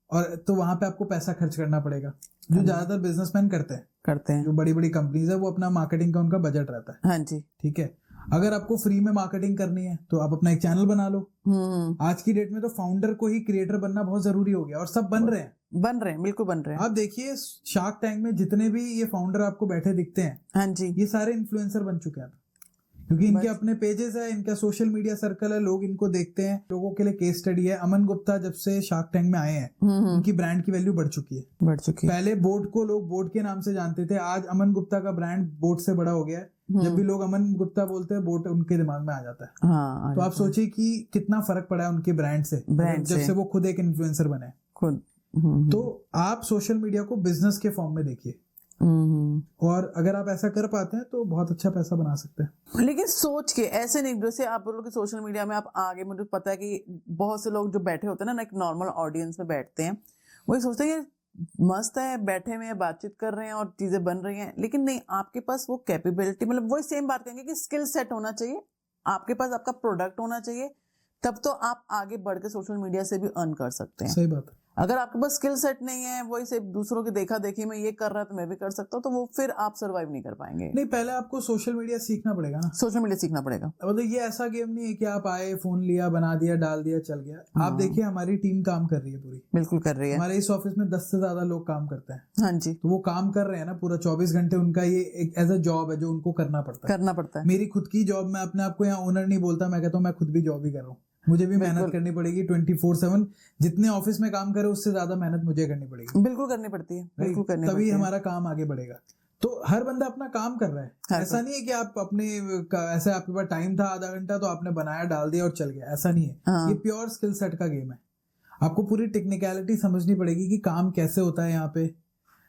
और तो वहां पे आपको पैसा खर्च करना पड़ेगा, जो ज्यादातर बिजनेसमैन करते हैं। जो बड़ी बड़ी कंपनीज है वो अपना मार्केटिंग का उनका बजट रहता है। हाँ जी, ठीक है। अगर आपको फ्री में मार्केटिंग करनी है तो आप अपना एक चैनल बना लो। आज की डेट में तो फाउंडर को ही क्रिएटर बनना बहुत जरूरी हो गया, और सब बन रहे हैं, बिल्कुल बन रहे हैं। आप देखिए शार्क टैंक में जितने भी ये फाउंडर आपको बैठे दिखते हैं, हाँ जी, ये सारे इन्फ्लुएंसर बन चुके हैं, क्योंकि इनके अपने पेजेस है, इनका सोशल मीडिया सर्कल है, लोग इनको देखते हैं। लोगों के लिए केस स्टडी है। अमन गुप्ता जब से शार्क टैंक में आए हैं, उनकी ब्रांड की वैल्यू बढ़ चुकी है। पहले बोट को लोग बोट के नाम से जानते थे, आज अमन गुप्ता का ब्रांड बोट से बड़ा हो गया है। जब भी लोग अमन गुप्ता बोलते हैं, बोट उनके दिमाग में आ जाता है। हाँ, तो आप सोचिए कि कितना फर्क पड़ा है उनके ब्रांड से, जब से वो खुद एक इन्फ्लुएंसर बने खुद। तो आप सोशल मीडिया को बिजनेस के फॉर्म में देखिए, और अगर आप ऐसा कर पाते हैं तो बहुत अच्छा पैसा बना सकते हैं। लेकिन सोच के ऐसे नहीं, जैसे आप बोलो कि सोशल मीडिया में आप आगे, मुझे पता है कि बहुत से लोग जो बैठे होते हैं ना, एक नॉर्मल ऑडियंस में बैठते हैं, वही सोचते हैं कि मस्त है, बैठे हुए हैं, बातचीत कर रहे हैं और चीजें बन रही हैं। लेकिन नहीं, आपके पास वो कैपेबिलिटी, मतलब वही सेम बात कहेंगे कि स्किल सेट होना चाहिए आपके पास, आपका प्रोडक्ट होना चाहिए, तब तो आप आगे बढ़ के सोशल मीडिया से भी अर्न कर सकते हैं। सही बात है। अगर आपके पास स्किल सेट नहीं है, वही सिर्फ दूसरों की देखा देखी में ये कर रहा है तो मैं भी कर सकता हूँ, तो वो फिर आप सर्वाइव नहीं कर पाएंगे। नहीं, पहले आपको सोशल मीडिया सीखना पड़ेगा ना। सोशल मीडिया सीखना पड़ेगा। मतलब ये ऐसा गेम नहीं है कि आप आए, फोन लिया, बना दिया, डाल दिया, चल गया। आप देखिए हमारी टीम काम कर रही है पूरी, बिल्कुल कर रही है। हमारे इस ऑफिस में 10 से ज्यादा लोग काम करते हैं। हाँ जी, तो वो काम कर रहे हैं ना पूरा 24 घंटे, उनका ये एक एज अ जॉब है जो उनको करना पड़ता है। मेरी खुद की जॉब, मैं अपने आप को यहाँ ओनर नहीं बोलता, मैं कहता हूँ मैं खुद भी जॉब ही कर रहा हूँ। मुझे भी मेहनत करनी पड़ेगी 24/7, जितने ऑफिस में काम करे उससे ज्यादा मेहनत मुझे करनी पड़ेगी। बिल्कुल करनी पड़ती है, बिल्कुल करनी पड़ती तभी है। हमारा काम आगे बढ़ेगा। तो हर बंदा अपना काम कर रहा है। ऐसा नहीं है कि आप अपने ऐसे आपके पास टाइम था आधा घंटा तो आपने बनाया, डाल दिया और चल गया, ऐसा नहीं है। ये प्योर स्किल सेट का गेम है। आपको पूरी टेक्निकलिटी समझनी पड़ेगी कि काम कैसे होता है यहाँ पे,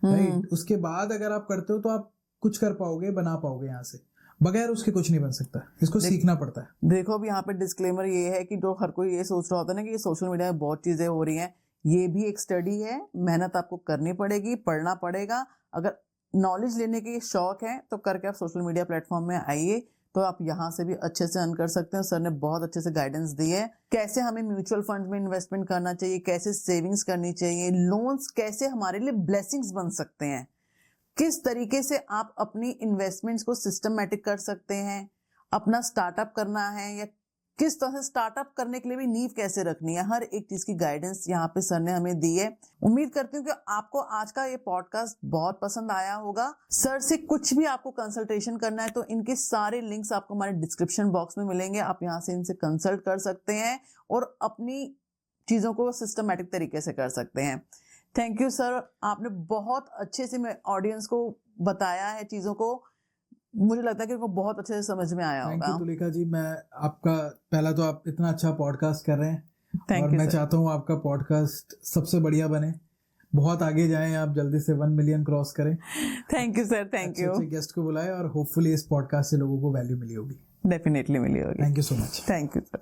राइट। उसके बाद अगर आप करते हो तो आप कुछ कर पाओगे, बना पाओगे यहाँ से, बगैर उसके कुछ नहीं बन सकता। इसको सीखना पड़ता है। देखो अब यहाँ पे डिस्क्लेमर ये है कि जो हर कोई ये सोच रहा होता है ना कि ये सोशल मीडिया में बहुत चीजें हो रही हैं, ये भी एक स्टडी है, मेहनत आपको करनी पड़ेगी, पढ़ना पड़ेगा। अगर नॉलेज लेने की शौक है तो करके आप सोशल मीडिया प्लेटफॉर्म में आइए, तो आप यहाँ से भी अच्छे से अर्न कर सकते हैं। सर ने बहुत अच्छे से गाइडेंस दी है, कैसे हमें म्यूचुअल फंड में इन्वेस्टमेंट करना चाहिए, कैसे सेविंग्स करनी चाहिए, लोन्स कैसे हमारे लिए ब्लेसिंग्स बन सकते हैं, किस तरीके से आप अपनी इन्वेस्टमेंट्स को सिस्टमैटिक कर सकते हैं, अपना स्टार्टअप करना है या किस तरह से स्टार्टअप करने के लिए भी नींव कैसे रखनी है, हर एक चीज की गाइडेंस यहाँ पे सर ने हमें दी है। उम्मीद करती हूँ कि आपको आज का ये पॉडकास्ट बहुत पसंद आया होगा। सर से कुछ भी आपको कंसल्टेशन करना है तो इनके सारे लिंक्स आपको हमारे डिस्क्रिप्शन बॉक्स में मिलेंगे, आप यहाँ से इनसे कंसल्ट कर सकते हैं और अपनी चीजों को सिस्टमैटिक तरीके से कर सकते हैं। थैंक यू सर, आपने बहुत अच्छे से ऑडियंस को बताया है चीजों को। मुझे लगता है कि उनको बहुत अच्छे से समझ में आया होगा। थैंक यू तुलिका जी। मैं आपका पहला तो आप इतना अच्छा पॉडकास्ट कर रहे हैं और मैं चाहता हूँ आपका पॉडकास्ट सबसे बढ़िया बने, बहुत आगे जाएं आप, जल्दी से 1 मिलियन क्रॉस करें। Thank you sir, thank you. अच्छे गेस्ट को बुलाए और होपफुली इस पॉडकास्ट से लोगों को वैल्यू मिली होगी। डेफिनेटली मिली होगी। Thank you so much. Thank you sir.